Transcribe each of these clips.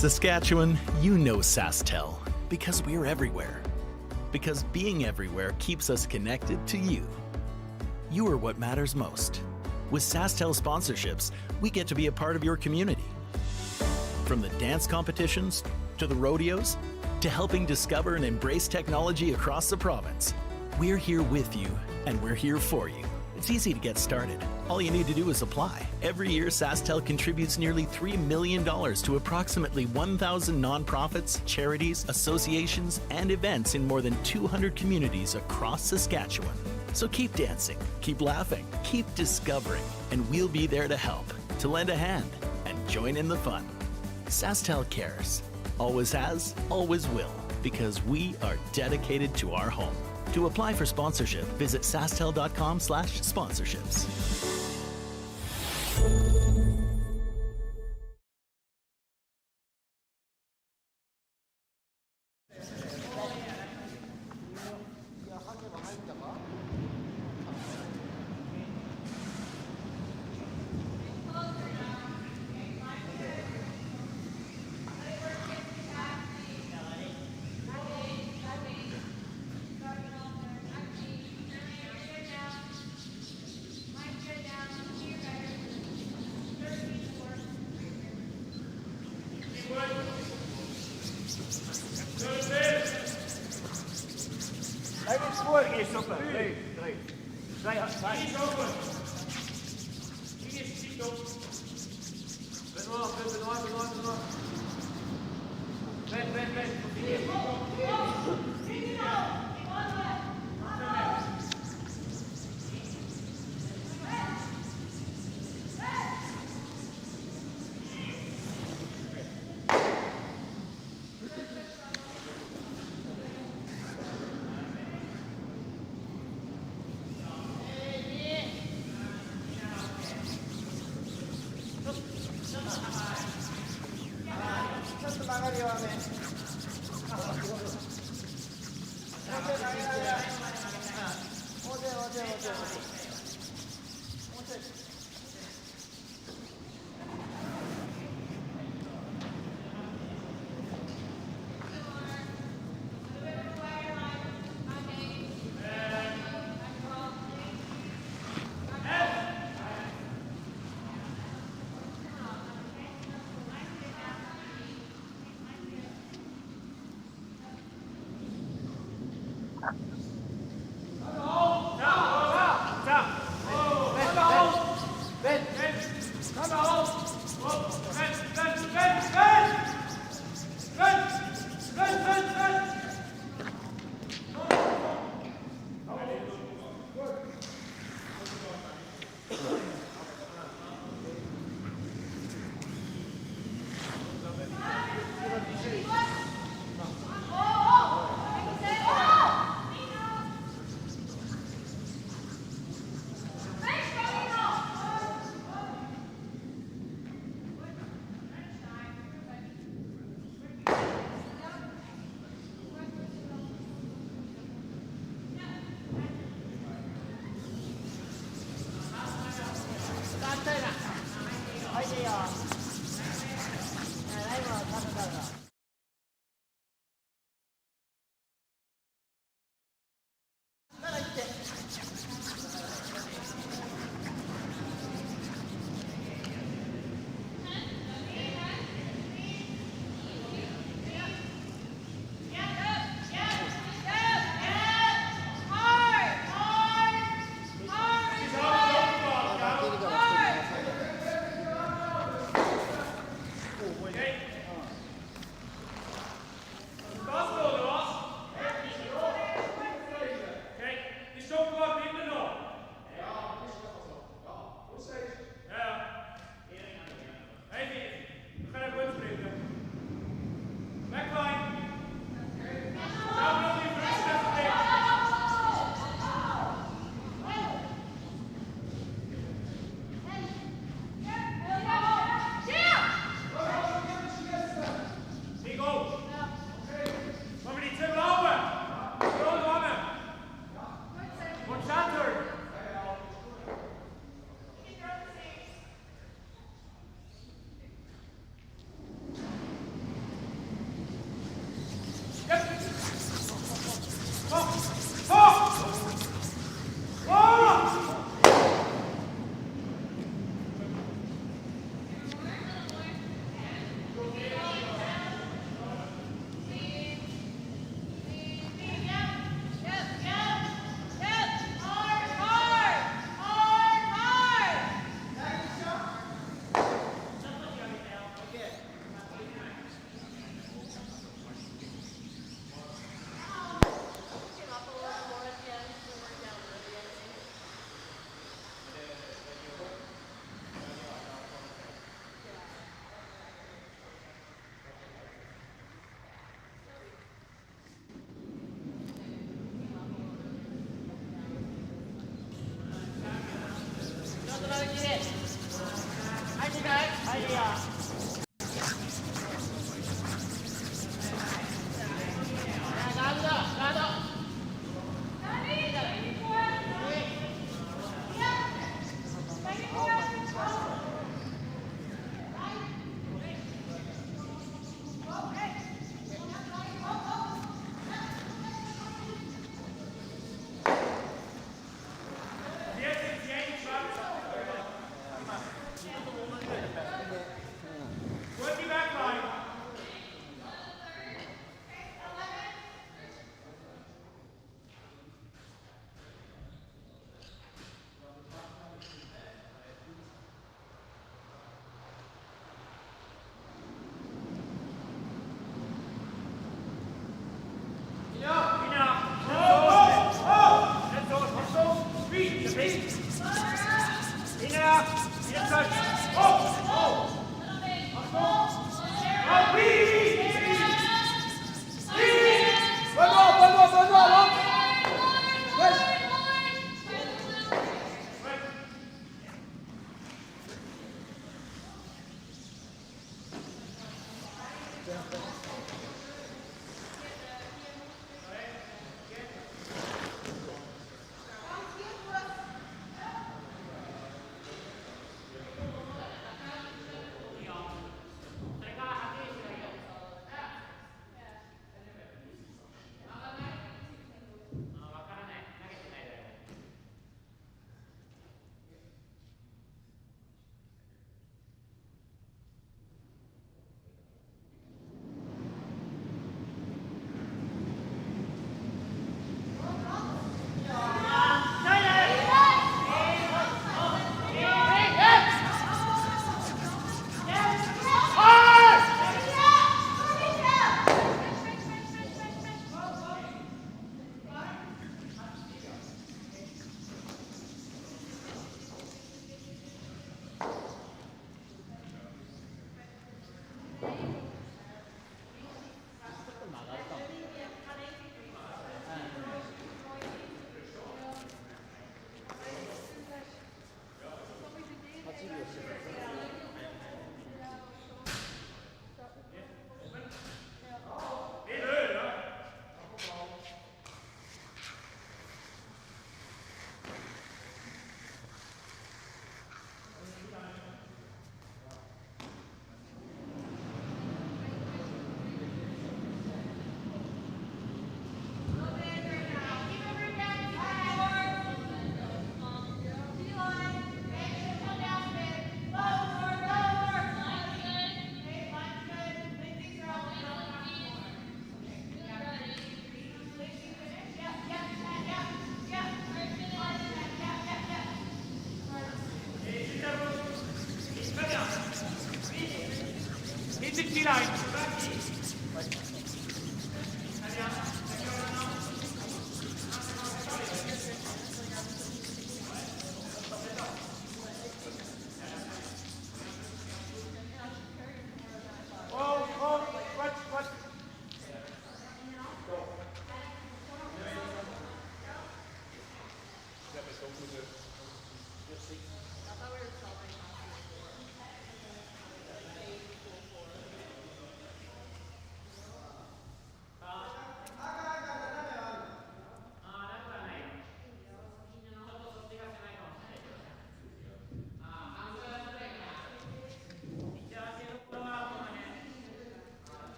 Saskatchewan, you know SaskTel because we're everywhere. Because being everywhere keeps us connected to you. You are what matters most. With SaskTel sponsorships, we get to be a part of your community. From the dance competitions, to the rodeos, to helping discover and embrace technology across the province, we're here with you and we're here for you. It's easy to get started. All you need to do is apply. Every year, SaskTel contributes nearly $3 million to approximately 1,000 nonprofits, charities, associations, and events in more than 200 communities across Saskatchewan. So keep dancing, keep laughing, keep discovering, and we'll be there to help, to lend a hand, and join in the fun. SaskTel cares. Always has, always will, because we are dedicated to our home. To apply for sponsorship, visit sastel.com/sponsorships.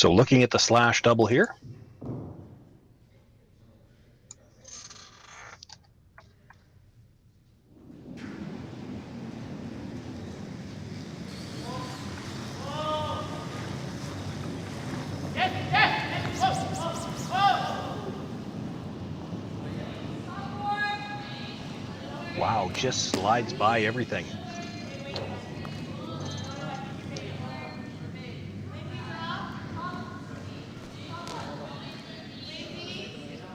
So looking at the slash double here. Wow, just slides by everything.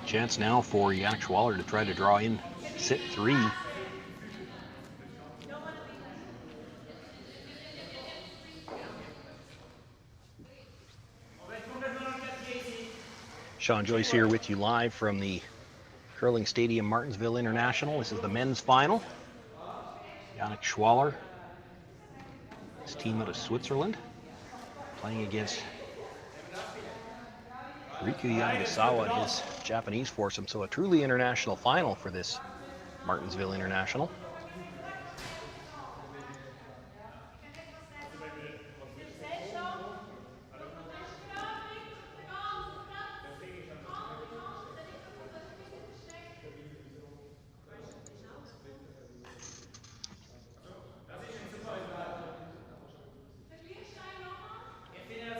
Chance now for Yannick Schwaller to try to draw in sit 3. Sean Joyce here with you live from the Curling Stadium Martensville International. This is the men's final. Yannick Schwaller, his team out of Switzerland, playing against Riku Yanagisawa and his Japanese foursome. So a truly international final for this Martensville International.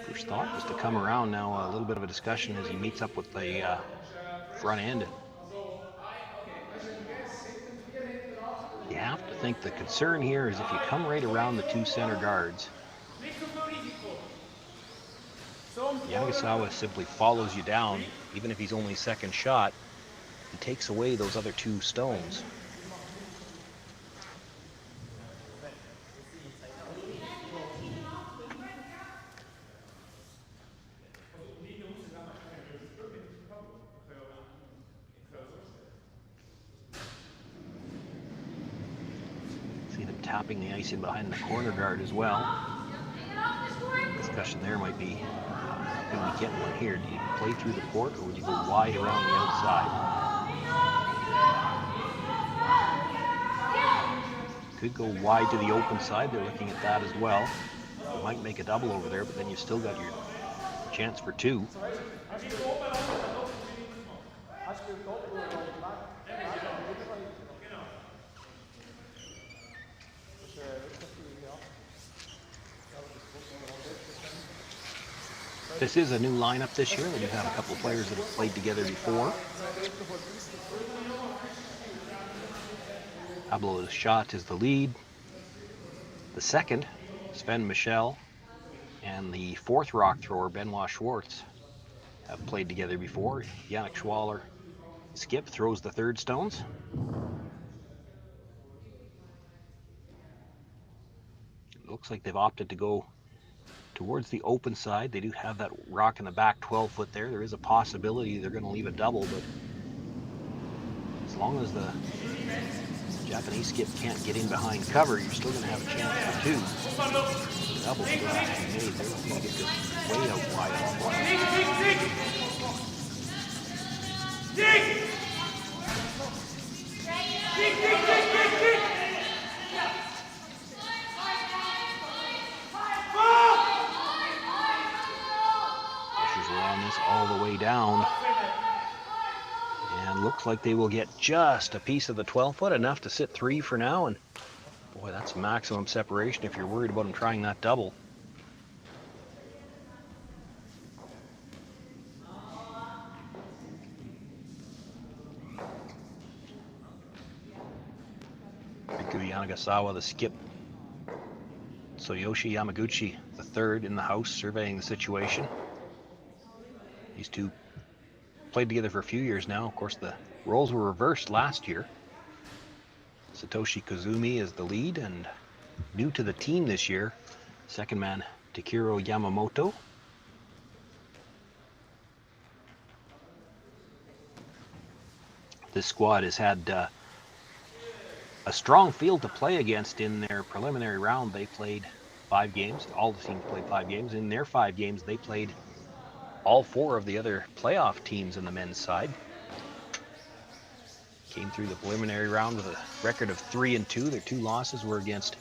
First thought was to come around now, a little bit of a discussion as he meets up with the front end. You have to think the concern here is if you come right around the 2 center guards, Yanagisawa simply follows you down. Even if he's only second shot, he takes away those other 2 stones. Tapping the ice in behind the corner guard as well. Discussion there might be, can we get one here? Do you play through the court or would you go wide around the outside? Could go wide to the open side. They're looking at that as well. You might make a double over there, but then you've still got your chance for 2. This is a new lineup this year. We do have a couple of players that have played together before. Pablo Schott is the lead. The second, Sven Michel, and the 4th rock thrower, Benoit Schwartz, have played together before. Yannick Schwaller, Skip, throws the 3rd stones. It looks like they've opted to go towards the open side. They do have that rock in the back 12 foot there. There is a possibility they're going to leave a double, but as long as the Japanese skip can't get in behind cover, you're still going to have a chance for 2. The double still has to be made. They're looking to get this way out wide on the all the way down, and looks like they will get just a piece of the 12 foot, enough to sit 3 for now. And boy, that's maximum separation if you're worried about him trying that double. Riku Yanagasawa, the skip. Tsuyoshi Yamaguchi, the 3rd in the house, surveying the situation. These 2 played together for a few years now. Of course, the roles were reversed last year. Satoshi Kazumi is the lead, and new to the team this year, second man Takiro Yamamoto. This squad has had a strong field to play against in their preliminary round. They played 5 games. All the teams played 5 games. In their 5 games, they played all 4 of the other playoff teams in the men's side. Came through the preliminary round with a record of 3-2. Their 2 losses were against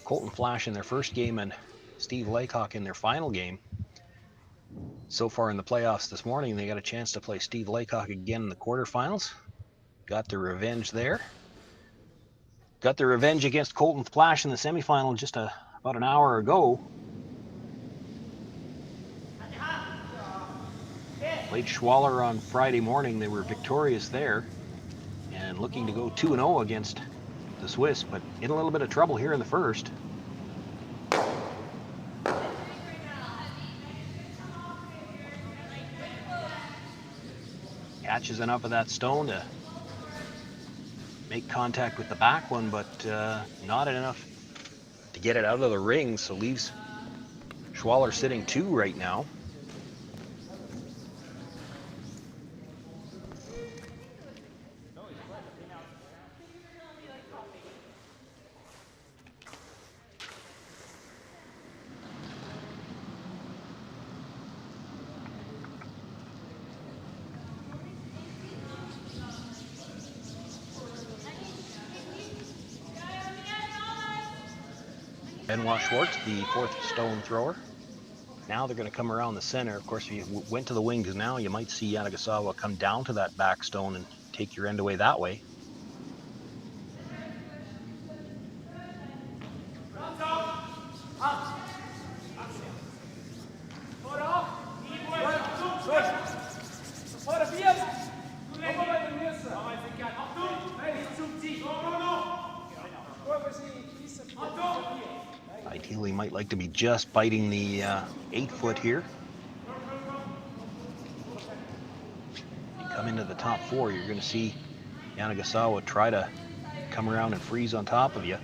Colton Flash in their first game and Steve Laycock in their final game. So far in the playoffs this morning, they got a chance to play Steve Laycock again in the quarterfinals. Got their revenge there. Got their revenge against Colton Flash in the semifinal just about an hour ago. Played Schwaller on Friday morning. They were victorious there and looking to go 2-0 against the Swiss, but in a little bit of trouble here in the first. Catches enough of that stone to make contact with the back one, but not enough to get it out of the ring, so leaves Schwaller sitting 2 right now. Benoit Schwartz, the 4th stone thrower. Now they're going to come around the center. Of course, if you went to the wings now, you might see Yanagasawa come down to that back stone and take your end away that way. Ideally, might like to be just biting the 8-foot here. You come into the top 4, you're going to see Yanagisawa try to come around and freeze on top of you.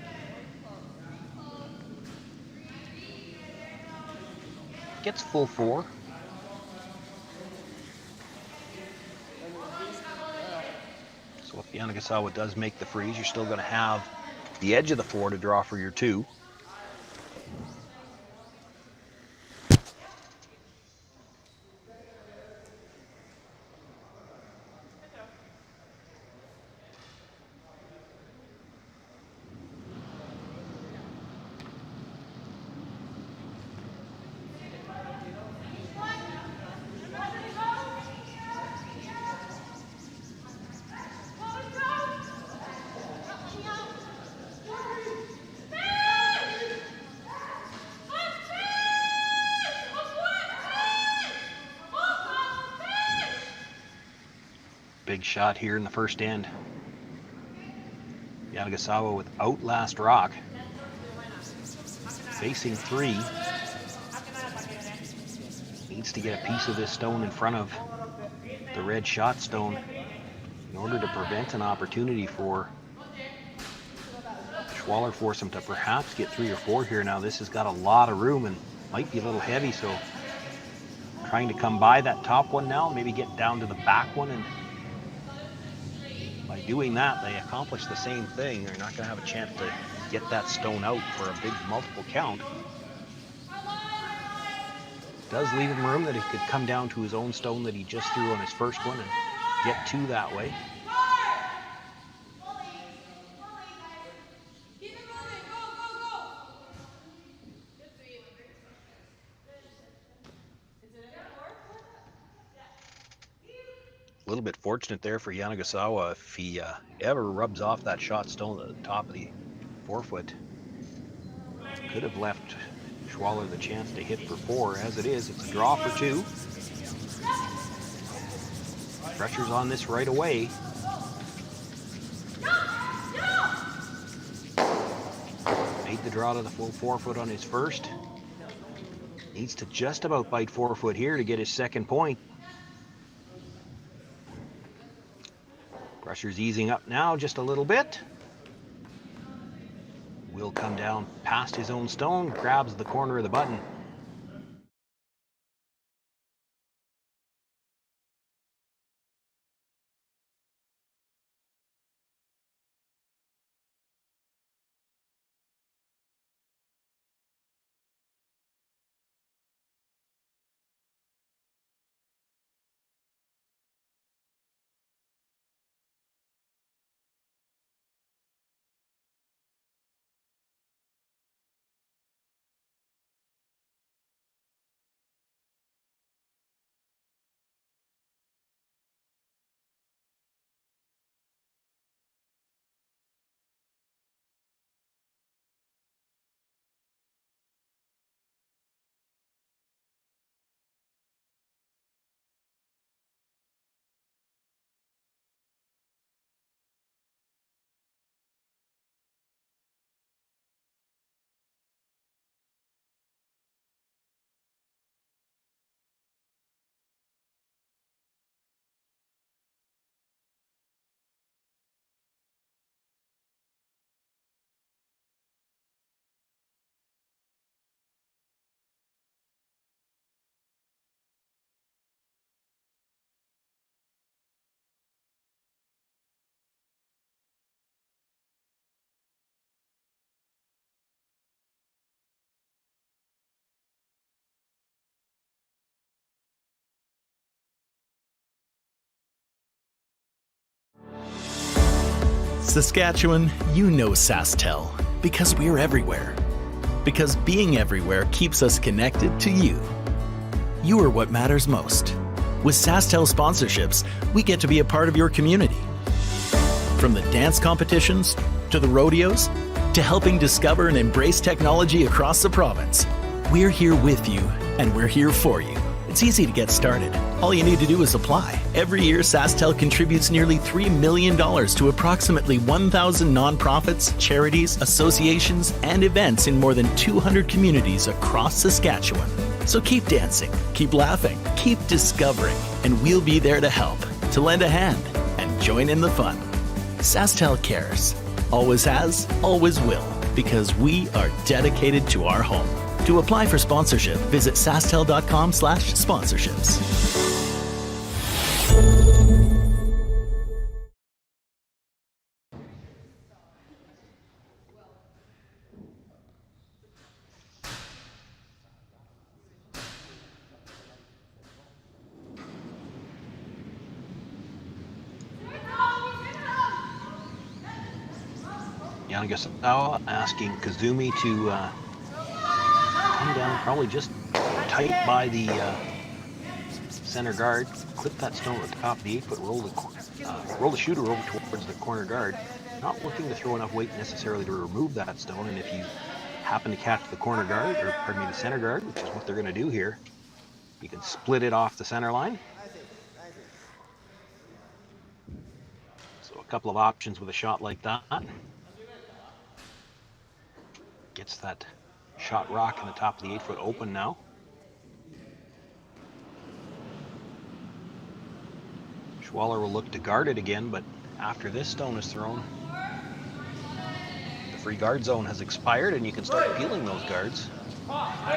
Gets full 4. So if Yanagisawa does make the freeze, you're still going to have the edge of the 4 to draw for your 2. Big shot here in the first end. Yanagasawa without last rock. Facing 3. Needs to get a piece of this stone in front of the red shot stone in order to prevent an opportunity for Schwaller force him to perhaps get 3 or 4 here. Now this has got a lot of room and might be a little heavy, so trying to come by that top one now, maybe get down to the back one, and by doing that, they accomplish the same thing. They're not going to have a chance to get that stone out for a big multiple count. Does leave him room that he could come down to his own stone that he just threw on his first one and get 2 that way. A little bit fortunate there for Yanagasawa if he ever rubs off that shot stone at the top of the 4-foot. Could have left Schwaller the chance to hit for 4. As it is, it's a draw for 2. Pressure's on this right away. Made the draw to the full 4-foot on his first. Needs to just about bite 4-foot here to get his second point. Pressure's easing up now just a little bit. Will come down past his own stone, grabs the corner of the button. Saskatchewan, you know SaskTel because we're everywhere. Because being everywhere keeps us connected to you. You are what matters most. With SaskTel sponsorships, we get to be a part of your community. From the dance competitions, to the rodeos, to helping discover and embrace technology across the province, we're here with you and we're here for you. It's easy to get started. All you need to do is apply. Every year, SaskTel contributes nearly $3 million to approximately 1,000 nonprofits, charities, associations, and events in more than 200 communities across Saskatchewan. So keep dancing, keep laughing, keep discovering, and we'll be there to help, to lend a hand, and join in the fun. SaskTel cares. Always has, always will, because we are dedicated to our home. To apply for sponsorship, visit sastel.com/sponsorships. Yanagisawa asking Kazumi to come down probably just tight by the center guard, clip that stone at the top of the 8-foot, roll the shooter over towards the corner guard. Not looking to throw enough weight necessarily to remove that stone, and if you happen to catch the corner guard, or pardon me, the center guard, which is what they're going to do here, you can split it off the center line. So a couple of options with a shot like that. Gets that shot rock in the top of the 8-foot open now. Schwaller will look to guard it again, but after this stone is thrown, the free guard zone has expired and you can start peeling those guards. Nothing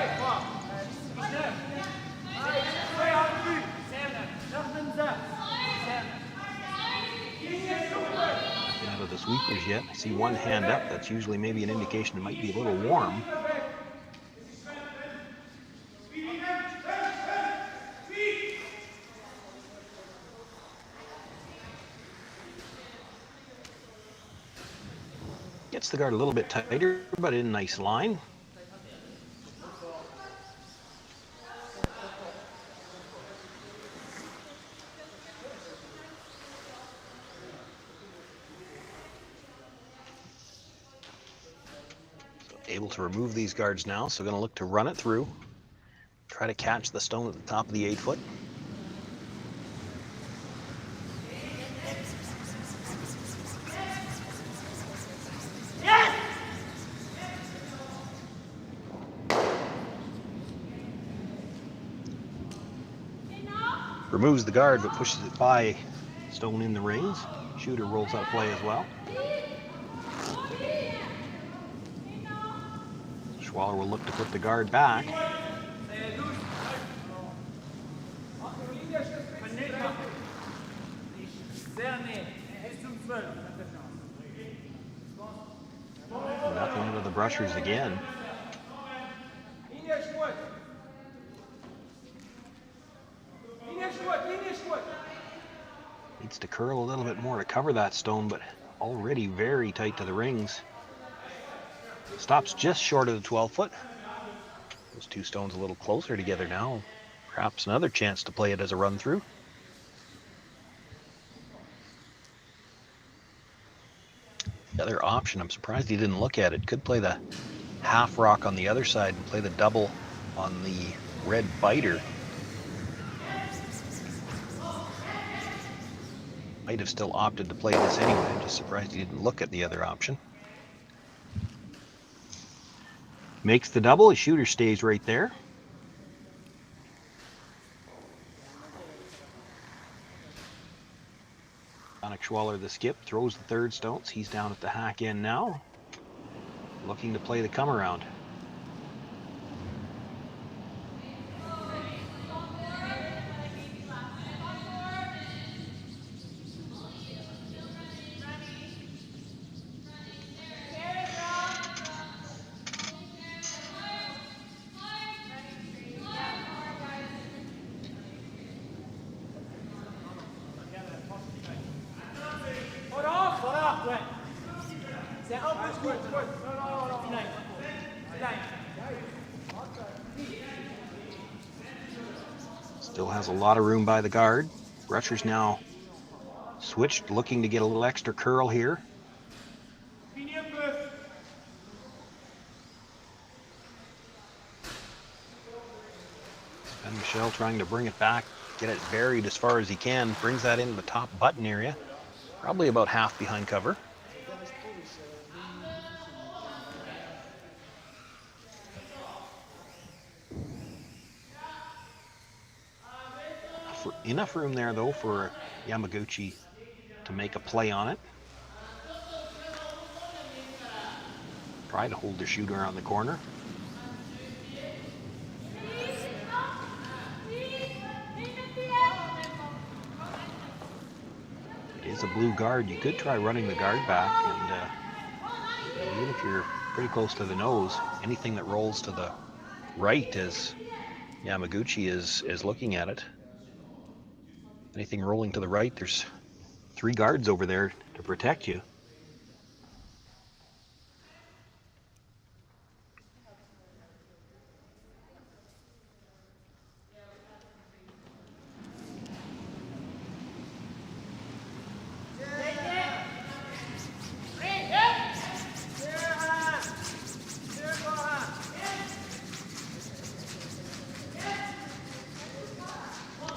out of the sweepers yet. I see one hand up. That's usually maybe an indication it might be a little warm. Gets the guard a little bit tighter, but in a nice line. So able to remove these guards now, so going to look to run it through. Try to catch the stone at the top of the 8-foot. Removes the guard, but pushes it by stone in the rings. Shooter rolls out play as well. Schwaller will look to put the guard back. Nothing out of the brushers again. Needs to curl a little bit more to cover that stone, but already very tight to the rings. Stops just short of the 12-foot. Those two stones a little closer together now. Perhaps another chance to play it as a run through. The other option, I'm surprised he didn't look at it, could play the half rock on the other side and play the double on the red biter. Might have still opted to play this anyway. I'm just surprised he didn't look at the other option. Makes the double. His shooter stays right there. Yannick Schwaller, the skip, throws the third stones. He's down at the hack end now, looking to play the come around. Still has a lot of room by the guard. Rushers now switched, looking to get a little extra curl here. And Michelle trying to bring it back, get it buried as far as he can. Brings that into the top button area. Probably about half behind cover. Enough room there, though, for Yamaguchi to make a play on it. Try to hold the shooter on the corner. It is a blue guard. You could try running the guard back, and even if you're pretty close to the nose, anything that rolls to the right as Yamaguchi is looking at it. Anything rolling to the right, there's 3 guards over there to protect you.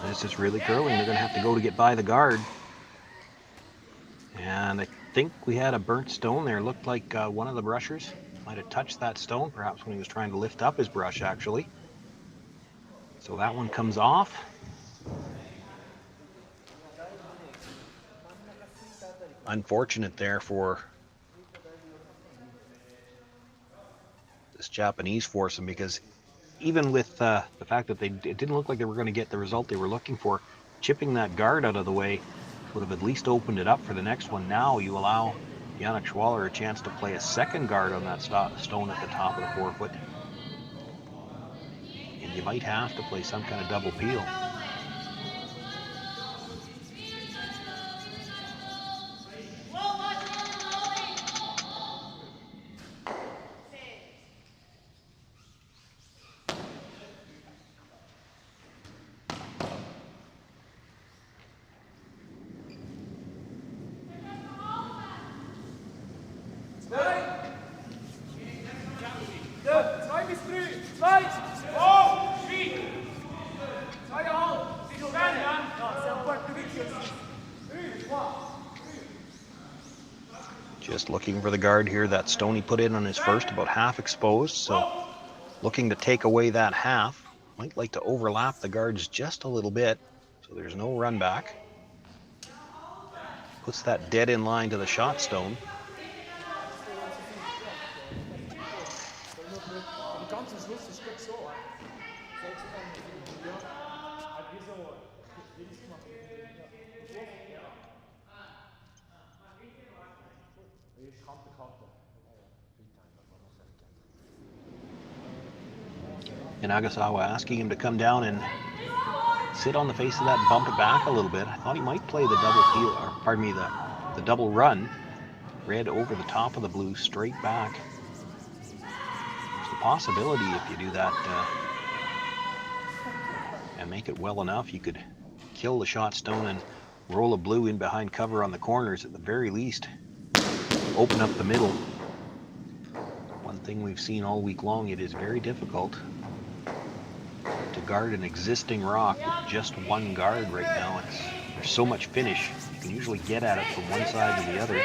This is really curling. They're going to have to go to get by the guard. And I think we had a burnt stone there. Looked like one of the brushers might have touched that stone, perhaps when he was trying to lift up his brush, actually. So that one comes off. Unfortunate there for this Japanese foursome, because even with the fact that it didn't look like they were going to get the result they were looking for, chipping that guard out of the way would have at least opened it up for the next one. Now you allow Yannick Schwaller a chance to play a second guard on that stone at the top of the forefoot. And you might have to play some kind of double peel. Just looking for the guard here. That stone he put in on his first, about half exposed. So looking to take away that half. Might like to overlap the guards just a little bit, so there's no run back. Puts that dead in line to the shot stone. Yanagasawa asking him to come down and sit on the face of that and bump it back a little bit. I thought he might play the double peel, or pardon me, the double run. Red over the top of the blue, straight back. There's the possibility if you do that and make it well enough, you could kill the shot stone and roll a blue in behind cover on the corners at the very least. Open up the middle. One thing we've seen all week long, it is very difficult to guard an existing rock with just one guard right now. There's so much finish. You can usually get at it from one side to the other.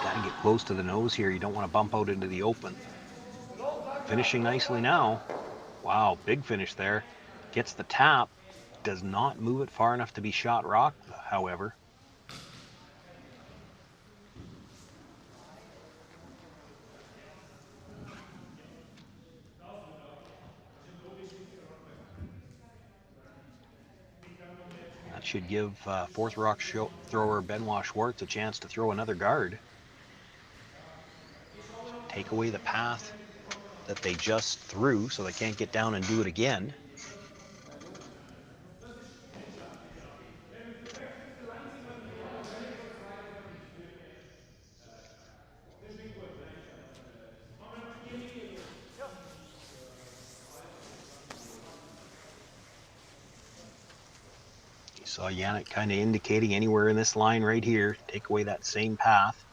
Gotta get close to the nose here. You don't want to bump out into the open. Finishing nicely now. Wow, big finish there. Gets the tap. Does not move it far enough to be shot rock, however. That should give fourth rock thrower Benoit Schwartz a chance to throw another guard. Take away the path that they just threw so they can't get down and do it again. Saw Yannick kind of indicating anywhere in this line right here, take away that same path.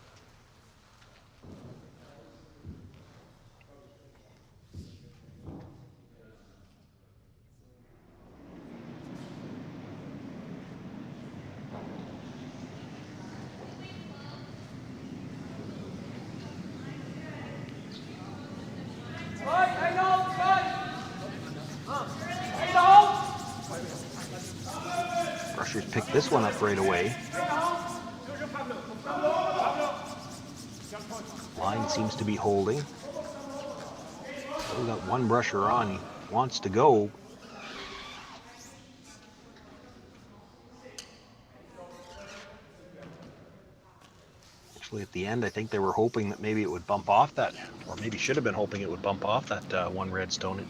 Rushers picked this one up right away. Line seems to be holding. Still got one brusher on. He wants to go. Actually, at the end, I think they were hoping that maybe it would bump off that, or maybe should have been hoping it would bump off that one redstone. It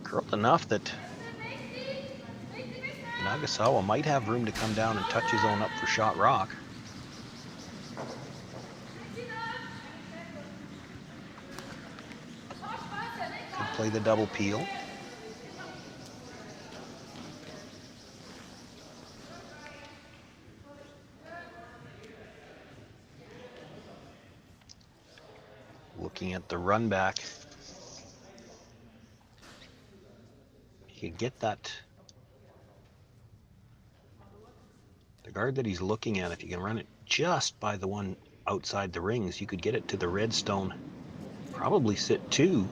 curled enough that Yanagasawa might have room to come down and touch his own up for shot rock. Could play the double peel. Looking at the run back, you could get that. The guard that he's looking at, if you can run it just by the one outside the rings, you could get it to the redstone. Probably sit two.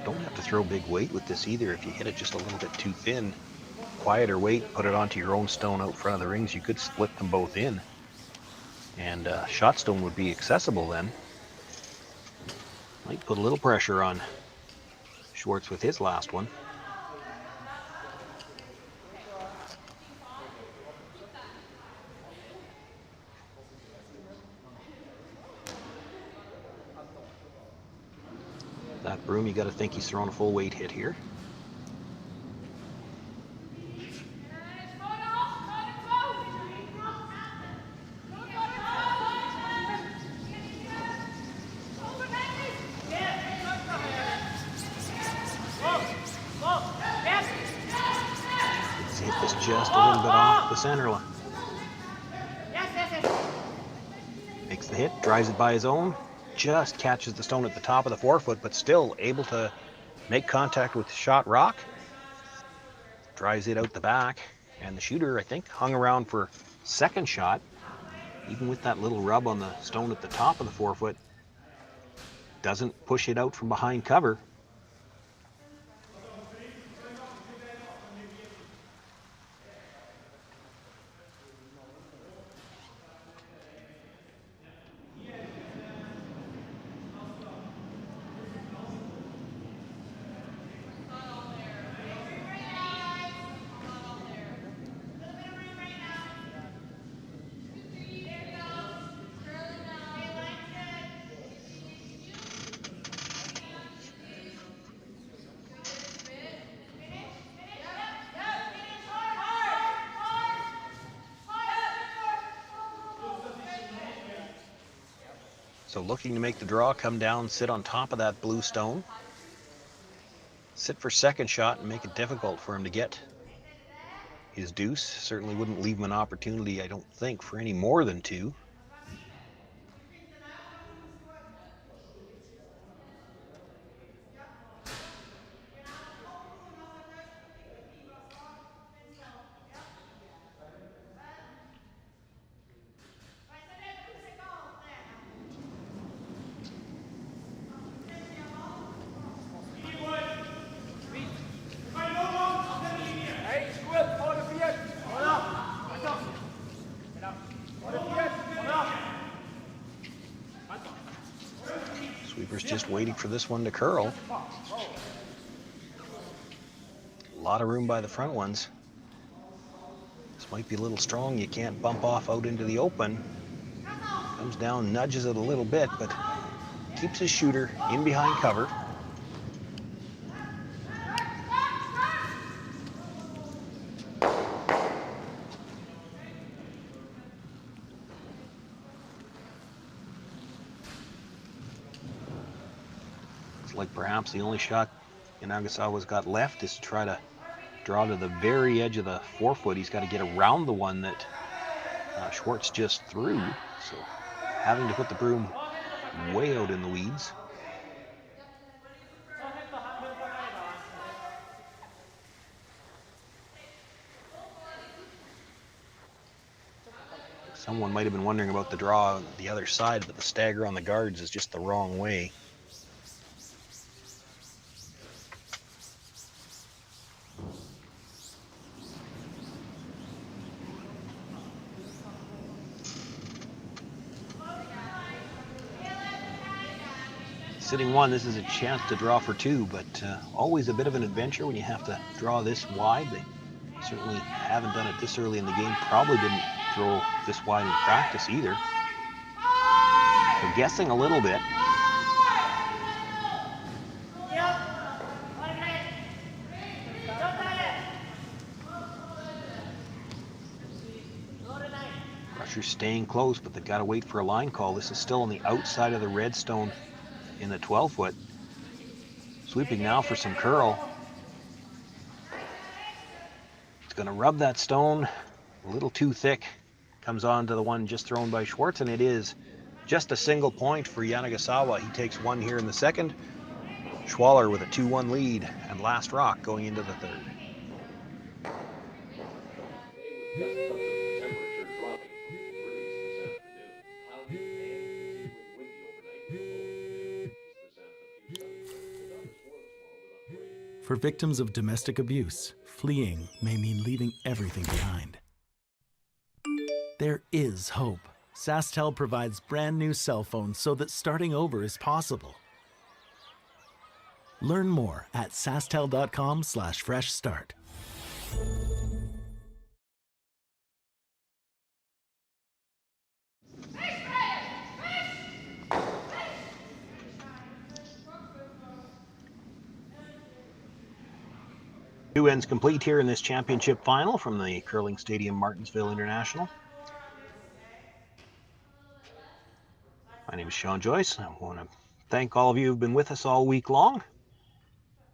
Don't have to throw big weight with this either. If you hit it just a little bit too thin, quieter weight, put it onto your own stone out front of the rings, you could split them both in. And shot stone would be accessible then. Might put a little pressure on Schwartz with his last one. That broom, you got to think he's throwing a full weight hit here. Let's hit this just a little bit off the center line. Makes the hit, drives it by his own. Just catches the stone at the top of the forefoot, but still able to make contact with shot rock. Drives it out the back, and the shooter, I think, hung around for second shot. Even with that little rub on the stone at the top of the forefoot, doesn't push it out from behind cover. So looking to make the draw, come down, sit on top of that blue stone. Sit for second shot and make it difficult for him to get his deuce. Certainly wouldn't leave him an opportunity, I don't think, for any more than two. Sweeper's just waiting for this one to curl. A lot of room by the front ones. This might be a little strong. You can't bump off out into the open. Comes down, nudges it a little bit, but keeps his shooter in behind cover. Looks like perhaps the only shot Yanagasawa's got left is to try to draw to the very edge of the forefoot. He's got to get around the one that Schwartz just threw. So having to put the broom way out in the weeds. Someone might have been wondering about the draw on the other side, but the stagger on the guards is just the wrong way. Sitting one, this is a chance to draw for two, but always a bit of an adventure when you have to draw this wide. They certainly haven't done it this early in the game. Probably didn't throw this wide in practice either. So guessing a little bit. Rushers staying close, but they've got to wait for a line call. This is still on the outside of the redstone in the 12-foot. Sweeping now for some curl. It's going to rub that stone a little too thick. Comes on to the one just thrown by Schwartz, and it is just a single point for Yanagisawa. He takes one here in the second. Schwaller with a 2-1 lead, and last rock going into the third. For victims of domestic abuse, fleeing may mean leaving everything behind. There is hope. SaskTel provides brand new cell phones so that starting over is possible. Learn more at SaskTel.com/fresh start. Two ends complete here in this championship final from the curling stadium Martensville International. My name is Sean Joyce. I want to thank all of you who've been with us all week long.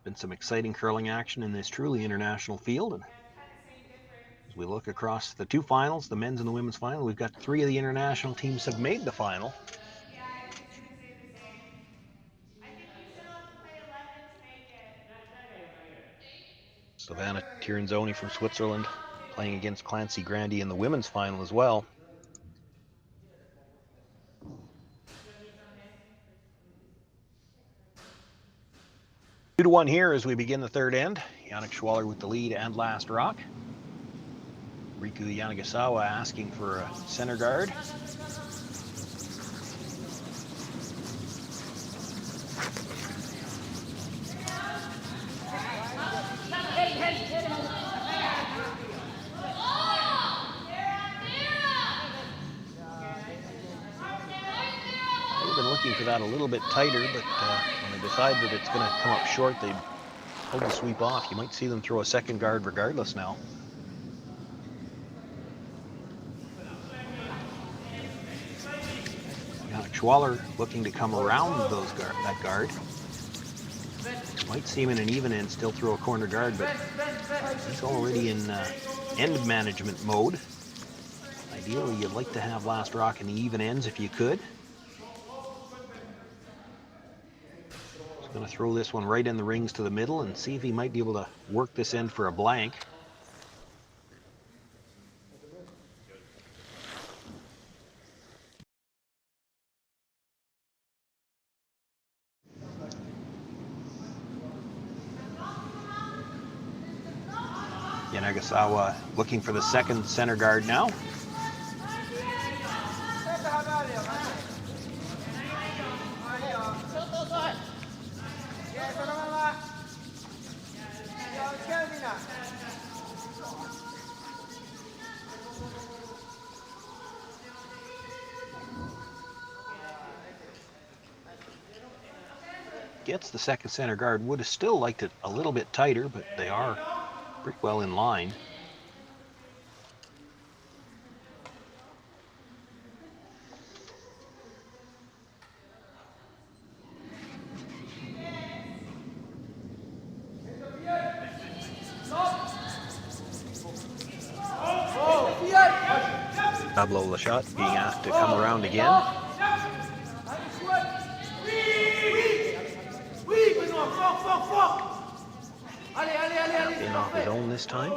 Been some exciting curling action in this truly international field. And as we look across the two finals, the men's and the women's final, we've got three of the international teams have made the final. Savannah Tirinzoni from Switzerland playing against Clancy Grandy in the women's final as well. 2-1 here as we begin the third end. Yannick Schwaller with the lead and last rock. Riku Yanagisawa asking for a center guard. They've been looking for that a little bit tighter, but when they decide that it's going to come up short, they pull the sweep off. You might see them throw a second guard regardless now. Yannick Schwaller looking to come around that guard. Might see him in an even end, still throw a corner guard, but he's already in end management mode. Ideally, you'd like to have last rock in the even ends if you could. He's going to throw this one right in the rings to the middle and see if he might be able to work this end for a blank. Yanagasawa looking for the second center guard now. Gets the second center guard. Would have still liked it a little bit tighter, but they are pretty well in line. Pablo Lachot being asked to come around again. In off his own this time.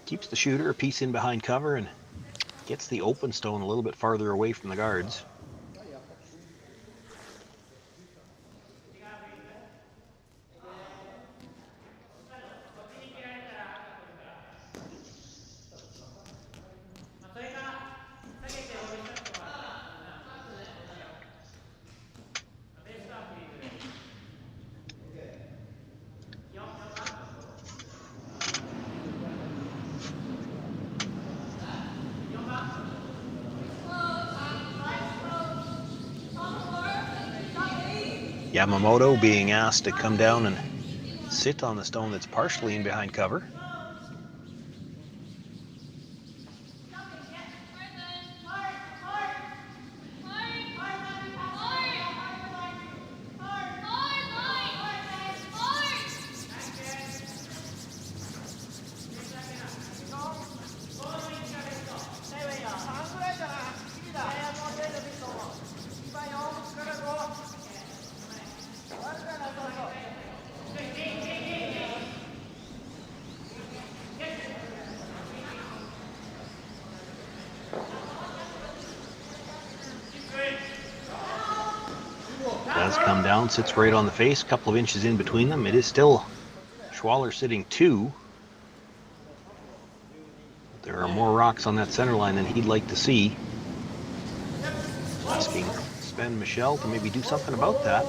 Keeps the shooter a piece in behind cover and gets the open stone a little bit farther away from the guards. Yamamoto being asked to come down and sit on the stone that's partially in behind cover. Does come down, sits right on the face, a couple of inches in between them. It is still Schwaller sitting 2. There are more rocks on that center line than he'd like to see. Asking Sven Michel to maybe do something about that.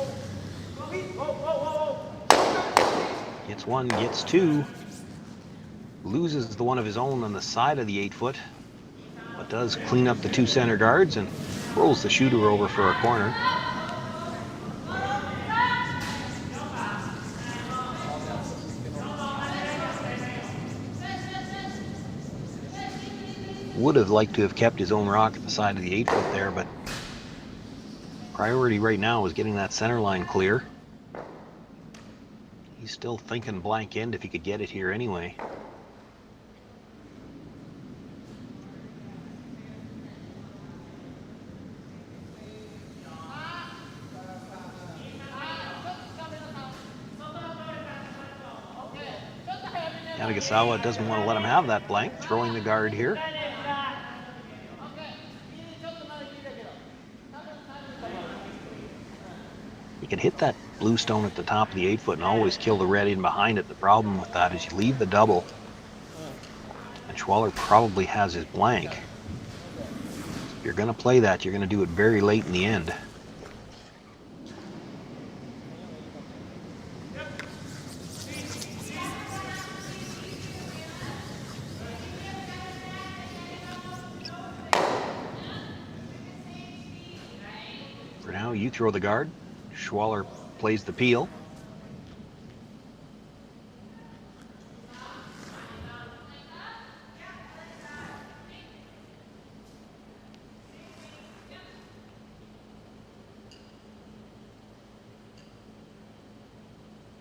Gets 1, gets 2. Loses the one of his own on the side of the 8-foot. But does clean up the 2 center guards and rolls the shooter over for a corner. Would have liked to have kept his own rock at the side of the 8-foot there, but priority right now is getting that center line clear. He's still thinking blank end if he could get it here anyway. Yanagisawa doesn't want to let him have that blank, throwing the guard here. You can hit that blue stone at the top of the 8-foot and always kill the red in behind it. The problem with that is you leave the double, and Schwaller probably has his blank. If you're going to play that, you're going to do it very late in the end. For now, you throw the guard. Schwaller plays the peel.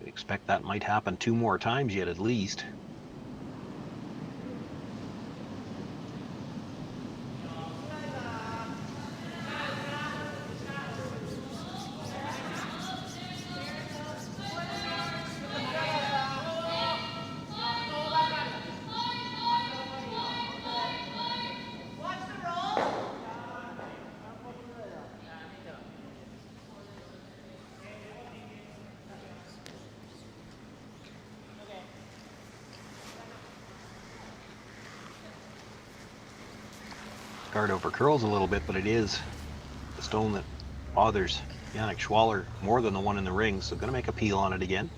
I expect that might happen 2 more times yet at least. Guard over curls a little bit, but it is the stone that bothers Yannick Schwaller more than the one in the ring, so going to make a peel on it again.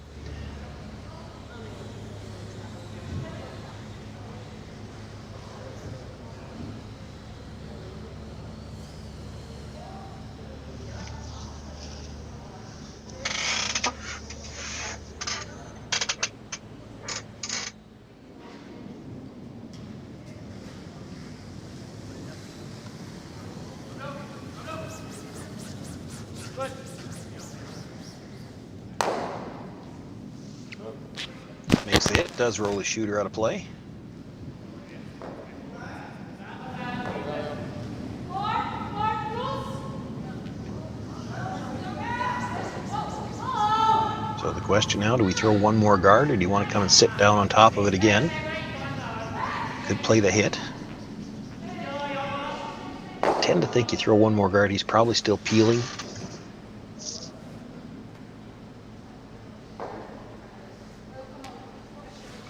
does roll his shooter out of play. So the question now, do we throw one more guard, or do you want to come and sit down on top of it again? Could play the hit. I tend to think you throw one more guard. He's probably still peeling.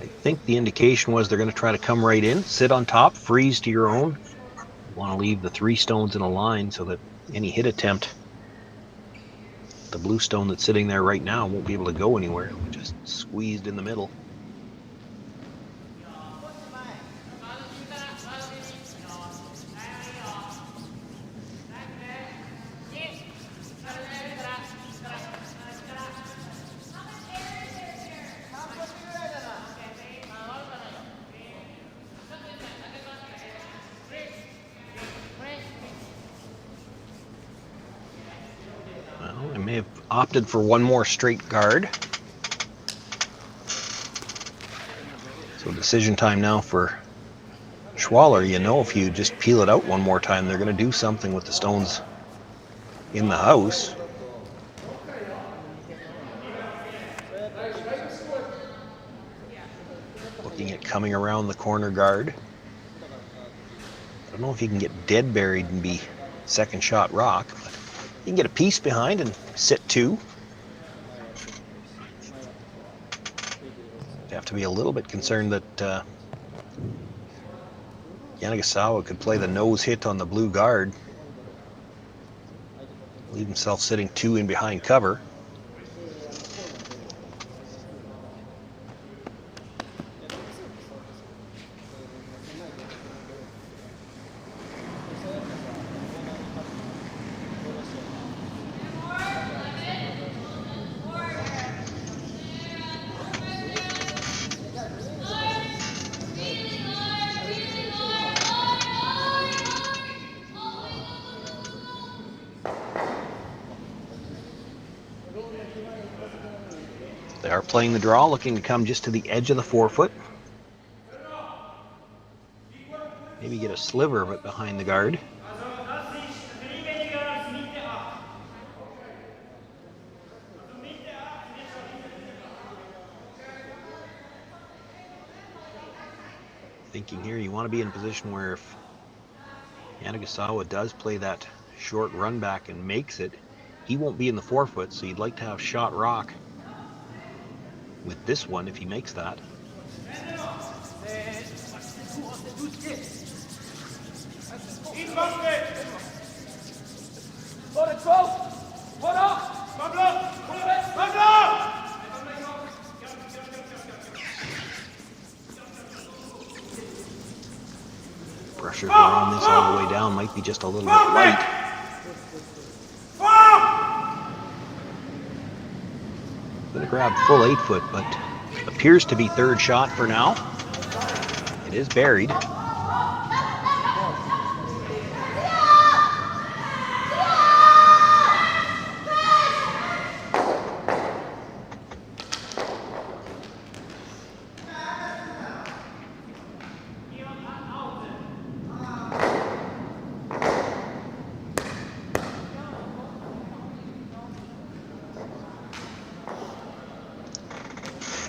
I think the indication was they're going to try to come right in, sit on top, freeze to your own. You want to leave the 3 stones in a line so that any hit attempt, the blue stone that's sitting there right now won't be able to go anywhere. It'll be just squeezed in the middle. I may have opted for one more straight guard. So decision time now for Schwaller. You know, if you just peel it out one more time, they're going to do something with the stones in the house. Looking at coming around the corner guard. I don't know if you can get dead buried and be second shot rock, but you can get a piece behind and sit 2. You have to be a little bit concerned that Yanagisawa could play the nose hit on the blue guard. Leave himself sitting 2 in behind cover. They are playing the draw, looking to come just to the edge of the 4-foot. Maybe get a sliver of it behind the guard. Thinking here, you want to be in a position where if Yanagisawa does play that short run back and makes it, he won't be in the 4-foot, so you'd like to have shot rock with this one if he makes that. Pressure around this all the way down might be just a little bit light. Gonna grab full 8-foot, but appears to be third shot for now. It is buried.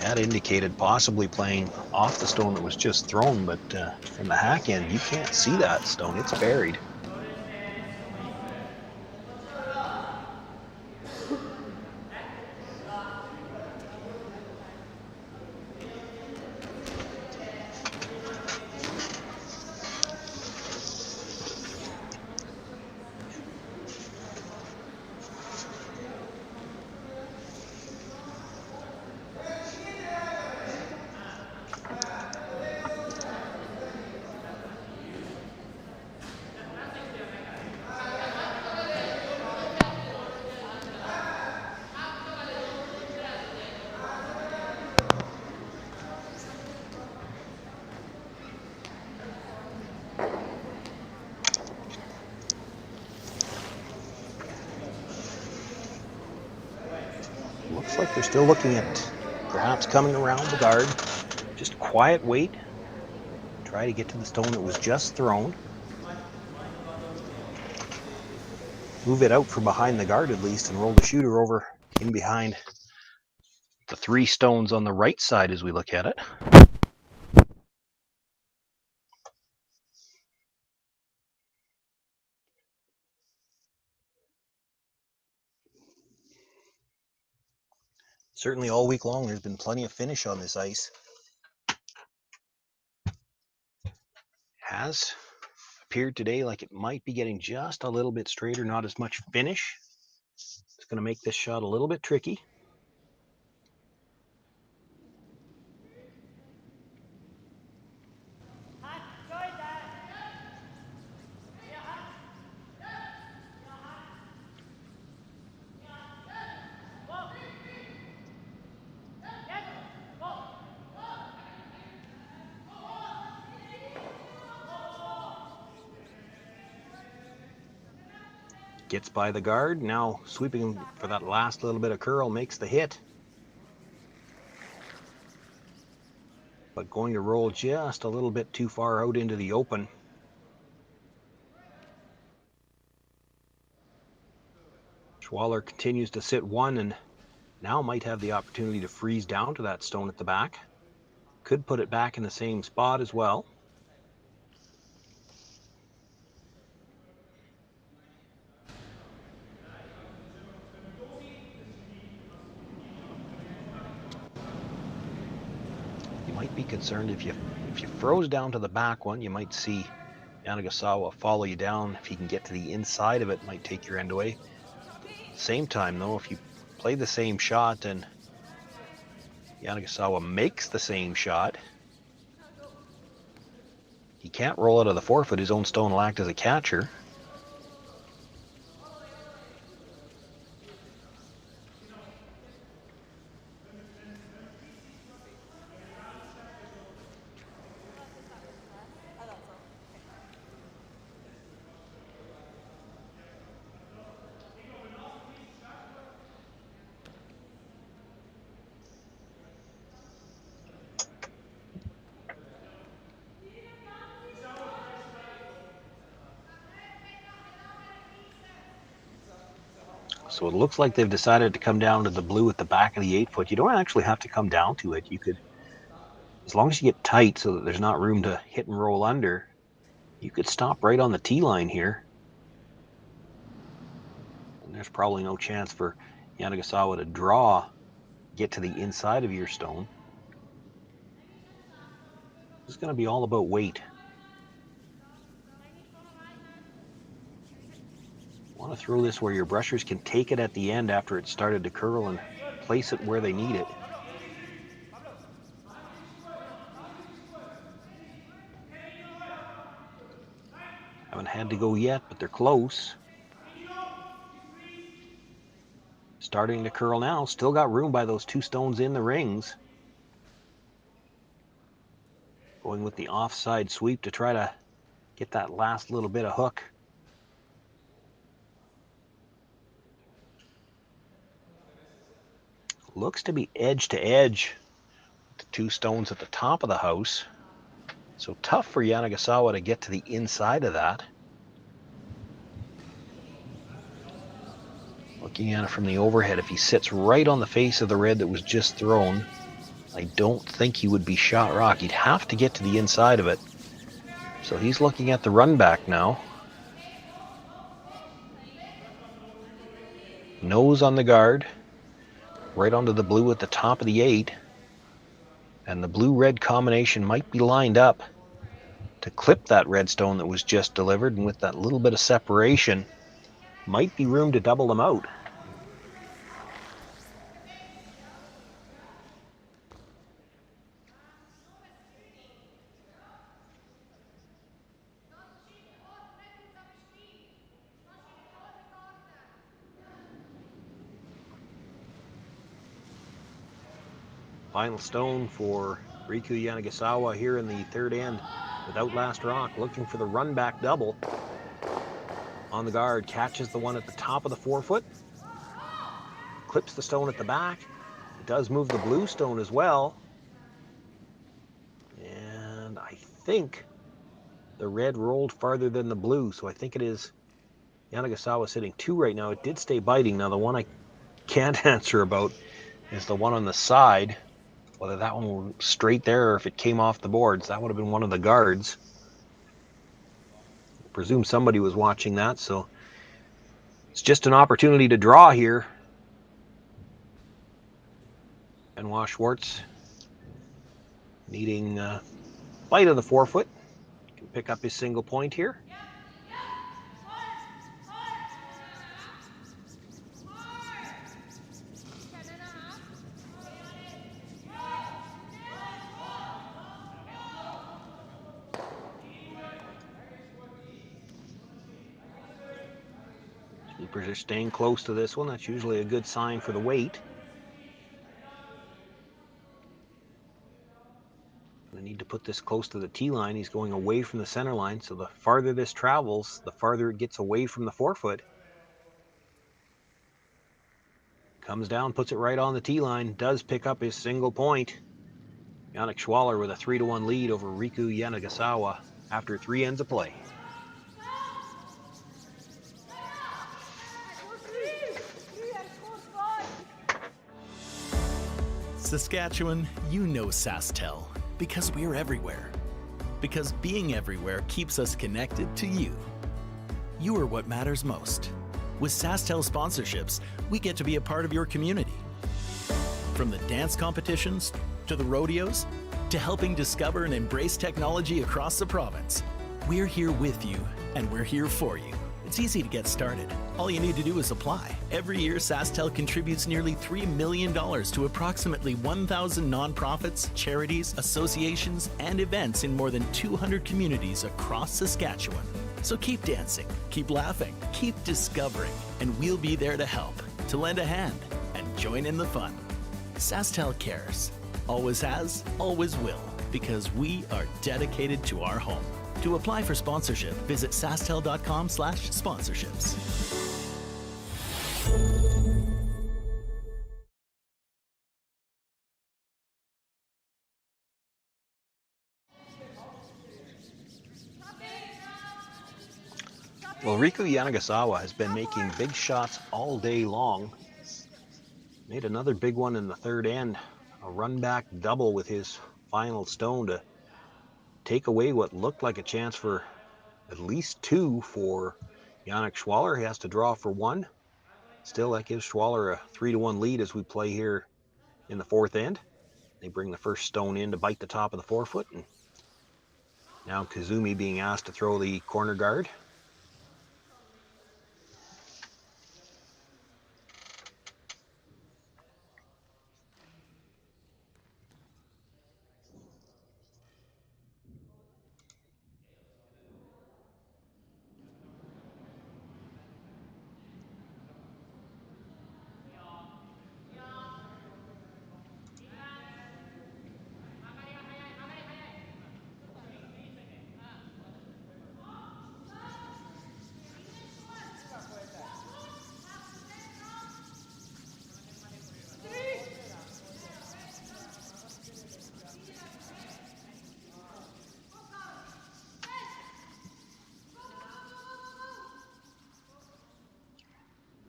That indicated possibly playing off the stone that was just thrown, but from the hack end, you can't see that stone. It's buried. Looks like they're still looking at perhaps coming around the guard. Just quiet wait. Try to get to the stone that was just thrown. Move it out from behind the guard at least and roll the shooter over in behind the 3 stones on the right side as we look at it. Certainly all week long there's been plenty of finish on this ice. Has appeared today like it might be getting just a little bit straighter, not as much finish. It's going to make this shot a little bit tricky. Gets by the guard, now sweeping for that last little bit of curl, makes the hit. But going to roll just a little bit too far out into the open. Schwaller continues to sit one and now might have the opportunity to freeze down to that stone at the back. Could put it back in the same spot as well. You might be concerned if you froze down to the back one, you might see Yanagisawa follow you down. If he can get to the inside of it, might take your end away. Same time though, if you play the same shot and Yanagisawa makes the same shot, he can't roll out of the forefoot. His own stone will act as a catcher. So it looks like they've decided to come down to the blue at the back of the 8-foot. You don't actually have to come down to it. You could, as long as you get tight so that there's not room to hit and roll under, you could stop right on the tee line here. And there's probably no chance for Yanagisawa to draw, get to the inside of your stone. It's going to be all about weight. Want to throw this where your brushers can take it at the end after it started to curl and place it where they need it. Haven't had to go yet, but they're close. Starting to curl now. Still got room by those 2 stones in the rings. Going with the offside sweep to try to get that last little bit of hook. Looks to be edge to edge. The 2 stones at the top of the house. So tough for Yanagisawa to get to the inside of that. Looking at it from the overhead, if he sits right on the face of the red that was just thrown, I don't think he would be shot rock. He'd have to get to the inside of it. So he's looking at the run back now. Nose on the guard. Right onto the blue at the top of the 8. And the blue-red combination might be lined up to clip that red stone that was just delivered. And with that little bit of separation, might be room to double them out. Final stone for Riku Yanagisawa here in the 3rd end without last rock, looking for the run back double. On the guard, catches the one at the top of the forefoot, clips the stone at the back. It does move the blue stone as well. think the red rolled farther than the blue, so I think it is Yanagisawa sitting 2 right now. It did stay biting. Now the one I can't answer about is the one on the side, whether that one were straight there or if it came off the boards. That would have been one of the guards. I presume somebody was watching that, so it's just an opportunity to draw here. Benoit Schwartz needing bite of the forefoot. Can pick up his single point here. Sweepers are staying close to this one. That's usually a good sign for the weight. They need to put this close to the tee line. He's going away from the center line, so the farther this travels, the farther it gets away from the forefoot. Comes down, puts it right on the tee line, does pick up his single point. Yannick Schwaller with a 3-1 lead over Riku Yanagasawa after 3 ends of play. Saskatchewan, you know SaskTel, because we're everywhere. Because being everywhere keeps us connected to you. You are what matters most. With SaskTel sponsorships, we get to be a part of your community. From the dance competitions, to the rodeos, to helping discover and embrace technology across the province, we're here with you, and we're here for you. It's easy to get started. All you need to do is apply. Every year, SaskTel contributes nearly $3 million to approximately 1,000 nonprofits, charities, associations, and events in more than 200 communities across Saskatchewan. So keep dancing, keep laughing, keep discovering, and we'll be there to help, to lend a hand, and join in the fun. SaskTel cares. Always has, always will, because we are dedicated to our home. To apply for sponsorship, visit sastel.com/sponsorships. Well, Riku Yanagasawa has been making big shots all day long. Made another big one in the third end. A run back double with his final stone to take away what looked like a chance for at least 2 for Yannick Schwaller. He has to draw for 1. Still, that gives Schwaller a 3-1 lead as we play here in the 4th end. They bring the first stone in to bite the top of the forefoot. And now Kazumi being asked to throw the corner guard.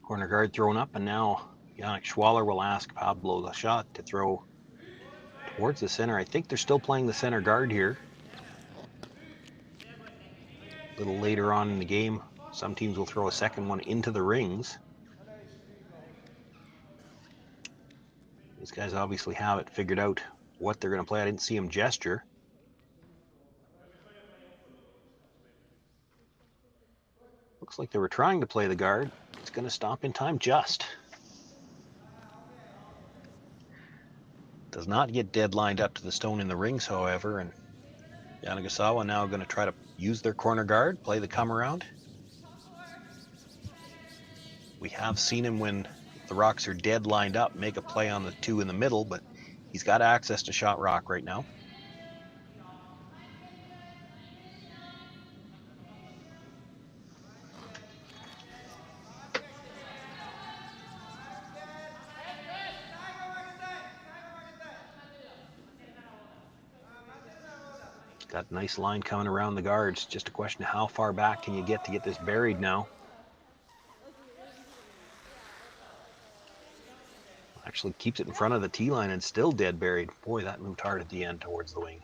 Corner guard thrown up, and now Yannick Schwaller will ask Pablo Lachat to throw towards the center. I think they're still playing the center guard here. A little later on in the game, some teams will throw a second one into the rings. These guys obviously have it figured out what they're going to play. I didn't see him gesture. Looks like they were trying to play the guard. It's going to stop in time just. Does not get dead lined up to the stone in the rings, however, and Yanagisawa now going to try to use their corner guard, play the come around. We have seen him when the rocks are dead lined up, make a play on the 2 in the middle, but he's got access to shot rock right now. Got a nice line coming around the guards. Just a question of how far back can you get to get this buried now. Actually keeps it in front of the tee line and still dead buried. Boy, that moved hard at the end towards the wing.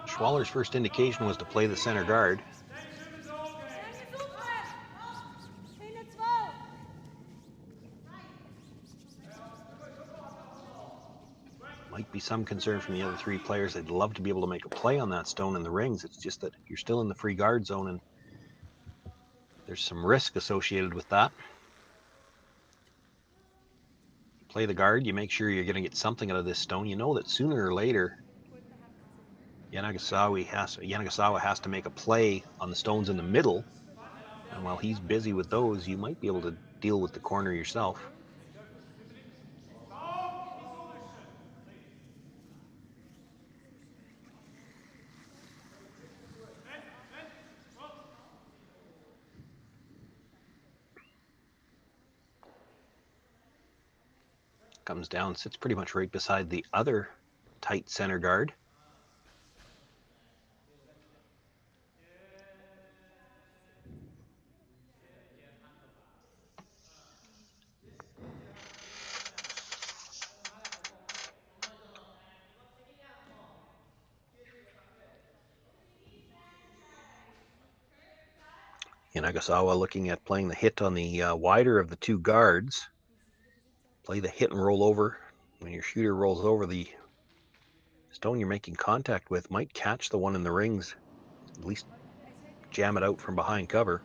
Schwaller's first indication was to play the center guard. Might be some concern from the other three players. They'd love to be able to make a play on that stone in the rings. It's just that you're still in the free guard zone and there's some risk associated with that. You play the guard, you make sure you're going to get something out of this stone. You know that sooner or later Yanagasawa has to make a play on the stones in the middle. And while he's busy with those, you might be able to deal with the corner yourself. Comes down, sits pretty much right beside the other tight center guard. Yanagisawa looking at playing the hit on the wider of the two guards. Play the hit and roll over. When your shooter rolls over, the stone you're making contact with might catch the one in the rings. At least jam it out from behind cover.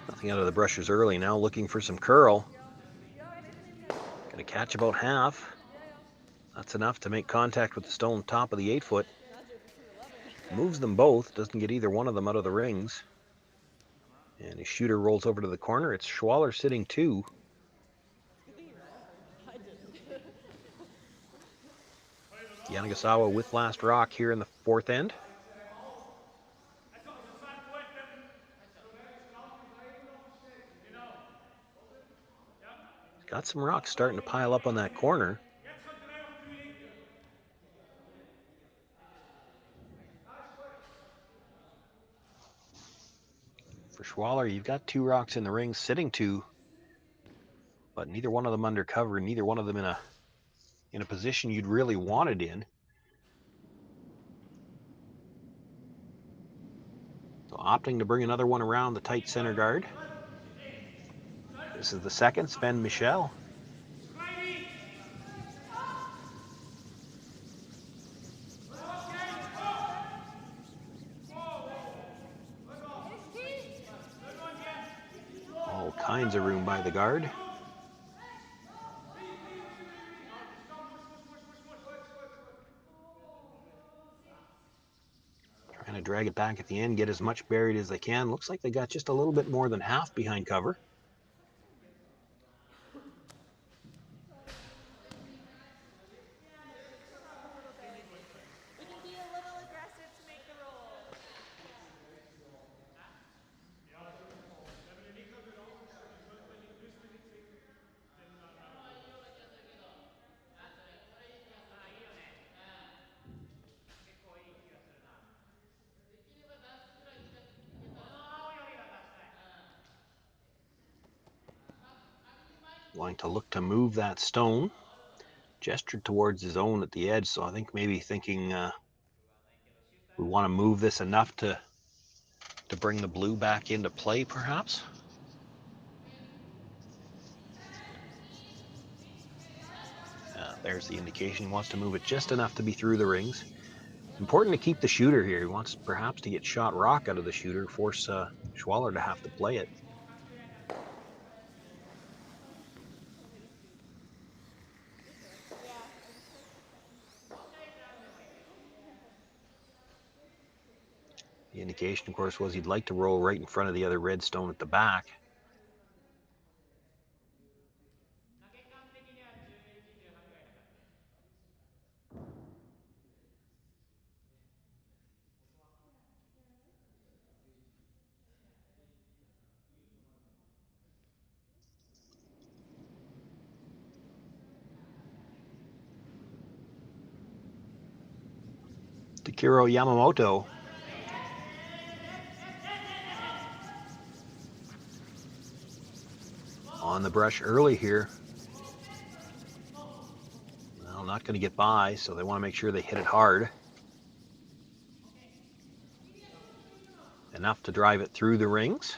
Nothing out of the brushes early. Now looking for some curl. Gonna catch about half. That's enough to make contact with the stone top of the 8-foot. Moves them both. Doesn't get either one of them out of the rings. And his shooter rolls over to the corner. It's Schwaller sitting 2. Yanagisawa with last rock here in the 4th end. Got some rocks starting to pile up on that corner. For Schwaller, you've got 2 rocks in the ring, sitting 2, but neither one of them under cover, neither one of them in a position you'd really want it in. So opting to bring another one around the tight center guard. This is the second, Sven Michel. All kinds of room by the guard. Trying to drag it back at the end, get as much buried as they can. Looks like they got just a little bit more than half behind cover. Going to look to move that stone. Gestured towards his own at the edge, so I think maybe thinking we want to move this enough to bring the blue back into play, perhaps. There's the indication. He wants to move it just enough to be through the rings. Important to keep the shooter here. He wants perhaps to get shot rock out of the shooter, force Schwaller to have to play it. indication, of course, was he'd like to roll right in front of the other red stone at the back. Takiro Yamamoto on the brush early here. Well, not going to get by, so they want to make sure they hit it hard. Enough to drive it through the rings.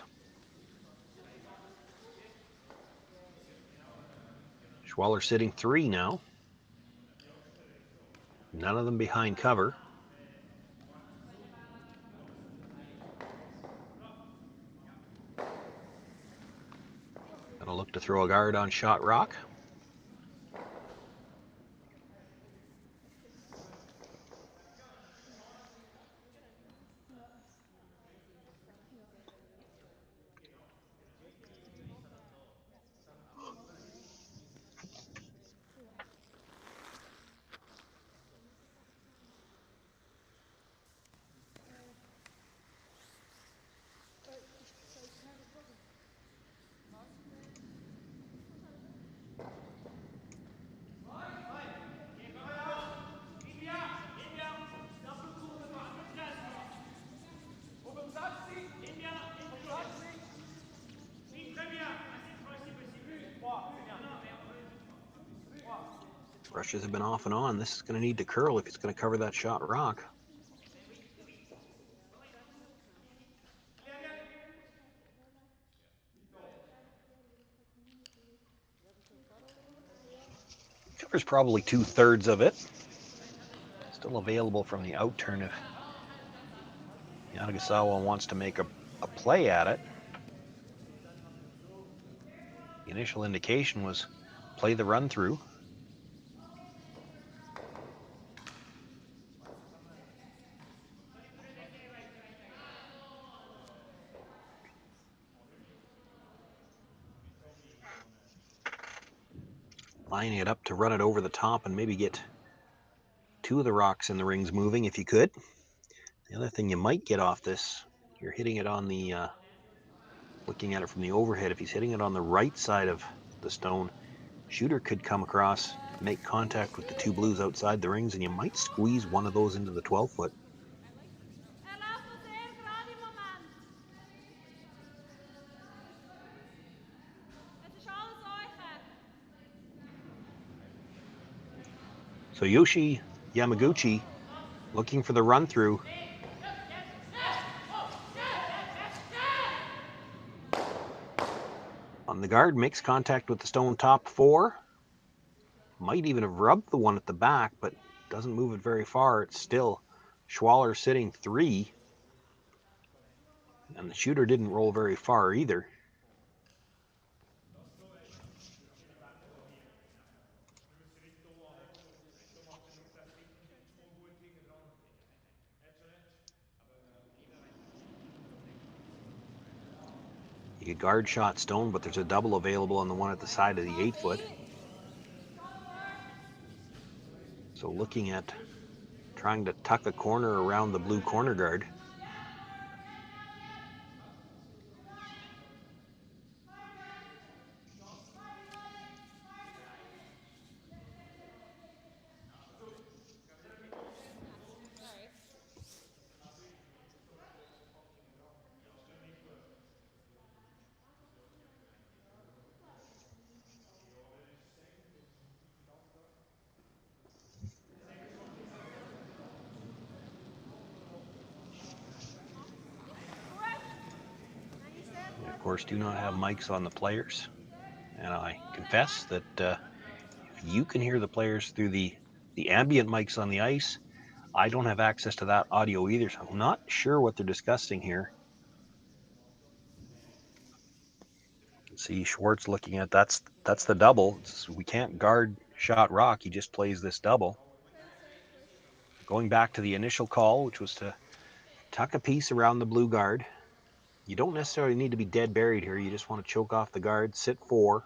Schwaller sitting 3 now. None of them behind cover. Gonna look to throw a guard on shot rock. Brushes have been off and on. This is going to need to curl if it's going to cover that shot rock. Covers probably 2/3 of it. Still available from the out turn if Yanagisawa wants to make a play at it. The initial indication was play the run through. Lining it up to run it over the top and maybe get 2 of the rocks in the rings moving if you could. The other thing you might get off this, you're hitting it on the, looking at it from the overhead, if he's hitting it on the right side of the stone, shooter could come across, make contact with the 2 blues outside the rings, and you might squeeze one of those into the 12-foot. So Yoshi Yamaguchi looking for the run through. On the guard, makes contact with the stone top 4. Might even have rubbed the one at the back, but doesn't move it very far. It's still Schwaller sitting 3. And the shooter didn't roll very far either. You could guard shot stone, but there's a double available on the one at the side of the 8-foot. So looking at trying to tuck a corner around the blue corner guard. Of course, do not have mics on the players. And I confess that if you can hear the players through the ambient mics on the ice, I don't have access to that audio either, so I'm not sure what they're discussing here. See Schwartz looking at that's the double. We can't guard shot rock. He just plays this double. Going back to the initial call, which was to Tuck a piece around the blue guard. You don't necessarily need to be dead buried here. You just want to choke off the guard, sit 4.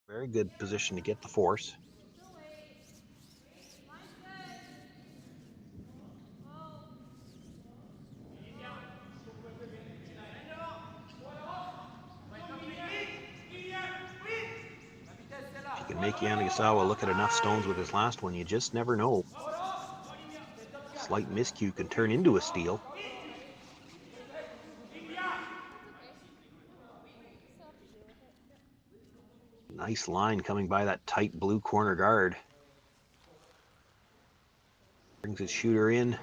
Very good position to get the force. If you can make Yanagisawa look at enough stones with his last one, you just never know. Slight miscue can turn into a steal. Nice line coming by that tight blue corner guard. Brings his shooter in,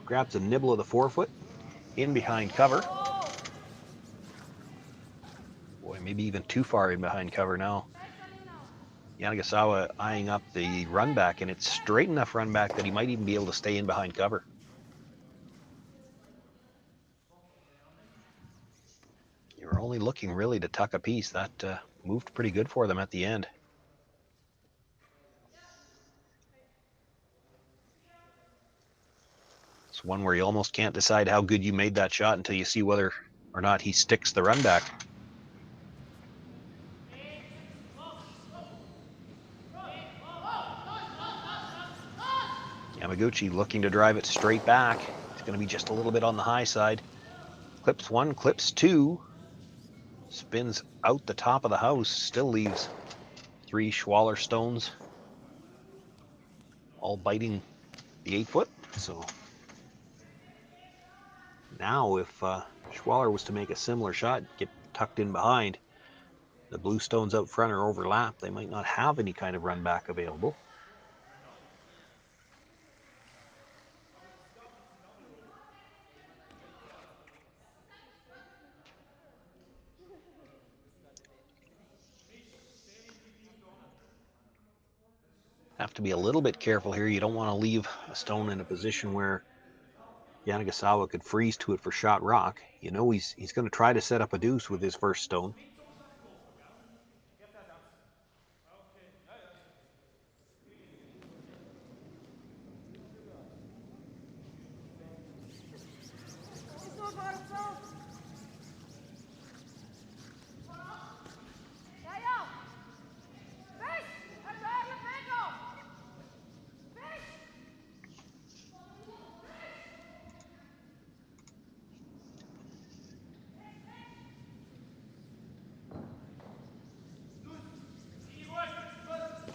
grabs a nibble of the forefoot, in behind cover. Boy, maybe even too far in behind cover now. Yanagasawa eyeing up the run back, and it's straight enough run back that he might even be able to stay in behind cover. You were only looking really to tuck a piece. That moved pretty good for them at the end. It's one where you almost can't decide how good you made that shot until you see whether or not he sticks the run back. Yamaguchi looking to drive it straight back. It's going to be just a little bit on the high side. Clips 1, clips 2. Spins out the top of the house. Still leaves 3 Schwaller stones. All biting the 8-foot. So now if Schwaller was to make a similar shot, get tucked in behind, the blue stones out front are overlapped. They might not have any kind of run back available. Have to be a little bit careful here. You don't want to leave a stone in a position where Yanagasawa could freeze to it for shot rock. You know he's going to try to set up a deuce with his first stone.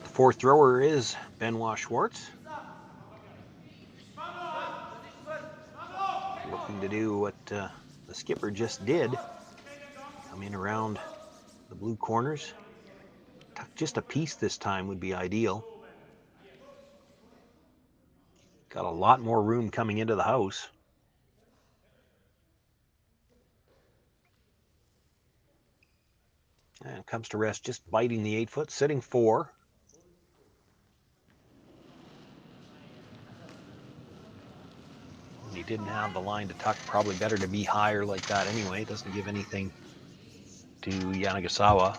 The fourth thrower is Benoit Schwartz. Looking to do what the skipper just did. Come in around the blue corners. Just a piece this time would be ideal. Got a lot more room coming into the house. And comes to rest just biting the 8-foot, sitting 4. He didn't have the line to tuck. Probably better to be higher like that anyway. Doesn't give anything to Yanagisawa.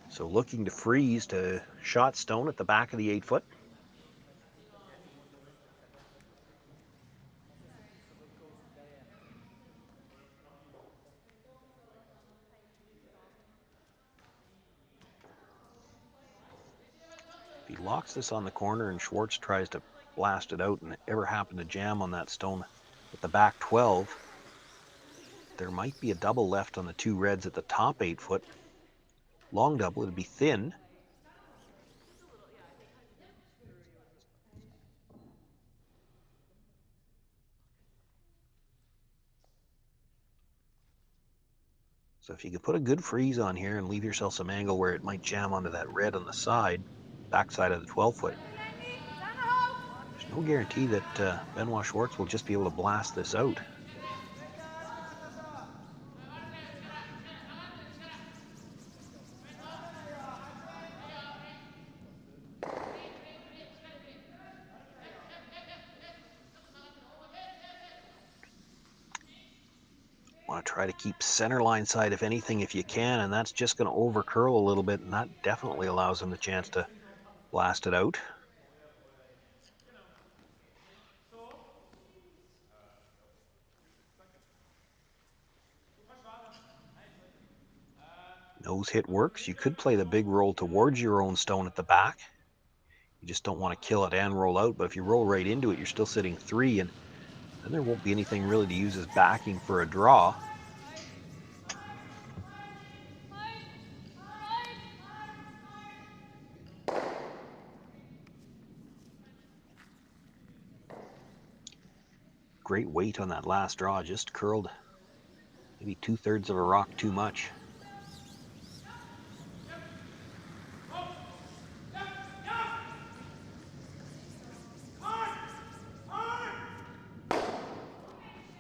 So looking to freeze to shot stone at the back of the 8-foot. If he locks this on the corner and Schwartz tries to blast it out and ever happen to jam on that stone at the back 12, there might be a double left on the 2 reds at the top 8-foot. Long double, it'd be thin. So if you could put a good freeze on here and leave yourself some angle where it might jam onto that red on the side, backside of the 12-foot, there's No guarantee that Benoit Schwartz will just be able to blast this out. Want to try to keep center line side, if anything, if you can, and that's just going to over curl a little bit, and that definitely allows him the chance to blast it out. Nose hit works. You could play the big roll towards your own stone at the back. You just don't want to kill it and roll out, but if you roll right into it, you're still sitting 3, and then there won't be anything really to use as backing for a draw. Great weight on that last draw, just curled maybe 2/3 of a rock too much.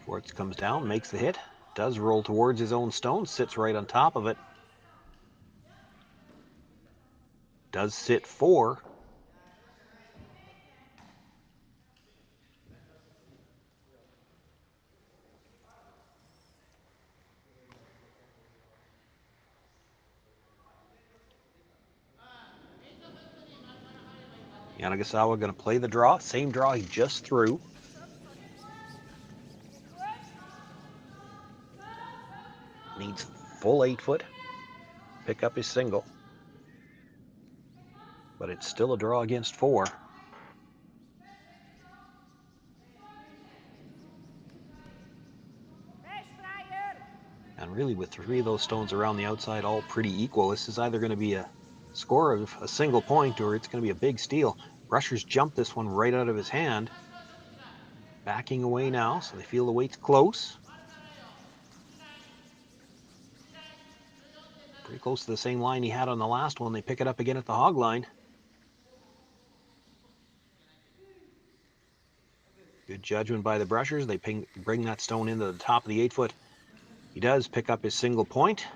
Schwartz comes down, makes the hit, does roll towards his own stone, sits right on top of it. Does sit 4. Yanagisawa going to play the draw, same draw he just threw. Needs full 8-foot, pick up his single. But it's still a draw against 4. And really, with 3 of those stones around the outside, all pretty equal, this is either going to be a score of a single point or it's going to be a big steal. Brushers jumped this one right out of his hand. Backing away now, so they feel the weight's close. Pretty close to the same line he had on the last one. They pick it up again at the hog line. Good judgment by the Brushers. They bring that stone into the top of the 8-foot. He does pick up his single point.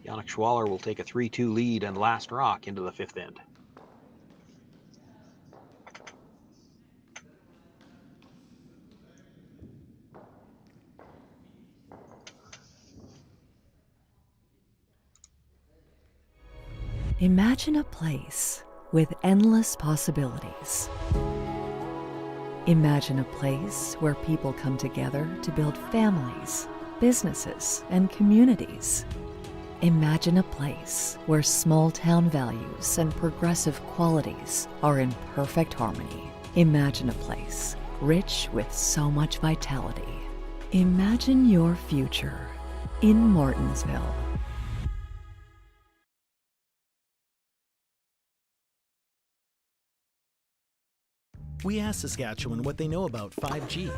Yannick Schwaller will take a 3-2 lead and last rock into the 5th end. Imagine a place with endless possibilities. Imagine a place where people come together to build families, businesses, and communities. Imagine a place where small-town values and progressive qualities are in perfect harmony. Imagine a place rich with so much vitality. Imagine your future in Martensville. We asked Saskatchewan what they know about 5G.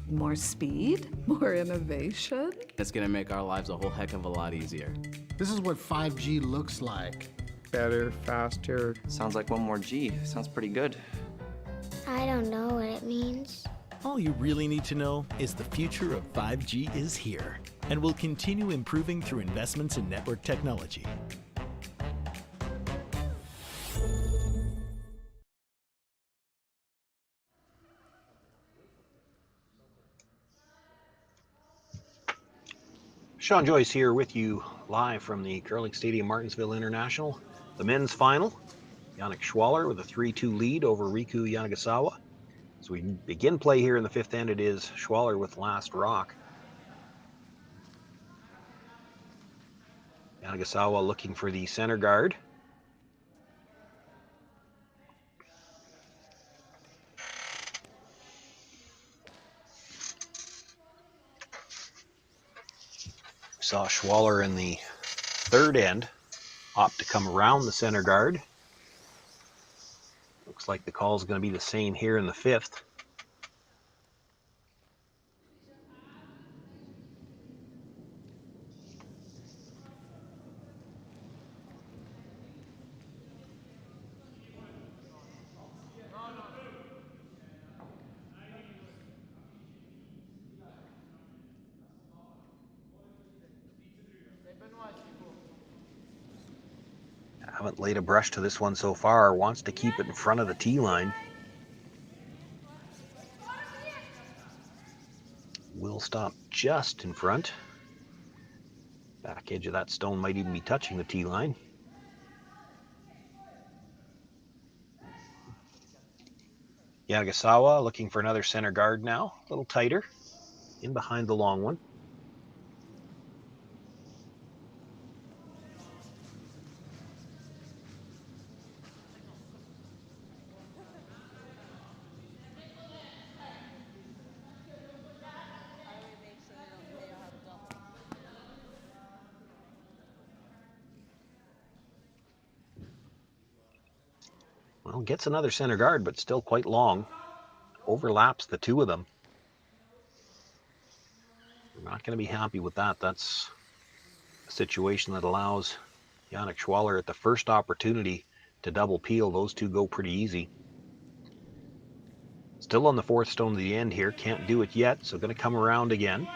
More speed, more innovation. It's gonna make our lives a whole heck of a lot easier. This is what 5G looks like. Better, faster. Sounds like one more G. Sounds pretty good. I don't know what it means. All you really need to know is the future of 5G is here and will continue improving through investments in network technology. Sean Joyce here with you live from the Curling Stadium Martensville International. The men's final, Yannick Schwaller with a 3-2 lead over Riku Yanagasawa. As we begin play here in the 5th end, it is Schwaller with last rock. Yanagasawa looking for the center guard. Saw Schwaller in the 3rd end opt to come around the center guard. Looks like the call is going to be the same here in the 5th. Haven't laid a brush to this one so far. Wants to keep it in front of the tee line. Will stop just in front. Back edge of that stone might even be touching the tee line. Yanagisawa looking for another center guard now. A little tighter. In behind the long one. Well, gets another center guard, but still quite long. Overlaps the two of them. We're not going to be happy with that. That's a situation that allows Yannick Schwaller at the first opportunity to double peel. Those two go pretty easy. Still on the fourth stone to the end here. Can't do it yet, so going to come around again.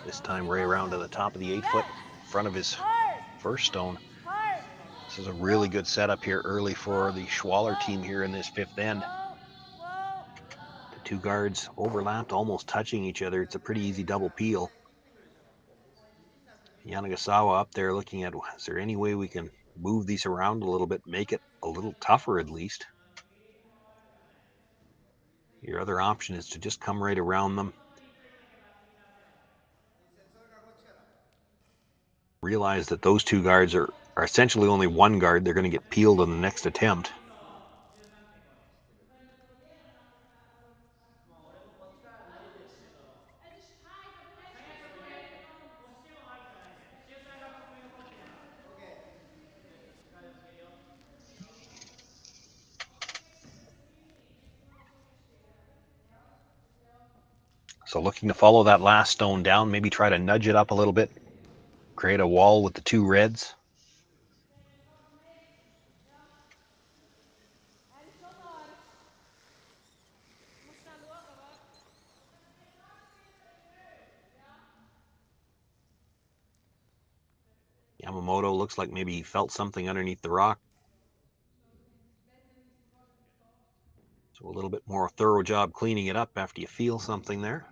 This time right around to the top of the 8 foot in front of his first stone. This is a really good setup here early for the Schwaller team here in this fifth end. The two guards overlapped, almost touching each other. It's a pretty easy double peel. Yanagasawa up there looking at, is there any way we can move these around a little bit, make it a little tougher at least? Your other option is to just come right around them. Realize that those two guards are essentially only one guard. They're going to get peeled on the next attempt. So looking to follow that last stone down, maybe try to nudge it up a little bit, create a wall with the two reds. Yamamoto looks like maybe he felt something underneath the rock. So a little bit more thorough job cleaning it up after you feel something there.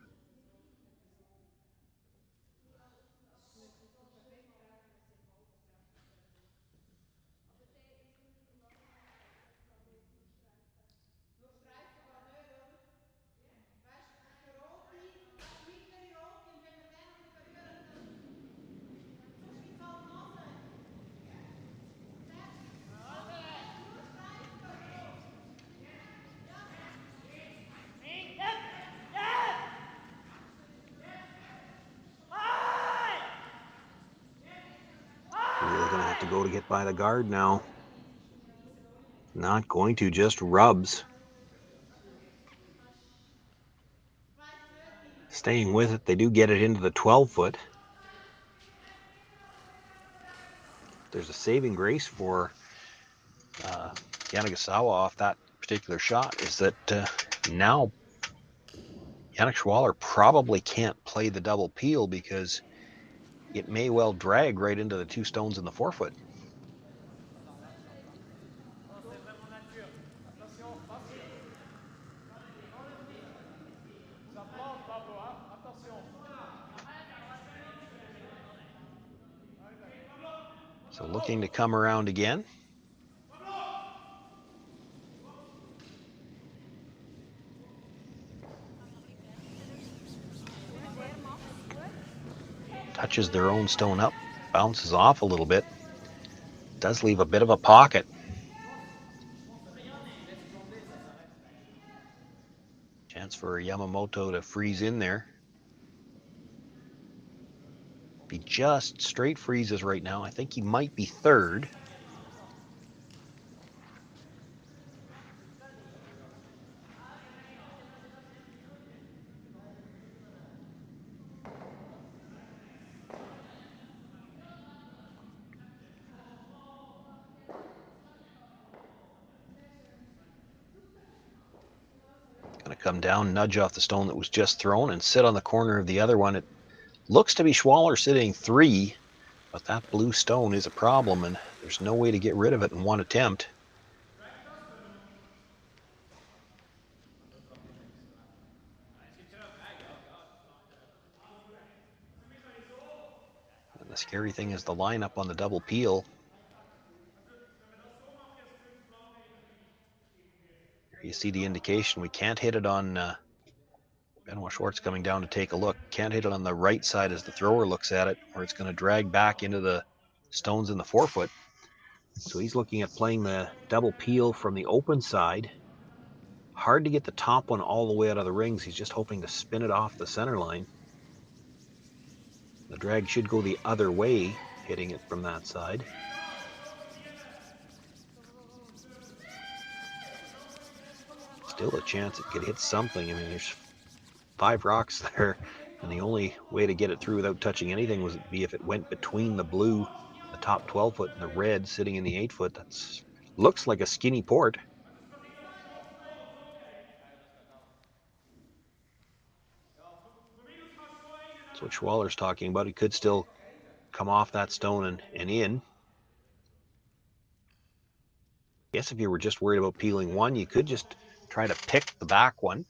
Really going to have to go to get by the guard now. Not going to, just rubs. Staying with it, they do get it into the 12 foot. There's a saving grace for Yanagisawa off that particular shot is that now Yannick Schwaller probably can't play the double peel because it may well drag right into the two stones in the 4 foot. So looking to come around again. Touches their own stone up, bounces off a little bit. Does leave a bit of a pocket. Chance for Yamamoto to freeze in there. He just straight freezes right now. I think he might be third. come down, nudge off the stone that was just thrown, and sit on the corner of the other one. It looks to be Schwaller sitting 3, but that blue stone is a problem, and there's no way to get rid of it in one attempt. And the scary thing is the lineup on the double peel. Here you see the indication. We can't hit it on Benoit Schwartz coming down to take a look. Can't hit it on the right side as the thrower looks at it, or it's going to drag back into the stones in the forefoot. So he's looking at playing the double peel from the open side. Hard to get the top one all the way out of the rings. He's just hoping to spin it off the center line. The drag should go the other way, hitting it from that side. Still a chance it could hit something. I mean, there's 5 rocks there, and the only way to get it through without touching anything would be if it went between the blue, the top 12 foot, and the red sitting in the 8 foot. That's looks like a skinny port. That's what Schwaller's talking about. He could still come off that stone and in. I guess if you were just worried about peeling one, you could just try to pick the back one.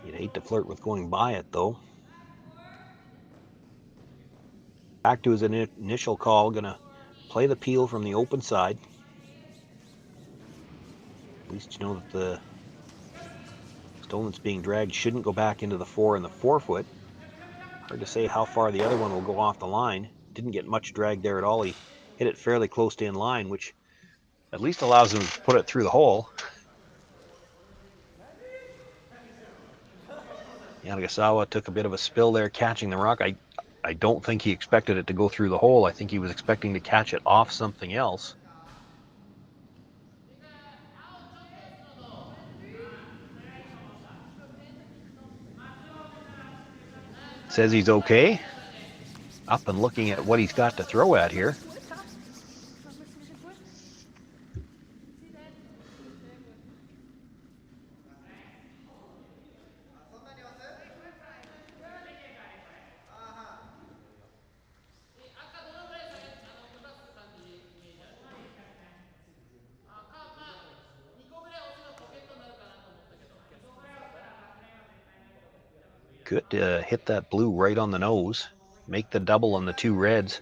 You'd hate to flirt with going by it, though. Back to his initial call, gonna play the peel from the open side. At least you know that the stone that's being dragged shouldn't go back into the 4 and the 4 foot. Hard to say how far the other one will go off the line. Didn't get much drag there at all. He hit it fairly close to in line, which at least allows him to put it through the hole. Yanagisawa took a bit of a spill there catching the rock. I don't think he expected it to go through the hole. I think he was expecting to catch it off something else. Says he's okay. Up and looking at what he's got to throw at here. Could hit that blue right on the nose, make the double on the 2 reds,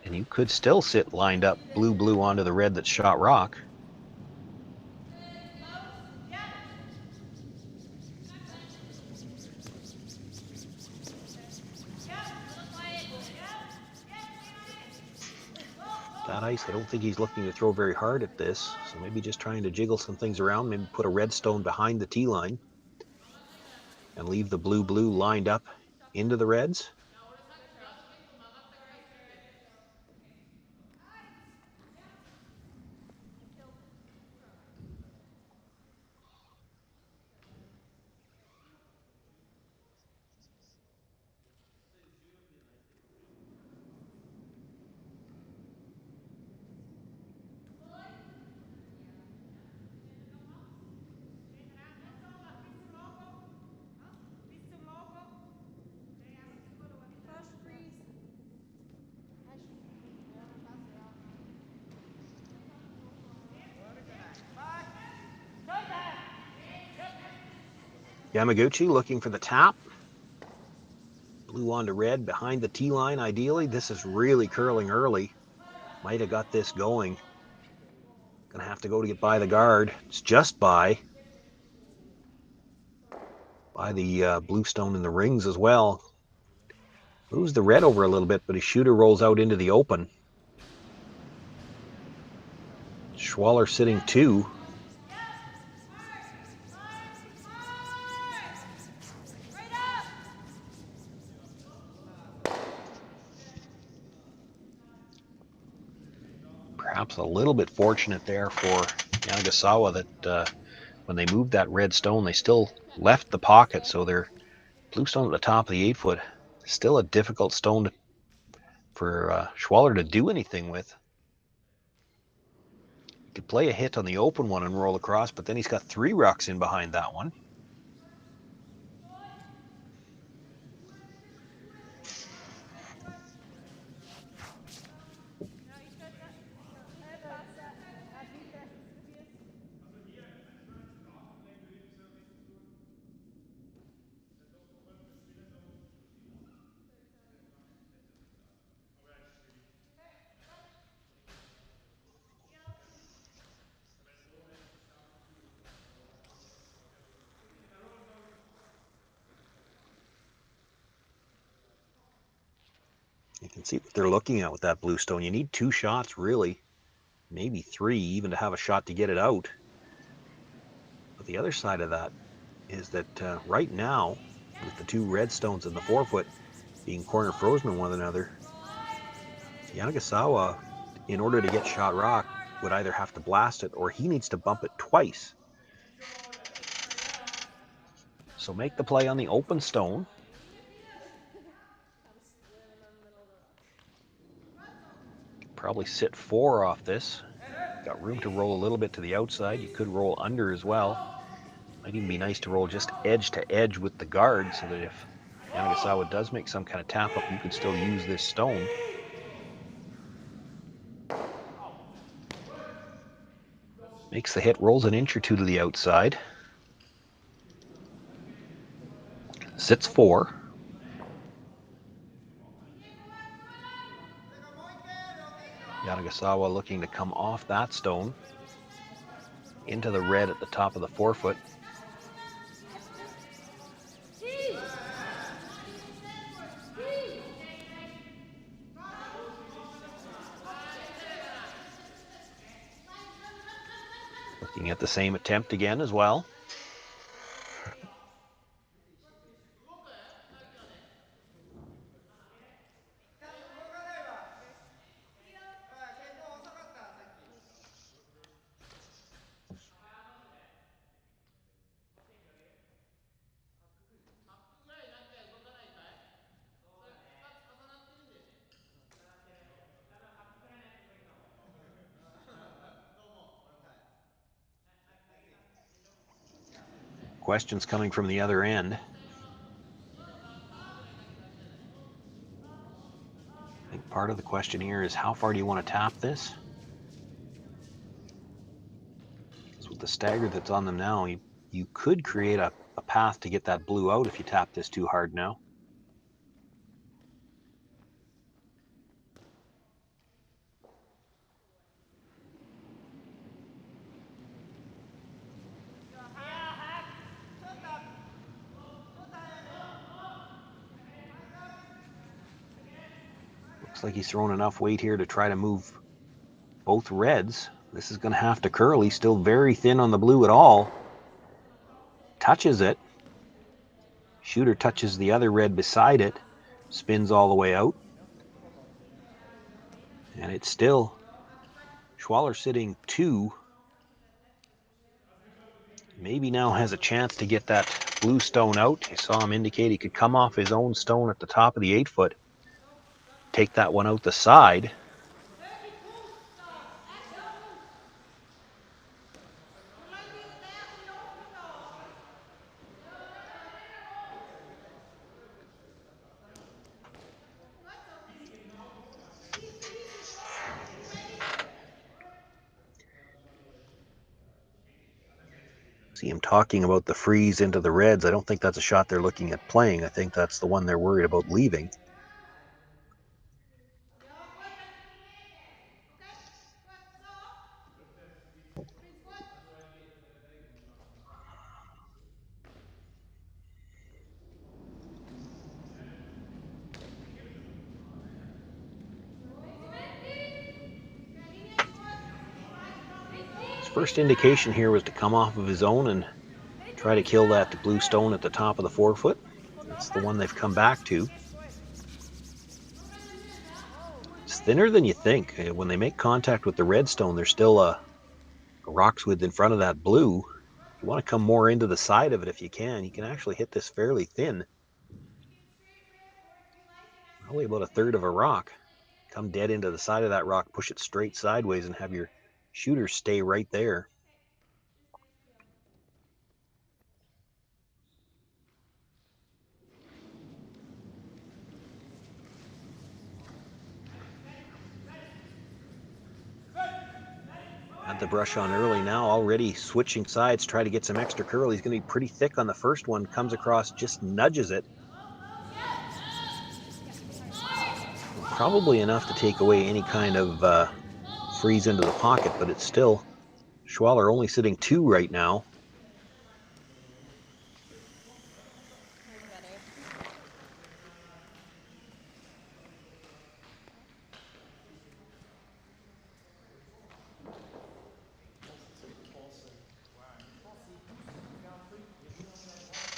and you could still sit lined up blue onto the red that's shot rock. That ice, I don't think he's looking to throw very hard at this, so maybe just trying to jiggle some things around, maybe put a red stone behind the tee line and leave the blue lined up into the reds. Yamaguchi looking for the tap. Blue onto red behind the tee line ideally. This is really curling early. Might have got this going. Gonna have to go to get by the guard. It's just by the blue stone in the rings as well. Moves the red over a little bit, but his shooter rolls out into the open. Schwaller sitting 2. Perhaps a little bit fortunate there for Yanagasawa that when they moved that red stone, they still left the pocket, so their blue stone at the top of the 8 foot, still a difficult stone for Schwaller to do anything with. He could play a hit on the open one and roll across, but then he's got 3 rucks in behind that one. You can see what they're looking at with that blue stone. You need 2 shots, really. Maybe 3 even to have a shot to get it out. But the other side of that is that right now, with the 2 red stones in the 4-foot being corner frozen on one another, Yanagisawa, in order to get shot rock, would either have to blast it or he needs to bump it twice. So make the play on the open stone. Probably sit 4 off this. Got room to roll a little bit to the outside. You could roll under as well. Might even be nice to roll just edge to edge with the guard so that if Yanagasawa does make some kind of tap up, you could still use this stone. Makes the hit, rolls an inch or 2 to the outside. Sits 4. Yanagasawa looking to come off that stone into the red at the top of the 4-foot. Looking at the same attempt again as well. Questions coming from the other end. I think part of the question here is how far do you want to tap this? Because with the stagger that's on them now, you could create a path to get that blue out if you tap this too hard now. Looks like he's throwing enough weight here to try to move both reds. This is going to have to curl. He's still very thin on the blue at all. Touches it. Shooter touches the other red beside it. Spins all the way out. And it's still Schwaller sitting 2. Maybe now has a chance to get that blue stone out. You saw him indicate he could come off his own stone at the top of the 8-foot. Take that one out the side. See him talking about the freeze into the reds. I don't think that's a shot they're looking at playing. I think that's the one they're worried about leaving. His first indication here was to come off of his own and try to kill that blue stone at the top of the 4-foot. That's the one they've come back to. It's thinner than you think. When they make contact with the red stone, there's still a rock's width in front of that blue. If you want to come more into the side of it if you can actually hit this fairly thin. Probably about a third of a rock. Come dead into the side of that rock, push it straight sideways and have your Shooters stay right there. Had the brush on early, now already switching sides, try to get some extra curl. He's going to be pretty thick on the first one, comes across, just nudges it. Probably enough to take away any kind of freeze into the pocket, but it's still Schwaller only sitting 2 right now.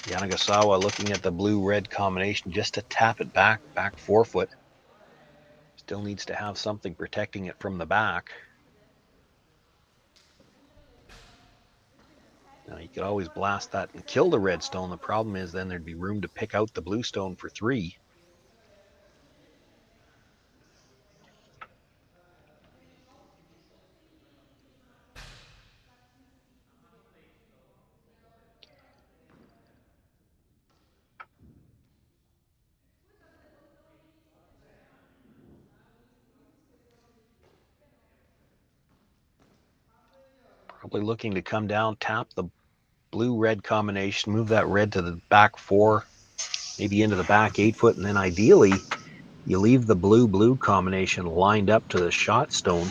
Yanagasawa looking at the blue-red combination just to tap it back forefoot. Still needs to have something protecting it from the back. Now you could always blast that and kill the red stone. The problem is then there'd be room to pick out the blue stone for 3. Probably looking to come down, tap the blue-red combination, move that red to the back 4, maybe into the back 8 foot, and then ideally you leave the blue-blue combination lined up to the shot stone.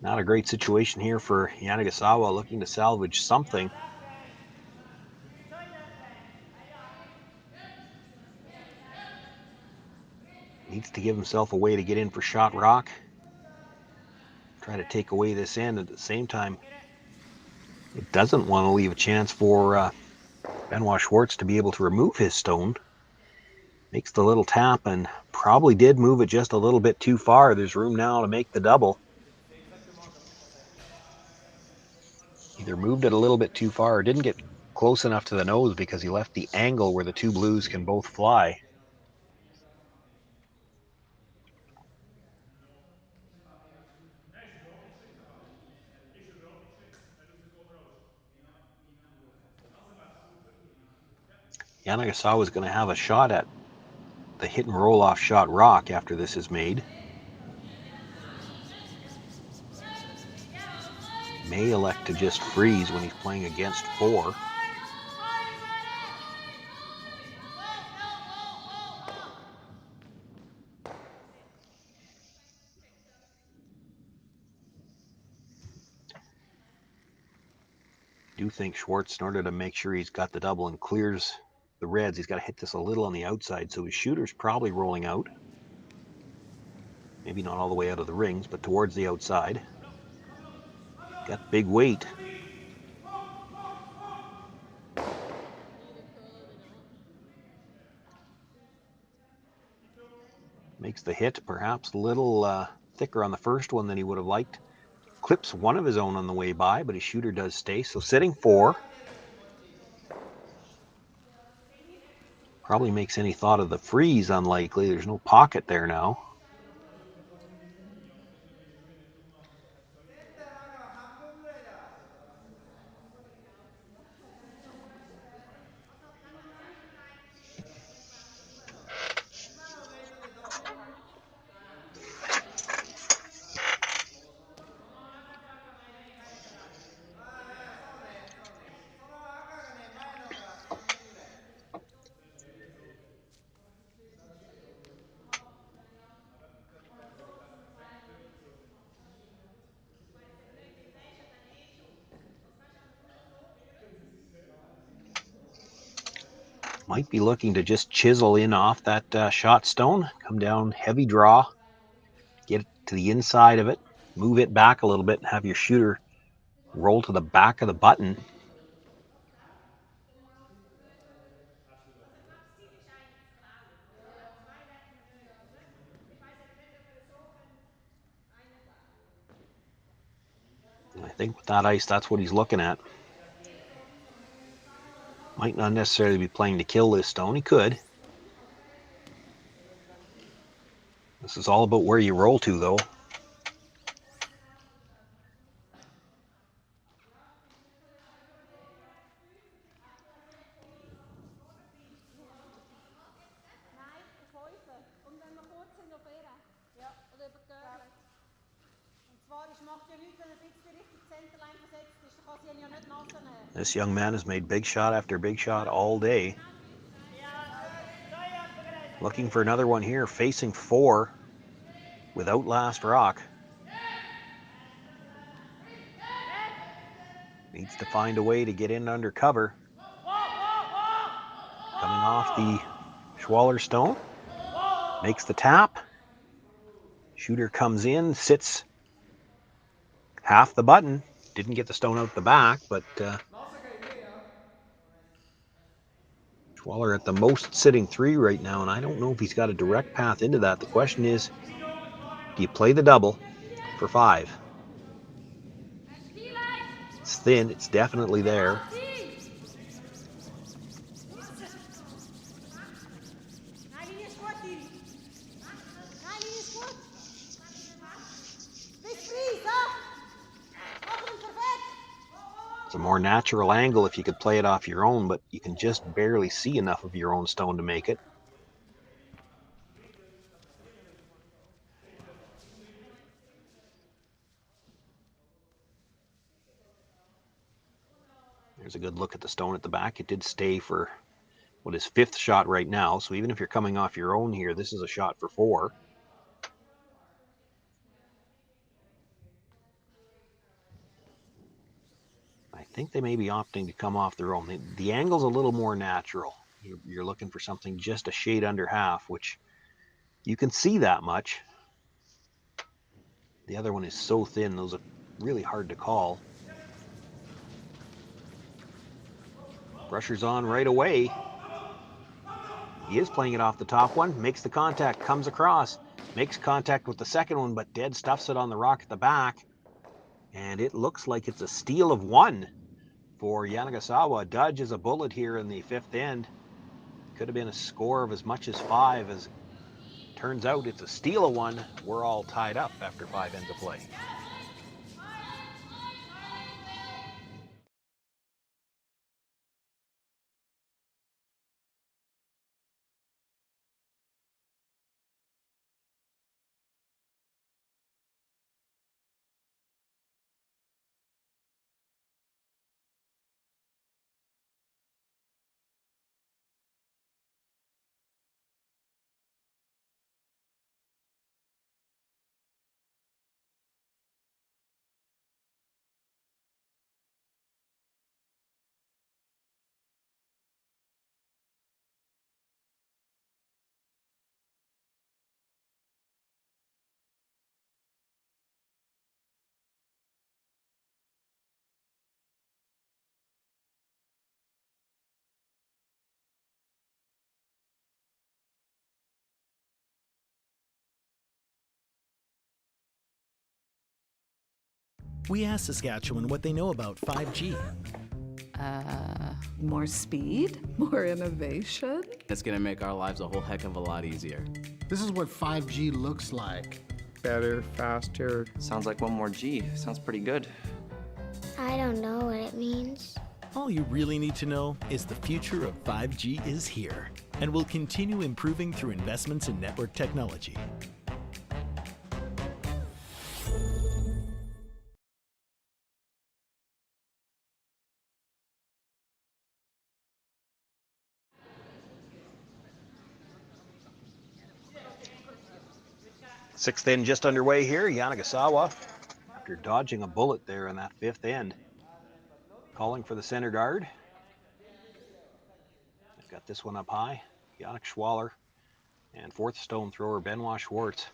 Not a great situation here for Yanagisawa, looking to salvage something. Needs to give himself a way to get in for shot rock. Try to take away this end. At the same time, it doesn't want to leave a chance for Benoit Schwartz to be able to remove his stone. Makes the little tap and probably did move it just a little bit too far. There's room now to make the double. Either moved it a little bit too far or didn't get close enough to the nose because he left the angle where the 2 blues can both fly. Yanagasawa is going to have a shot at the hit and roll off shot rock after this is made. May elect to just freeze when he's playing against 4. Do think Schwartz, in order to make sure he's got the double and clears the reds, he's got to hit this a little on the outside, so his shooter's probably rolling out. Maybe not all the way out of the rings, but towards the outside. Got big weight. Makes the hit perhaps a little thicker on the first one than he would have liked. Clips one of his own on the way by, but his shooter does stay. So sitting 4. Probably makes any thought of the freeze unlikely. There's no pocket there now. Might be looking to just chisel in off that shot stone. Come down, heavy draw. to the inside of it, move it back a little bit, and have your shooter roll to the back of the button. And I think with that ice, that's what he's looking at. Might not necessarily be playing to kill this stone. He could. This is all about where you roll to, though. This young man has made big shot after big shot all day. Looking for another one here, facing 4 without last rock. Needs to find a way to get in under cover. Coming off the Schwaller stone. Makes the tap. Shooter comes in, sits half the button. Didn't get the stone out the back, but Schwaller at the most sitting 3 right now, and I don't know if he's got a direct path into that. The question is, do you play the double for 5? It's thin, it's definitely there. It's a more natural angle if you could play it off your own, but you can just barely see enough of your own stone to make it. There's a good look at the stone at the back. It did stay for what is 5th shot right now, so even if you're coming off your own here, this is a shot for 4. I think they may be opting to come off their own. The angle's a little more natural. You're looking for something just a shade under half, which you can see that much. The other one is so thin, those are really hard to call. Pressure's on right away. He is playing it off the top one, makes the contact, comes across, makes contact with the second one, but dead stuffs it on the rock at the back. And it looks like it's a steal of 1 for Yanagisawa. Dodges a bullet here in the 5th end. Could have been a score of as much as 5. As turns out, it's a steal of 1. We're all tied up after 5 ends of play. We asked Saskatchewan what they know about 5G. More speed? More innovation? It's gonna make our lives a whole heck of a lot easier. This is what 5G looks like. better, faster. Sounds like one more G. Sounds pretty good. I don't know what it means. All you really need to know is the future of 5G is here and will continue improving through investments in network technology. Sixth end just underway here. Yanagasawa, after dodging a bullet there in that fifth end, calling for the center guard. They've got this one up high. Yannick Schwaller and fourth stone thrower Benoit Schwartz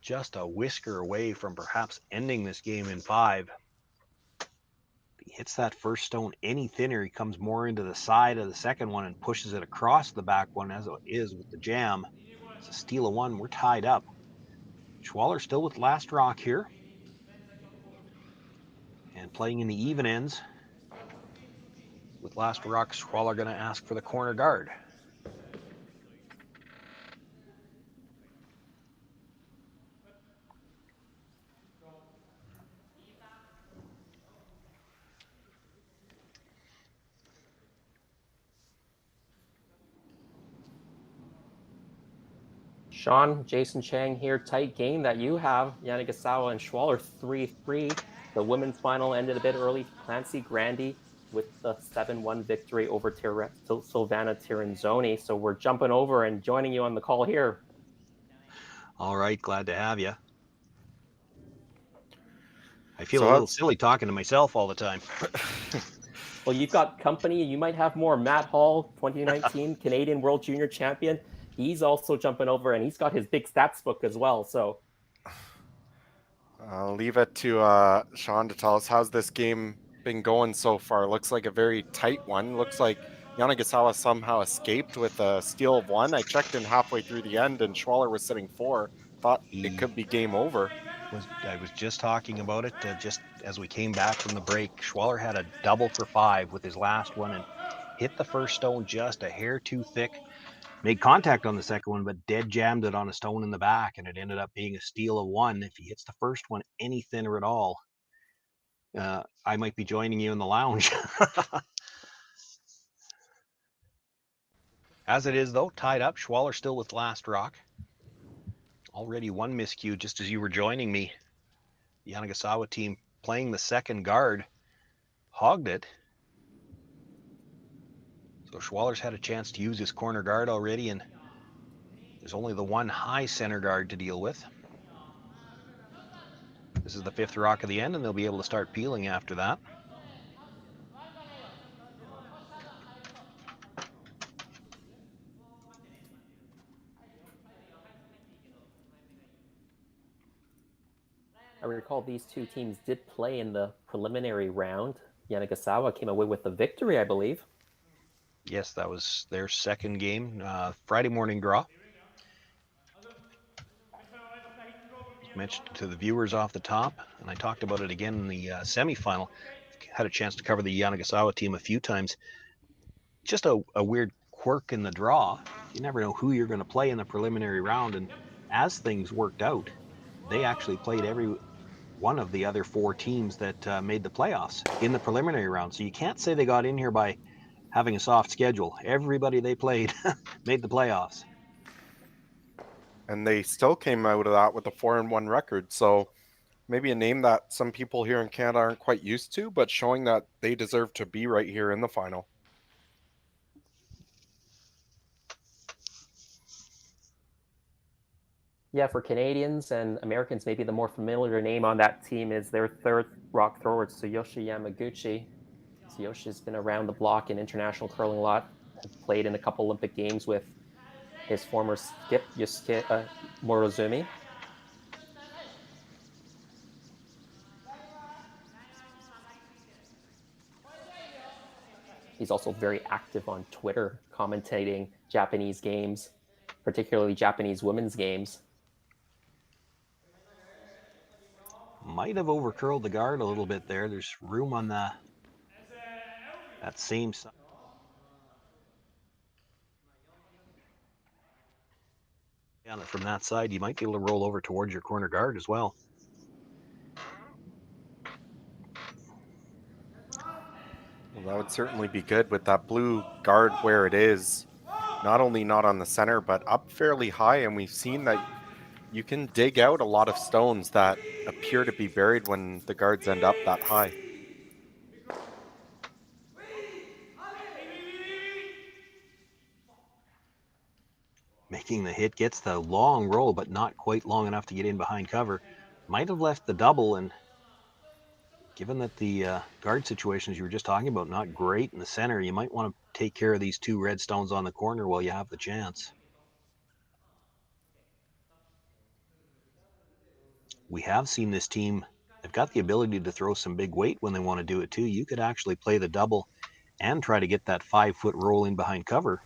just a whisker away from perhaps ending this game in 5. If he hits that first stone any thinner, he comes more into the side of the second one and pushes it across the back one as it is with the jam. It's a steal of 1. We're tied up. Schwaller still with last rock here. And playing in the even ends. With last rock, Schwaller going to ask for the corner guard. Sean, Jason Chang here. Tight game that you have. Yanagisawa and Schwaller 3-3. The women's final ended a bit early. Clancy Grandy with the 7-1 victory over Silvana Tiranzoni. So we're jumping over and joining you on the call here. All right, glad to have you. I feel a little silly talking to myself all the time. Well, you've got company. You might have more. Matt Hall, 2019 Canadian World Junior Champion. He's also jumping over, and he's got his big stats book as well. So I'll leave it to Sean to tell us how's this game been going so far. Looks like a very tight one. Looks like Yanagisawa somehow escaped with a steal of 1. I checked in halfway through the end, and Schwaller was sitting 4. Thought it could be game over. I was just talking about it just as we came back from the break. Schwaller had a double for 5 with his last one and hit the first stone just a hair too thick. Made contact on the second one, but dead jammed it on a stone in the back, and it ended up being a steal of 1. If he hits the first one any thinner at all, I might be joining you in the lounge. As it is, though, tied up. Schwaller still with last rock. Already 1 miscue just as you were joining me. The Yanagasawa team playing the second guard hogged it. So Schwaller's had a chance to use his corner guard already, and there's only the 1 high center guard to deal with. This is the 5th rock of the end, and they'll be able to start peeling after that. I recall these two teams did play in the preliminary round. Yanagasawa came away with the victory, I believe. Yes, that was their second game, Friday morning draw. Mentioned to the viewers off the top, and I talked about it again in the semifinal. Had a chance to cover the Yanagasawa team a few times. Just a weird quirk in the draw. You never know who you're going to play in the preliminary round, and as things worked out, they actually played every one of the other 4 teams that made the playoffs in the preliminary round. So you can't say they got in here by having a soft schedule. Everybody they played made the playoffs. And they still came out of that with a 4-1 record. So maybe a name that some people here in Canada aren't quite used to, but showing that they deserve to be right here in the final. Yeah, for Canadians and Americans, maybe the more familiar name on that team is their 3rd rock thrower, Tsuyoshi Yamaguchi. Tsuyoshi's been around the block in international curling a lot, played in a couple Olympic Games with his former skip, Yusuke Morozumi. He's also very active on Twitter, commentating Japanese games, particularly Japanese women's games. Might have overcurled the guard a little bit there. There's room on that same side. From that side, you might be able to roll over towards your corner guard as well. Well, that would certainly be good with that blue guard where it is. Not only not on the center, but up fairly high, and we've seen that you can dig out a lot of stones that appear to be buried when the guards end up that high. Making the hit, gets the long roll, but not quite long enough to get in behind cover. Might have left the double, and given that the guard situations you were just talking about, not great in the center, you might want to take care of these 2 red stones on the corner while you have the chance. we have seen this team, they've got the ability to throw some big weight when they want to do it too. You could actually play the double and try to get that 5-foot roll in behind cover.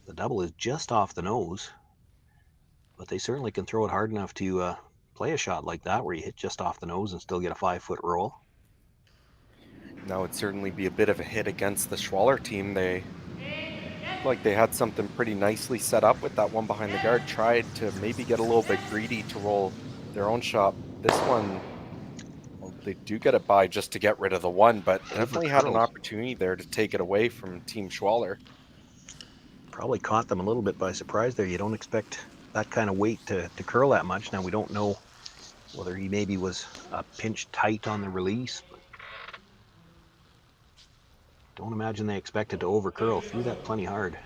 The double is just off the nose, but they certainly can throw it hard enough to play a shot like that where you hit just off the nose and still get a 5-foot roll. That would certainly be a bit of a hit against the Schwaller team. They like they had something pretty nicely set up with that one behind the guard, tried to maybe get a little bit greedy to roll their own shot. This one, well, they do get it by just to get rid of the one, but definitely had an opportunity there to take it away from Team Schwaller. Probably caught them a little bit by surprise there. You don't expect that kind of weight to curl that much. Now, we don't know whether he maybe was pinched tight on the release. But don't imagine they expected to over curl. Threw that plenty hard.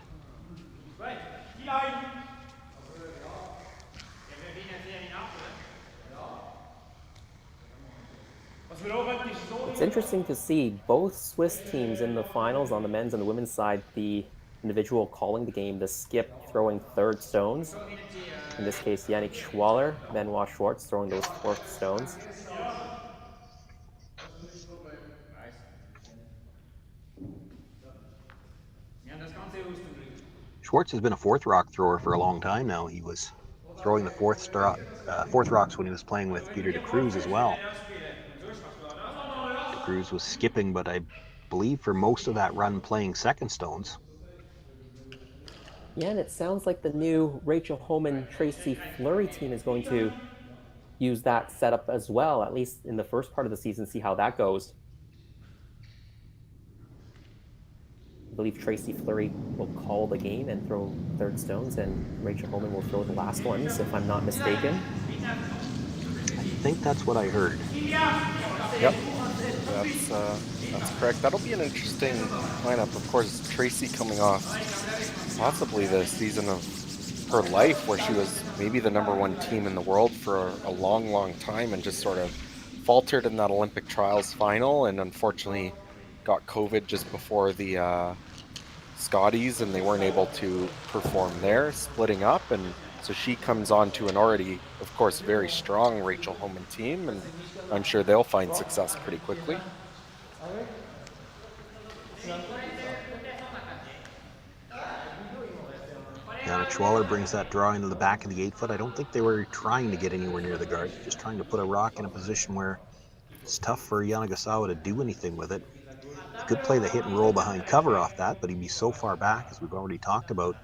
It's interesting to see both Swiss teams in the finals on the men's and the women's side, the individual calling the game, the skip throwing third stones. In this case, Yannick Schwaller, Benoit Schwartz throwing those fourth stones. Schwartz has been a fourth rock thrower for a long time now. He was throwing the fourth rocks when he was playing with Peter de Cruz as well. De Cruz was skipping, but I believe for most of that run playing second stones. Yeah, and it sounds like the new Rachel Homan Tracy Fleury team is going to use that setup as well, at least in the first part of the season, see how that goes. I believe Tracy Fleury will call the game and throw third stones, and Rachel Homan will throw the last ones, if I'm not mistaken. I think that's what I heard. Yep, that's correct. That'll be an interesting lineup. Of course, Tracy coming off possibly the season of her life where she was maybe the #1 team in the world for a long time and just sort of faltered in that Olympic trials final, and unfortunately got COVID just before the Scotties, and they weren't able to perform there, splitting up. And so she comes on to an already, of course, very strong Rachel Homan team, and I'm sure they'll find success pretty quickly. Yannick Schwaller brings that draw into the back of the 8-foot. I don't think they were trying to get anywhere near the guard, just trying to put a rock in a position where it's tough for Yanagisawa to do anything with it. He could play the hit and roll behind cover off that, but he'd be so far back, as we've already talked about.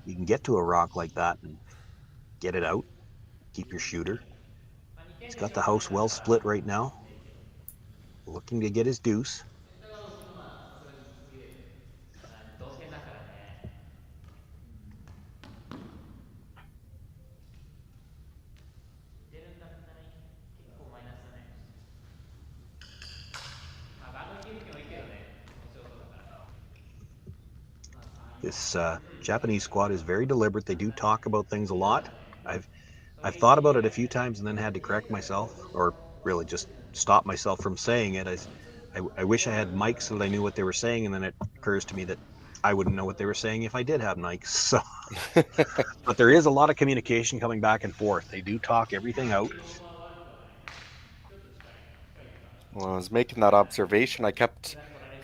You can get to a rock like that and get it out, keep your shooter. He's got the house well split right now, looking to get his deuce. This Japanese squad is very deliberate. They do talk about things a lot. I've thought about it a few times and then had to correct myself, or really just stop myself from saying it. I wish I had mics so that I knew what they were saying, and then it occurs to me that I wouldn't know what they were saying if I did have mics. So, but there is a lot of communication coming back and forth. They do talk everything out. Well, I was making that observation.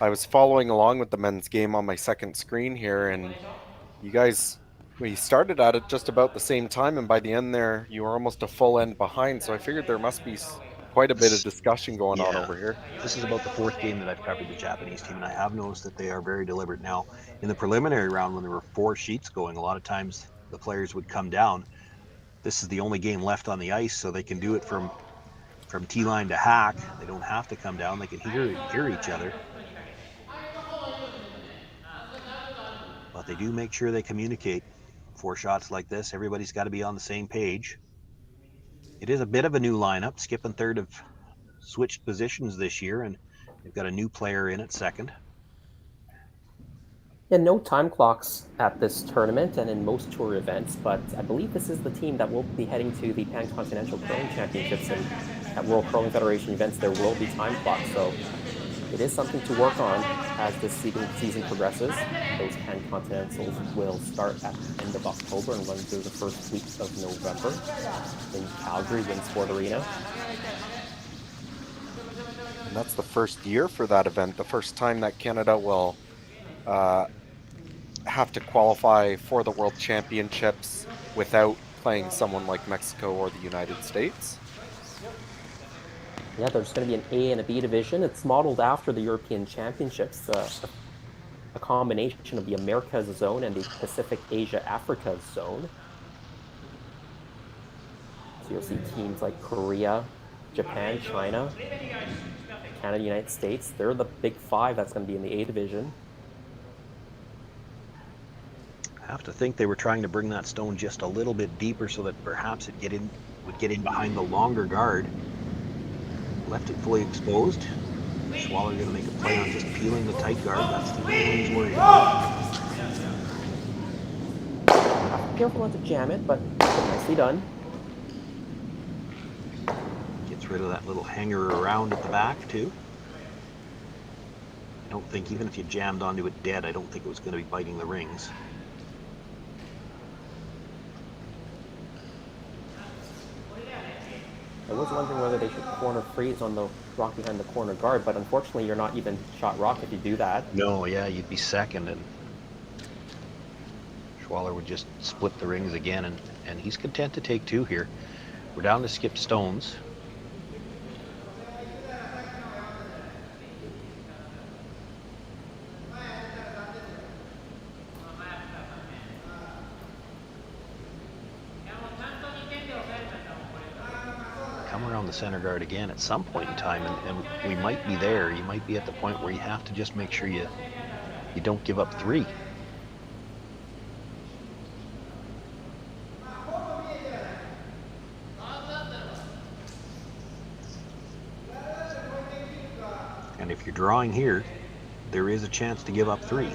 I was following along with the men's game on my second screen here, and you guys, we started at it just about the same time, and by the end there, you were almost a full end behind, so I figured there must be quite a bit of discussion going on over here. This is about the fourth game that I've covered the Japanese team, and I have noticed that they are very deliberate. Now, in the preliminary round, when there were 4 sheets going, a lot of times the players would come down. This is the only game left on the ice, so they can do it from T-line to hack. They don't have to come down. They can hear each other. But they do make sure they communicate. 4 shots like this, everybody's got to be on the same page. It is a bit of a new lineup. Skip and third have switched positions this year, and they've got a new player in at second. Yeah, no time clocks at this tournament and in most tour events, but I believe this is the team that will be heading to the Pan-Continental Curling Championships, and at World Curling Federation events there will be time clocks, so it is something to work on as this season progresses. Those 10 continentals will start at the end of October and run through the first week of November in Calgary, Winsport Arena. And that's the first year for that event, the first time that Canada will have to qualify for the World Championships without playing someone like Mexico or the United States. Yeah, there's going to be an A and a B division. It's modeled after the European Championships, a combination of the Americas zone and the Pacific Asia Africa zone. So you'll see teams like Korea, Japan, China, Canada, United States. They're the big five that's going to be in the A division. I have to think they were trying to bring that stone just a little bit deeper so that perhaps it would get in behind the longer guard. Left it fully exposed. Schwaller going to make a play on just peeling the tight guard. That's the thing he's worried about. Careful not to jam it, but nicely done. Gets rid of that little hanger around at the back too. I don't think, even if you jammed onto it dead, I don't think it was going to be biting the rings. I was wondering whether they should corner freeze on the rock behind the corner guard, but unfortunately you're not even shot rock if you do that. No, yeah, you'd be second, and Schwaller would just split the rings again, and he's content to take two here. We're down to skip stones. Around the center guard again at some point in time, and we might be there. You might be at the point where you have to just make sure you don't give up three. And if you're drawing here, there is a chance to give up three.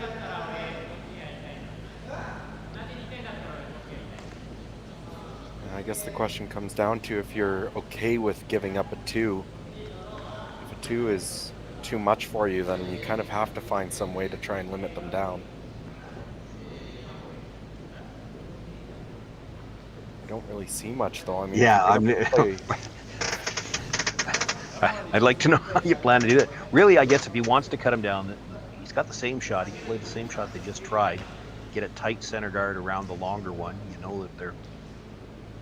I guess the question comes down to if you're okay with giving up a two. If a two is too much for you, then you kind of have to find some way to try and limit them down. I don't really see much though. I mean, yeah, I'd like to know how you plan to do that. Really, I guess if he wants to cut him down, he's got the same shot. He can play the same shot they just tried. Get a tight center guard around the longer one. You know that they're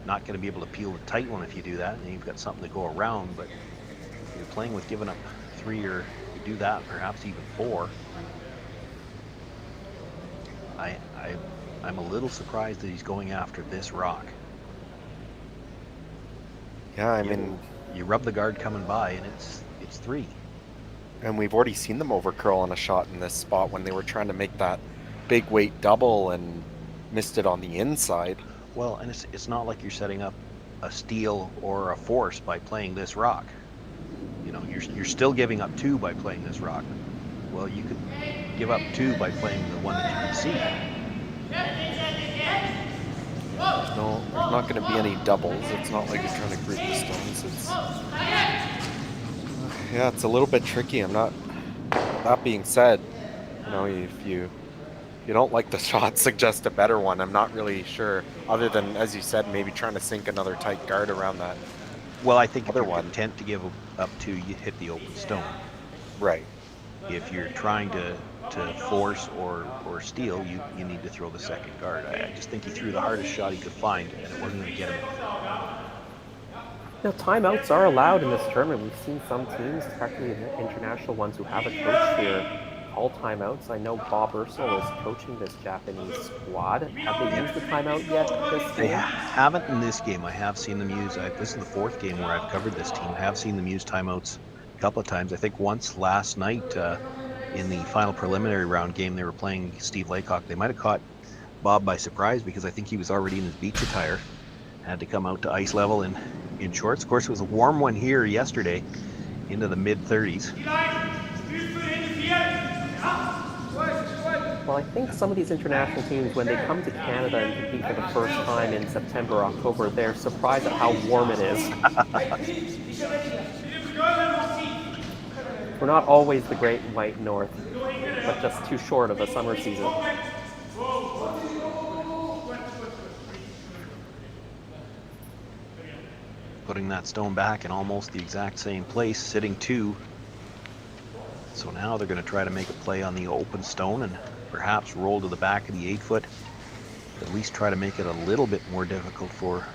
not going to be able to peel the tight one if you do that, and you've got something to go around. But if you're playing with giving up three, or you do that, perhaps even four. I'm a little surprised that he's going after this rock. Yeah, I mean, you rub the guard coming by, and it's three. And we've already seen them overcurl on a shot in this spot when they were trying to make that big weight double and missed it on the inside. Well, and it's not like you're setting up a steal or a force by playing this rock. You know, you're still giving up two by playing this rock. Well, you could give up two by playing the one that you can see. No, there's not going to be any doubles. It's not like you're trying to group the stones. Yeah, it's a little bit tricky. That being said, you know, if you don't like the shot, suggest a better one. I'm not really sure, other than, as you said, maybe trying to sink another tight guard around that. Well, I think if you're content to give up two, you hit the open stone. Right. If you're trying to force or steal, you need to throw the second guard. I just think he threw the hardest shot he could find, and it wasn't going to get him. Now, timeouts are allowed in this tournament. We've seen some teams, particularly the international ones, who have a coach here, call timeouts. I know Bob Ursel is coaching this Japanese squad. Have they used the timeout yet this game? They haven't in this game. I have seen them use, this is the fourth game where I've covered this team. I have seen them use timeouts a couple of times. I think once last night in the final preliminary round game, they were playing Steve Laycock. They might have caught Bob by surprise because I think he was already in his beach attire. Had to come out to ice level in shorts. Of course, it was a warm one here yesterday into the mid-30s. Well, I think some of these international teams, when they come to Canada and compete for the first time in September or October, they're surprised at how warm it is. We're not always the great white north, but just too short of a summer season. Putting that stone back in almost the exact same place, sitting 2. So now they're going to try to make a play on the open stone and perhaps roll to the back of the 8-foot. At least try to make it a little bit more difficult for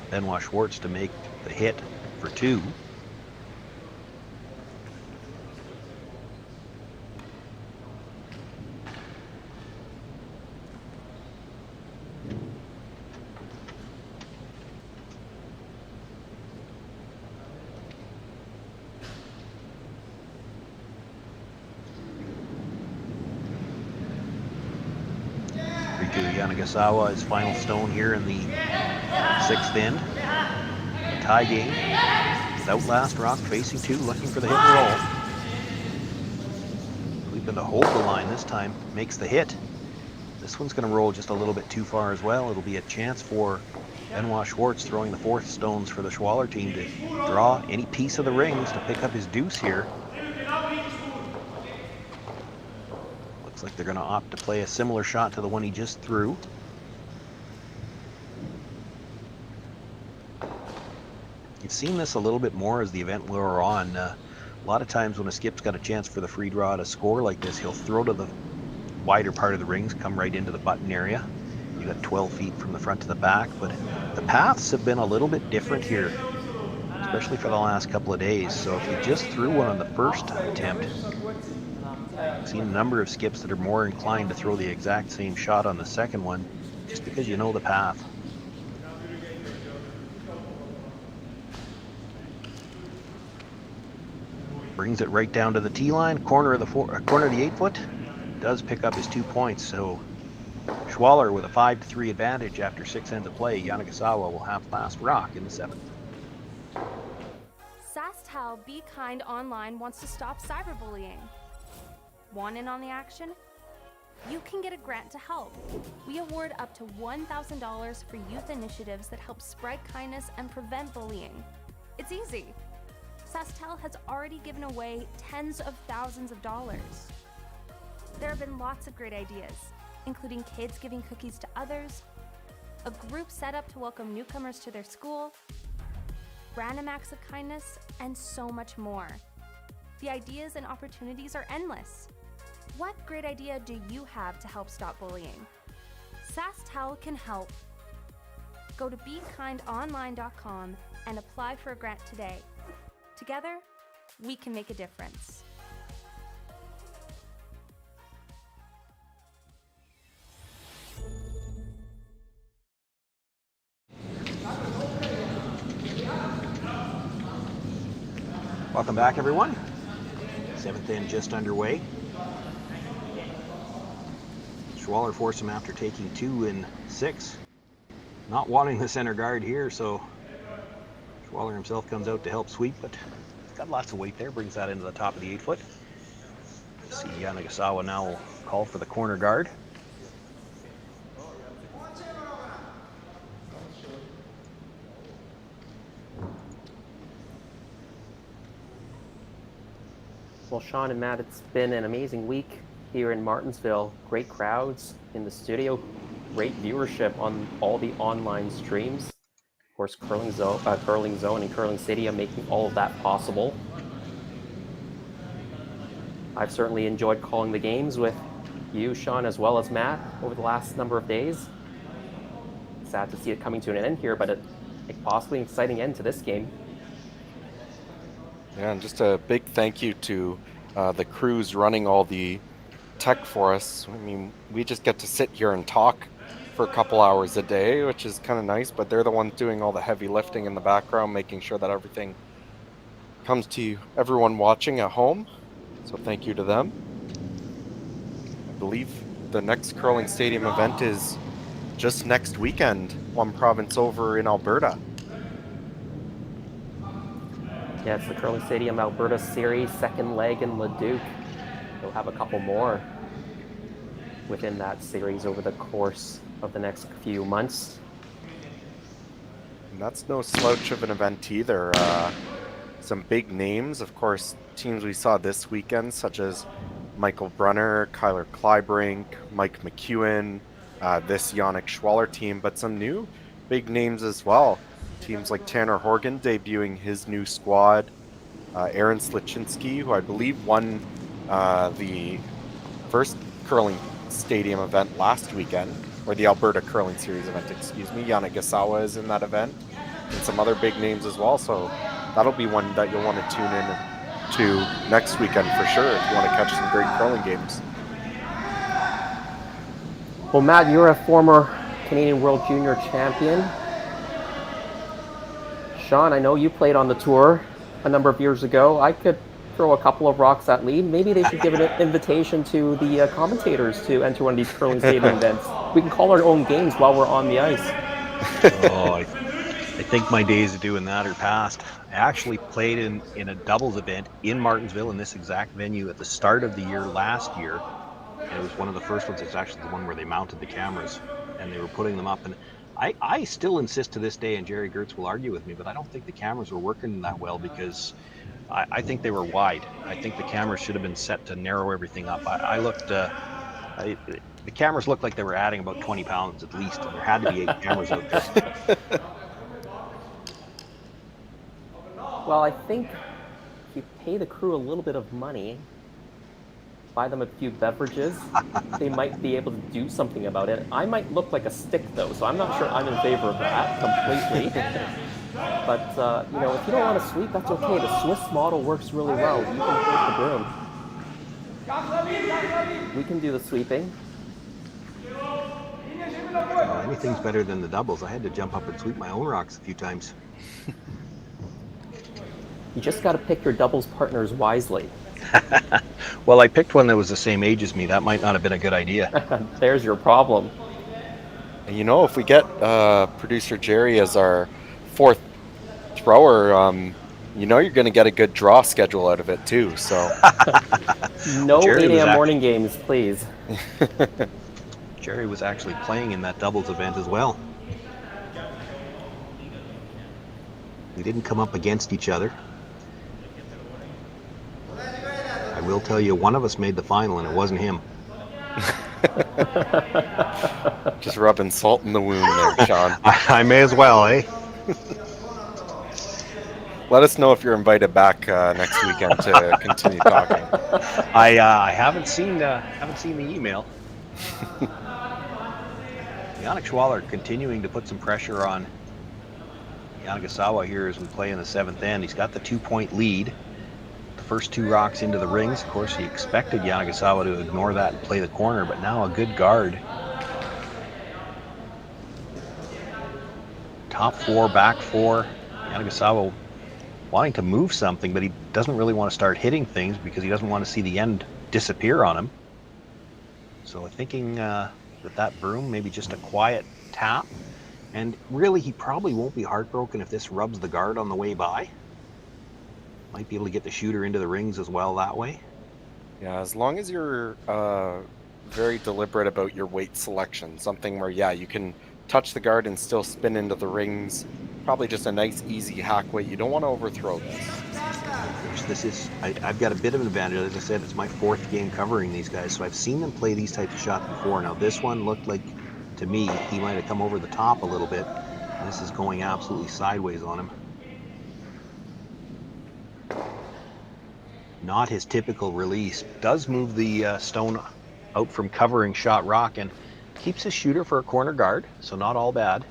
Benoit Schwartz to make the hit for 2. Riku Yanagisawa, his final stone here in the 6th end. A tie game. Without last rock, facing 2, looking for the hit and roll. Sweeping to hold the line this time, makes the hit. This one's going to roll just a little bit too far as well. It'll be a chance for Benoit Schwartz, throwing the 4th stones for the Schwaller team, to draw any piece of the rings to pick up his deuce here. Looks like they're going to opt to play a similar shot to the one he just threw. You've seen this a little bit more as the event wore on. A lot of times when a skip's got a chance for the free draw to score like this, he'll throw to the wider part of the rings, come right into the button area. You got 12 feet from the front to the back, but the paths have been a little bit different here, especially for the last couple of days. So if you just threw one on the first attempt, I've seen a number of skips that are more inclined to throw the exact same shot on the second one, just because you know the path. Brings it right down to the tee line, corner of the 8-foot. Does pick up his 2 points, so Schwaller with a 5-3 advantage after 6 ends of play. Yanagisawa will have last rock in the 7th. SaskTel Be Kind Online wants to stop cyberbullying. Want in on the action? You can get a grant to help. We award up to $1,000 for youth initiatives that help spread kindness and prevent bullying. It's easy. SaskTel has already given away tens of thousands of dollars. There have been lots of great ideas, including kids giving cookies to others, a group set up to welcome newcomers to their school, random acts of kindness, and so much more. The ideas and opportunities are endless. What great idea do you have to help stop bullying? SaskTel can help. Go to BeKindOnline.com and apply for a grant today. Together, we can make a difference. Welcome back, everyone. 7th end just underway. Schwaller forced him after taking 2 in 6. Not wanting the center guard here, so Schwaller himself comes out to help sweep, but he's got lots of weight there, brings that into the top of the 8-foot. See, Yanagisawa now will call for the corner guard. Well, Sean and Matt, it's been an amazing week here in Martensville. Great crowds in the studio, great viewership on all the online streams. Of course, Curling Zone and Curling City are making all of that possible. I've certainly enjoyed calling the games with you, Sean, as well as Matt over the last number of days. Sad to see it coming to an end here, but a possibly exciting end to this game. Yeah, and just a big thank you to the crews running all the tech for us. I mean, we just get to sit here and talk for a couple hours a day, which is kind of nice, but they're the ones doing all the heavy lifting in the background, making sure that everything comes to everyone watching at home. So thank you to them. I believe the next Curling Stadium event is just next weekend, one province over in Alberta. Yeah, it's the Curling Stadium Alberta Series, second leg in Leduc. We'll have a couple more within that series over the course of the next few months. And that's no slouch of an event either. some big names. Of course, teams we saw this weekend, such as Michael Brunner, Kyler Kleibrink, Mike McEwen, this Yannick Schwaller team, but some new big names as well. Teams like Tanner Horgan debuting his new squad, Aaron Slichinsky, who I believe won the first curling stadium event last weekend, or the Alberta Curling Series event, excuse me. Yanagisawa is in that event, and some other big names as well. So that'll be one that you'll want to tune in to next weekend for sure if you want to catch some great curling games. Well, Matt, you're a former Canadian World Junior champion. Sean, I know you played on the tour a number of years ago. I could throw a couple of rocks at lead. Maybe they should give an invitation to the commentators to enter one of these curling stadium events. We can call our own games while we're on the ice. I think my days of doing that are past. I actually played in a doubles event in Martensville in this exact venue at the start of the year last year. And it was one of the first ones. It's actually the one where they mounted the cameras and they were putting them up. And I still insist to this day, and Jerry Gertz will argue with me, but I don't think the cameras were working that well because I think they were wide. I think the cameras should have been set to narrow everything up. I looked, the cameras looked like they were adding about 20 pounds at least, and there had to be 8 cameras out there. Well, I think if you pay the crew a little bit of money, buy them a few beverages, they might be able to do something about it. I might look like a stick, though, so I'm not sure I'm in favor of that completely. But, you know, if you don't want to sweep, that's okay. The Swiss model works really well. You can take the broom. We can do the sweeping. Anything's better than the doubles. I had to jump up and sweep my own rocks a few times. You just got to pick your doubles partners wisely. Well, I picked one that was the same age as me. That might not have been a good idea. There's your problem. And you know, if we get producer Jerry as our fourth thrower, you know you're going to get a good draw schedule out of it too. So no 8 a.m. morning games, please. Jerry was actually playing in that doubles event as well. We didn't come up against each other. I will tell you, one of us made the final, and it wasn't him. Just rubbing salt in the wound there, Sean. I may as well, eh? Let us know if you're invited back next weekend to continue talking. I haven't seen the email. Yannick Schwaller continuing to put some pressure on Yanagasawa here as we play in the 7th end. He's got the 2-point lead. The first 2 rocks into the rings. Of course, he expected Yanagasawa to ignore that and play the corner, but now a good guard. Top 4, back 4. Yanagasawa wanting to move something, but he doesn't really want to start hitting things because he doesn't want to see the end disappear on him. So thinking that broom, maybe just a quiet tap. And really, he probably won't be heartbroken if this rubs the guard on the way by. Might be able to get the shooter into the rings as well that way. Yeah, as long as you're very deliberate about your weight selection. Something where, yeah, you can touch the guard and still spin into the rings. Probably just a nice, easy hack weight. You don't want to overthrow this. I've got a bit of an advantage. As I said, it's my 4th game covering these guys, so I've seen them play these types of shots before. Now, this one looked like, to me, he might have come over the top a little bit. This is going absolutely sideways on him. Not his typical release. Does move the stone out from covering shot rock and keeps his shooter for a corner guard, so not all bad.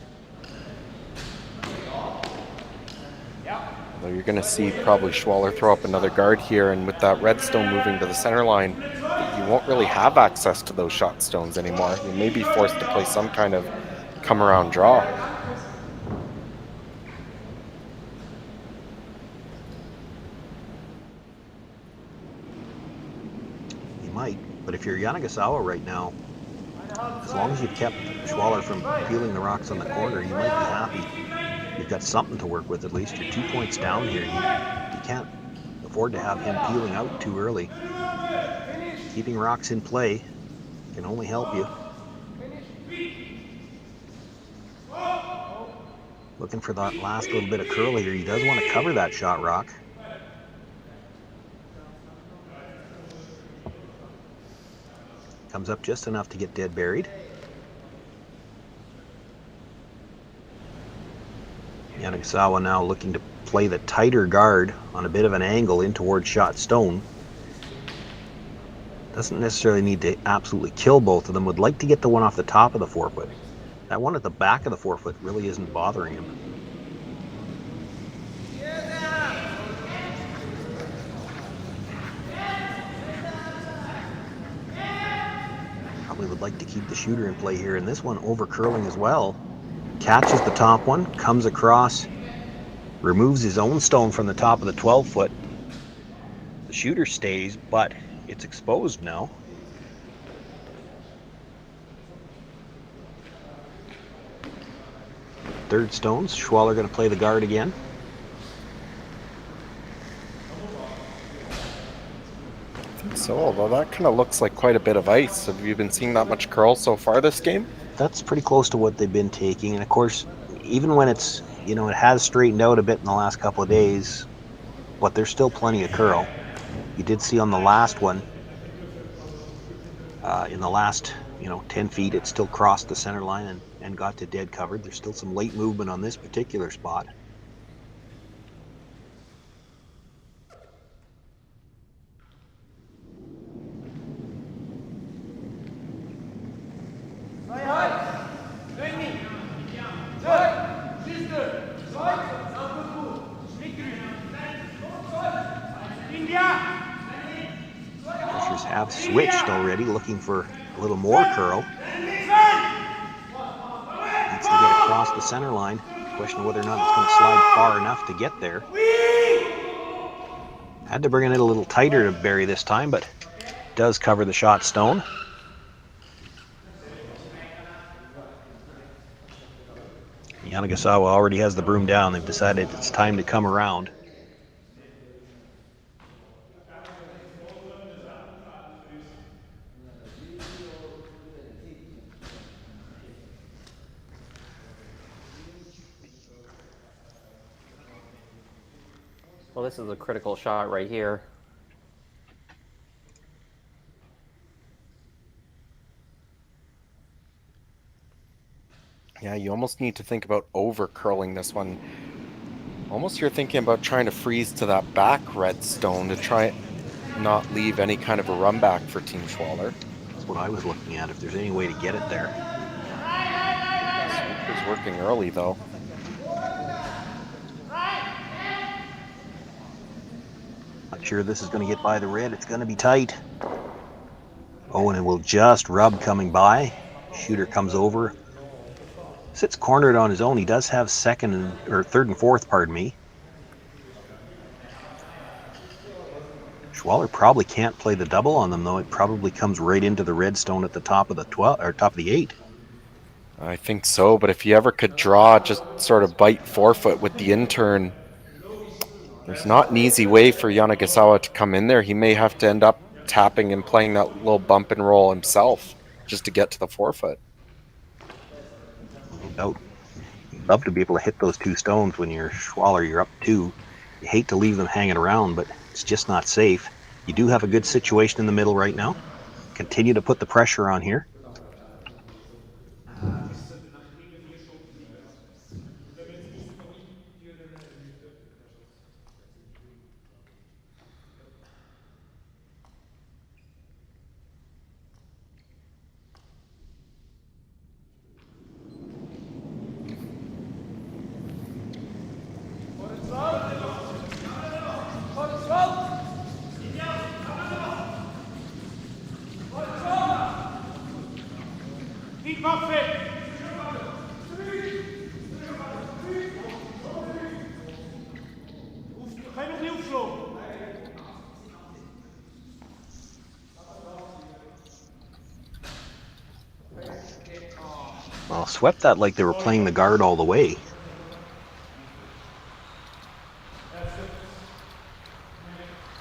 Well, you're going to see probably Schwaller throw up another guard here, and with that red stone moving to the center line, you won't really have access to those shot stones anymore. You may be forced to play some kind of come-around draw. He might, but if you're Yanagisawa right now, as long as you've kept Schwaller from peeling the rocks on the corner, you might be happy. You've got something to work with at least. You're 2 points down here. You can't afford to have him peeling out too early. Keeping rocks in play can only help you. Looking for that last little bit of curl here. He does want to cover that shot rock. Comes up just enough to get dead buried. Yanagisawa now looking to play the tighter guard on a bit of an angle in towards shot stone. Doesn't necessarily need to absolutely kill both of them. Would like to get the one off the top of the forefoot. That one at the back of the forefoot really isn't bothering him. Probably would like to keep the shooter in play here, and this one over curling as well. Catches the top one, comes across, removes his own stone from the top of the 12-foot. The shooter stays, but it's exposed now. Third stones, Schwaller going to play the guard again. I think so, although that kind of looks like quite a bit of ice. Have you been seeing that much curl so far this game? That's pretty close to what they've been taking, and of course, even when it's, it has straightened out a bit in the last couple of days, but there's still plenty of curl. You did see on the last one, in the last 10 feet, it still crossed the center line and got to dead covered. There's still some late movement on this particular spot. Pushers have switched already, looking for a little more curl. Needs to get across the center line. Question of whether or not it's going to slide far enough to get there. Had to bring it a little tighter to bury this time, but does cover the shot stone. Yanagasawa already has the broom down. They've decided it's time to come around. Well, this is a critical shot right here. Yeah, you almost need to think about over curling this one. Almost you're thinking about trying to freeze to that back red stone to try not leave any kind of a run back for Team Schwaller. That's what I was looking at, if there's any way to get it there. Sweeper's working early though. Not sure this is going to get by the red. It's going to be tight. Oh, and it will just rub coming by. Shooter comes over. Sits cornered on his own. He does have third and fourth, pardon me. Schwaller probably can't play the double on them though. It probably comes right into the red stone at the top of the 12 or top of the 8. I think so, but if you ever could draw, just sort of bite forefoot with the in-turn. There's not an easy way for Yanagisawa to come in there. He may have to end up tapping and playing that little bump and roll himself just to get to the forefoot. No doubt. You'd love to be able to hit those 2 stones when you're Schwaller, you're up 2. You hate to leave them hanging around, but it's just not safe. You do have a good situation in the middle right now. Continue to put the pressure on here. Well, swept that like they were playing the guard all the way.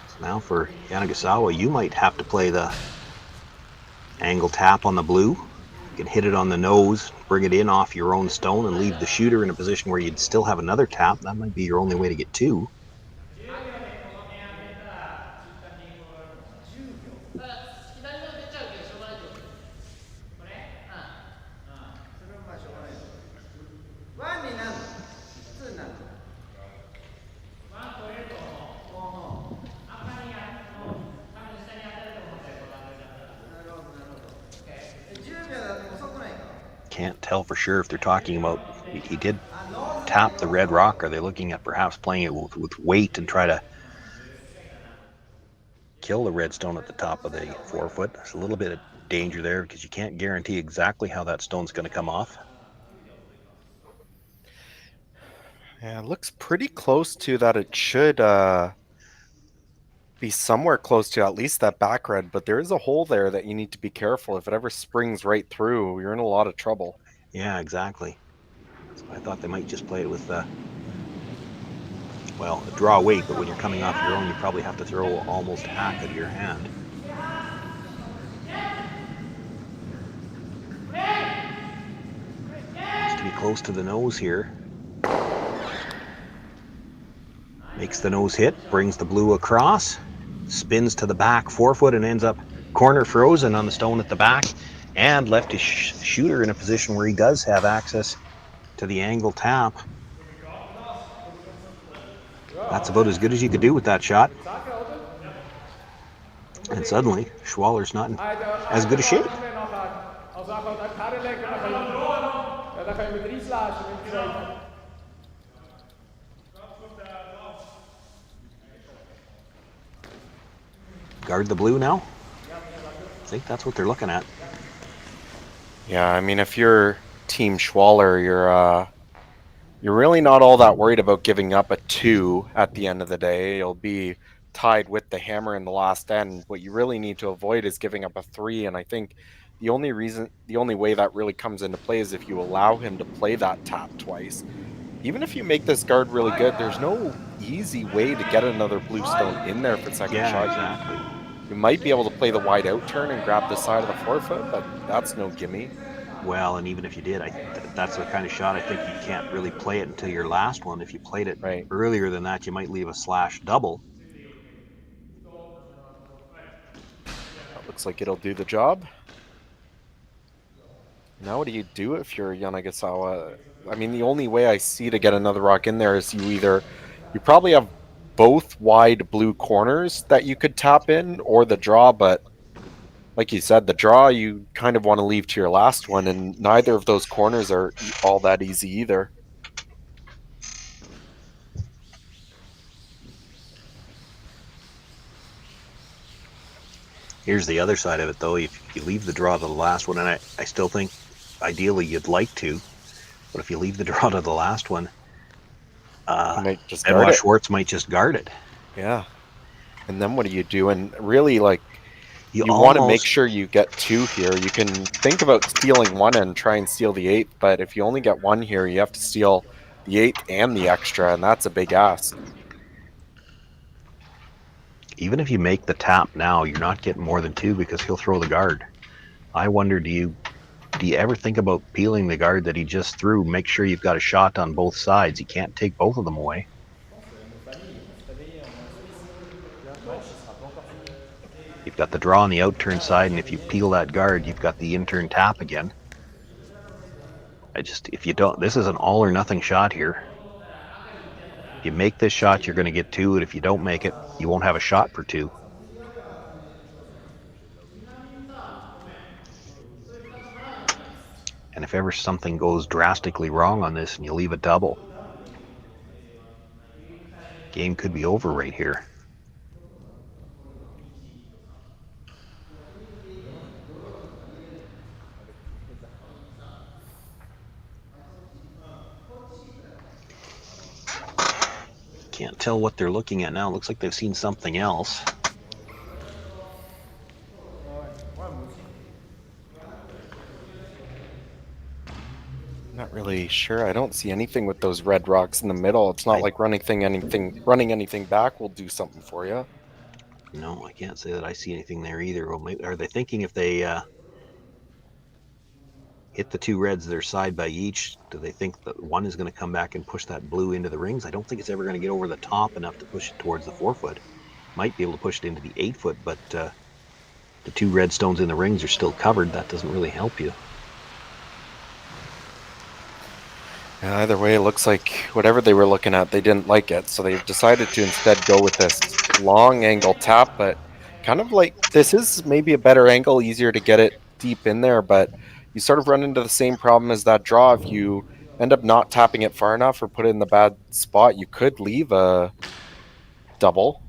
So now for Yanagisawa, you might have to play the angle tap on the blue. You can hit it on the nose, bring it in off your own stone, and leave the shooter in a position where you'd still have another tap. That might be your only way to get 2. can't tell for sure if they're talking about he did tap the red rock. Are they looking at perhaps playing it with weight and try to kill the red stone at the top of the 4 foot? There's a little bit of danger there because you can't guarantee exactly how that stone's going to come off. Yeah, it looks pretty close to that. It should be somewhere close to at least that back red, but there is a hole there that you need to be careful. If it ever springs right through, you're in a lot of trouble. Yeah, exactly. So I thought they might just play it with well, draw weight, but when you're coming off your own, you probably have to throw almost half of your hand. Has to be close to the nose here. Makes the nose hit, brings the blue across, spins to the back 4 foot and ends up corner frozen on the stone at the back, and left his shooter in a position where he does have access to the angle tap. That's about as good as you could do with that shot. And suddenly, Schwaller's not in as good a shape. Guard the blue now? I think that's what they're looking at. Yeah, I mean, if you're Team Schwaller, you're really not all that worried about giving up a 2 at the end of the day. You'll be tied with the hammer in the last end. What you really need to avoid is giving up a 3, and I think the only way that really comes into play is if you allow him to play that tap twice. Even if you make this guard really good, there's no easy way to get another blue stone in there for second shot. Exactly. You might be able to play the wide out turn and grab the side of the 4 foot, but that's no gimme. Well, and even if you did, that's the kind of shot I think you can't really play it until your last one. If you played it earlier than that, you might leave a slash double. That looks like it'll do the job. Now what do you do if you're Yanagisawa? I mean, the only way I see to get another rock in there is you probably have both wide blue corners that you could tap in, or the draw, but like you said, the draw you kind of want to leave to your last one, and neither of those corners are all that easy either. Here's the other side of it, though. If you leave the draw to the last one, and I still think ideally you'd like to, but if you leave the draw to the last one, Benoit Schwartz might just guard it. Yeah. And then what do you do? And really, like, you want to make sure you get 2 here. You can think about stealing 1 and try and steal the 8th, but if you only get 1 here, you have to steal the 8th and the extra, and that's a big ask. Even if you make the tap now, you're not getting more than 2 because he'll throw the guard. I wonder, do you ever think about peeling the guard that he just threw? Make sure you've got a shot on both sides. You can't take both of them away. You've got the draw on the out-turn side, and if you peel that guard, you've got the in-turn tap again. If you don't, this is an all-or-nothing shot here. If you make this shot, you're going to get 2, and if you don't make it, you won't have a shot for 2. And if ever something goes drastically wrong on this and you leave a double, game could be over right here. Can't tell what they're looking at now. Looks like they've seen something else. Not really sure. I don't see anything with those red rocks in the middle. It's not like running anything back will do something for you. No, I can't say that I see anything there either. Well, maybe, are they thinking if they hit the 2 reds that are side by each, do they think that one is going to come back and push that blue into the rings? I don't think it's ever going to get over the top enough to push it towards the 4 foot. Might be able to push it into the 8 foot, but the 2 red stones in the rings are still covered. That doesn't really help you. Yeah, either way, it looks like whatever they were looking at, they didn't like it, so they've decided to instead go with this long angle tap, but kind of like this is maybe a better angle, easier to get it deep in there, but you sort of run into the same problem as that draw. If you end up not tapping it far enough or put it in the bad spot, you could leave a double.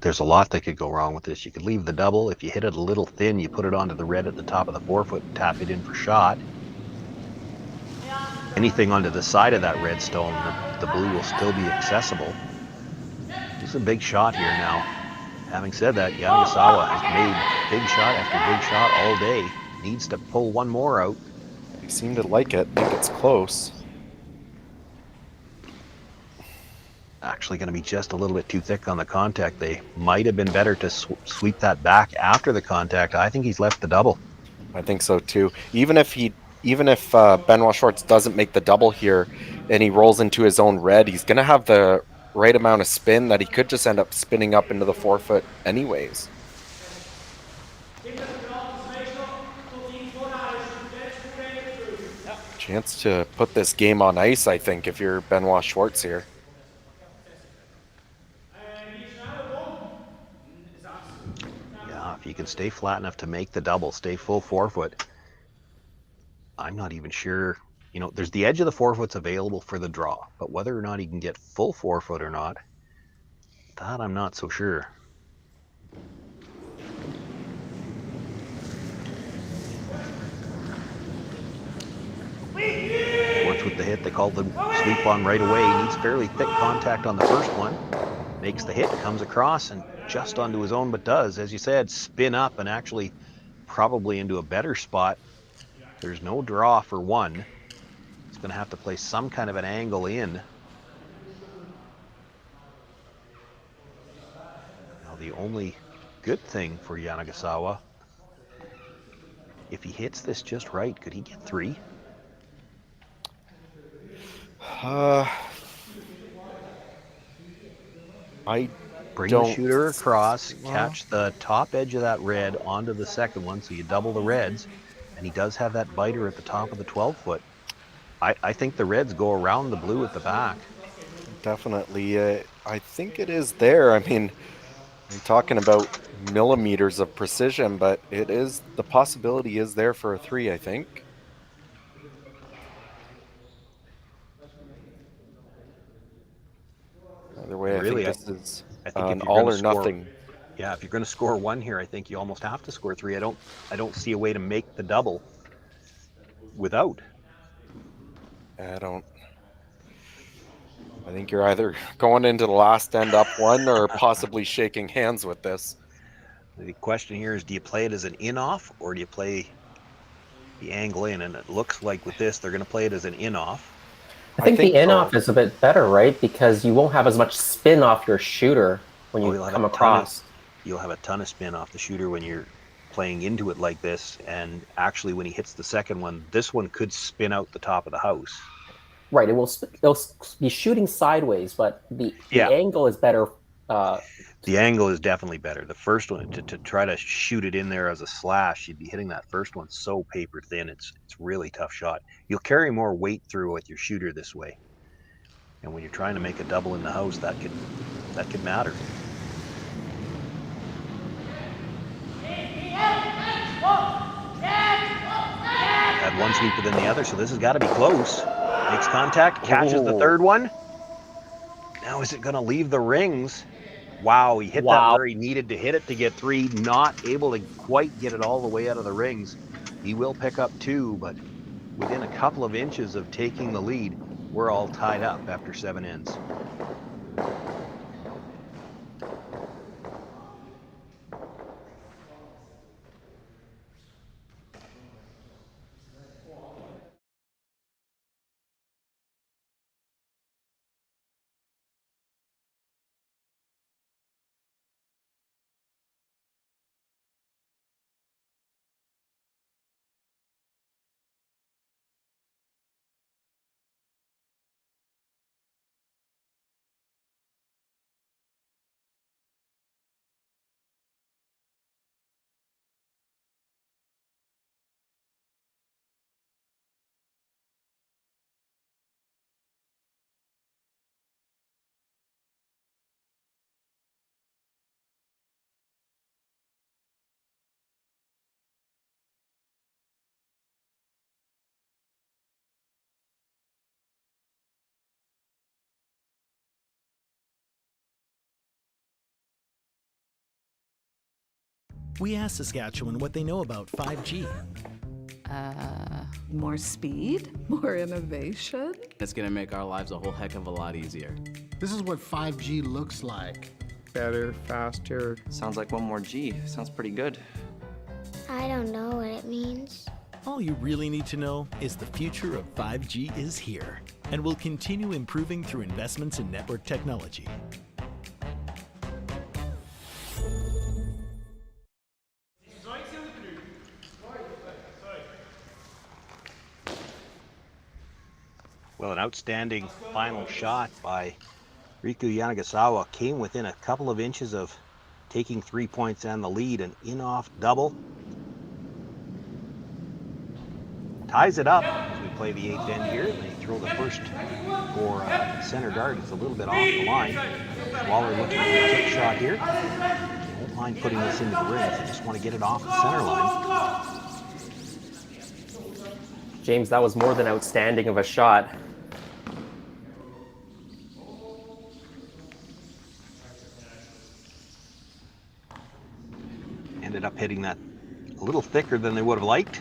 There's a lot that could go wrong with this. You could leave the double. If you hit it a little thin, you put it onto the red at the top of the forefoot and tap it in for shot. Anything onto the side of that red stone, the blue will still be accessible. This is a big shot here now. Having said that, Yanagisawa has made big shot after big shot all day. Needs to pull one more out. They seem to like it. I think it's close. Actually going to be just a little bit too thick on the contact. They might have been better to sweep that back after the contact. I think he's left the double. I think so too. Even if Benoit Schwartz doesn't make the double here and he rolls into his own red, he's going to have the right amount of spin that he could just end up spinning up into the forefoot anyways. Chance to put this game on ice, I think, if you're Benoit Schwartz here. Yeah, if you can stay flat enough to make the double, stay full forefoot. I'm not even sure. You know, there's the edge of the forefoot's available for the draw, but whether or not he can get full forefoot or not, that I'm not so sure. Schwartz with the hit, they call the sweep on right away. He needs fairly thick contact on the first one. Makes the hit, comes across and just onto his own, but does, as you said, spin up and actually probably into a better spot. There's no draw for one. He's going to have to play some kind of an angle in. Now the only good thing for Yanagisawa, if he hits this just right, could he get three? Bring the shooter across, catch the top edge of that red onto the second one, so you double the reds, and he does have that biter at the top of the 12-foot. I think the reds go around the blue at the back. Definitely. I think it is there. I mean, I'm talking about millimeters of precision, but the possibility is there for a three, I think. Either way, Really, I think this is I think an if you're all going or to score, nothing. yeah, if you're going to score one here, I think you almost have to score three. I don't see a way to make the double without. I think you're either going into the last end up one or possibly shaking hands with this. The question here is, do you play it as an in-off or do you play the angle in? And it looks like with this, they're going to play it as an in-off. I think the in-off is a bit better, right? Because you won't have as much spin off your shooter when you come across. You'll have a ton of spin off the shooter when you're playing into it like this. And actually, when he hits the second one, this one could spin out the top of the house. Right. It'll be shooting sideways, but the angle is better. The angle is definitely better. The first one, to try to shoot it in there as a slash, you'd be hitting that first one so paper thin. It's really tough shot. You'll carry more weight through with your shooter this way. And when you're trying to make a double in the house, that could matter. Had one sweeper than the other, so this has got to be close. Makes contact, catches the third one. Now is it going to leave the rings? Wow, he hit that where he needed to hit it to get three. Not able to quite get it all the way out of the rings. He will pick up two, but within a couple of inches of taking the lead, we're all tied up after 7 ends. We asked Saskatchewan what they know about 5G. More speed? More innovation? It's gonna make our lives a whole heck of a lot easier. This is what 5G looks like. Better, faster. Sounds like one more G. Sounds pretty good. I don't know what it means. All you really need to know is the future of 5G is here and will continue improving through investments in network technology. Well, an outstanding final shot by Riku Yanagasawa came within a couple of inches of taking 3 points and the lead. An in-off double ties it up as we play the 8th end here. They throw the first for center guard. It's a little bit off the line. Schwaller looking for a kick shot here. They won't mind putting this into the rings. They just want to get it off the center line. James, that was more than outstanding of a shot. Ended up hitting that a little thicker than they would have liked.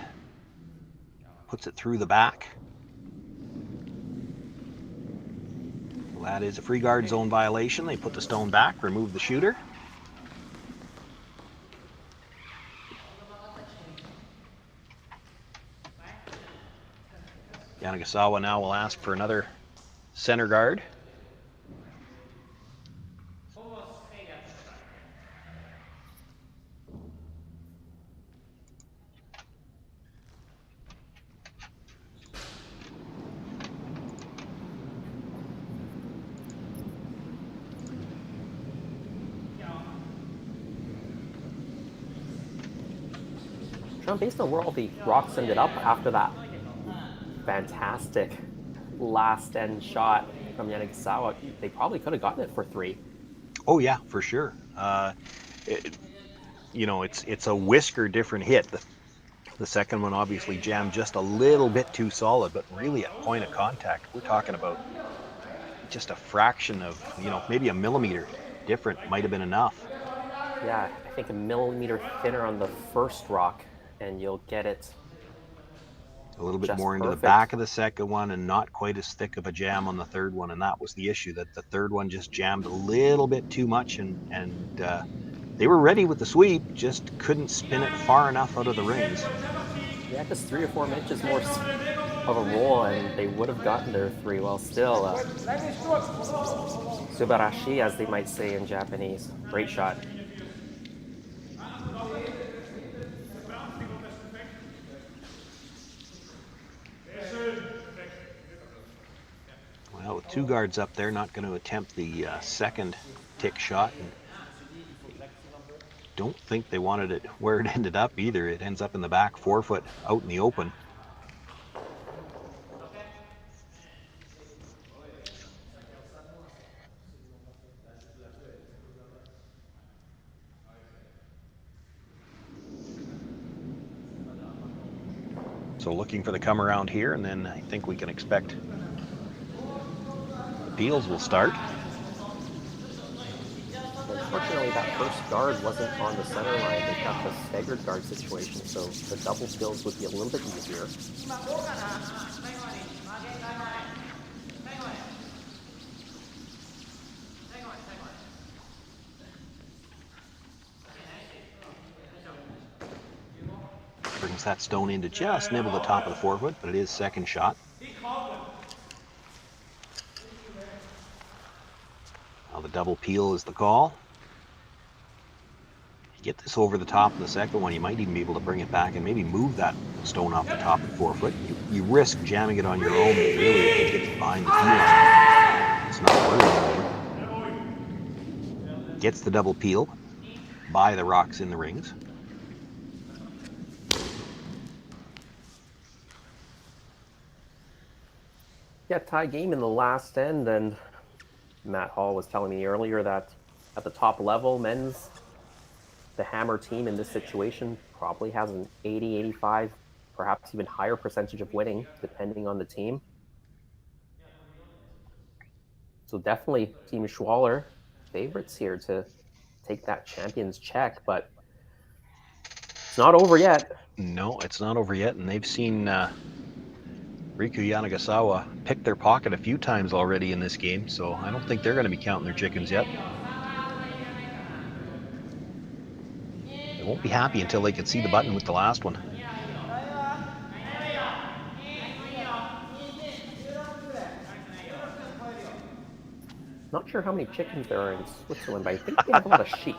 Puts it through the back. Well, that is a free guard zone violation. They put the stone back, remove the shooter. Yanagisawa now will ask for another center guard. Sean, based on where all the rocks ended up after that fantastic last end shot from Yanagisawa, they probably could have gotten it for 3. Oh yeah, for sure. It's a whisker different hit. The second one obviously jammed just a little bit too solid, but really at point of contact, we're talking about just a fraction of, maybe a millimeter different might have been enough. Yeah, I think a millimeter thinner on the first rock, and you'll get it a little bit just more into perfect. The back of the second one and not quite as thick of a jam on the third one, and that was the issue, that the third one just jammed a little bit too much, and they were ready with the sweep, just couldn't spin it far enough out of the rings. Yeah, just 3 or 4 inches more of a roll, and they would have gotten their 3. Well, still, subarashi, as they might say in Japanese. Great shot. Well, with 2 guards up there, not going to attempt the second tick shot. And don't think they wanted it where it ended up either. It ends up in the back 4 foot out in the open. So looking for the come around here, and then I think we can expect the peels will start. Unfortunately, that first guard wasn't on the center line. They got the staggered guard situation, so the double peels would be a little bit easier. Brings that stone in to just nibble the top of the 4 foot, but it is second shot. Now the double peel is the call. You get this over the top of the second one, you might even be able to bring it back and maybe move that stone off the top of the 4 foot. You risk jamming it on your own, but really if it gets behind the tee line, it's not worth it anymore. Gets the double peel by the rocks in the rings. Yeah, tie game in the last end, and Matt Hall was telling me earlier that at the top level, men's, the Hammer team in this situation probably has an 80, 85, perhaps even higher percentage of winning, depending on the team. So definitely Team Schwaller favorites here to take that champion's check, but not over yet. No, it's not over yet, and they've seen Riku Yanagasawa pick their pocket a few times already in this game, so I don't think they're going to be counting their chickens yet. They won't be happy until they can see the button with the last one. Not sure how many chickens there are in Switzerland, but I think they have a lot of sheep.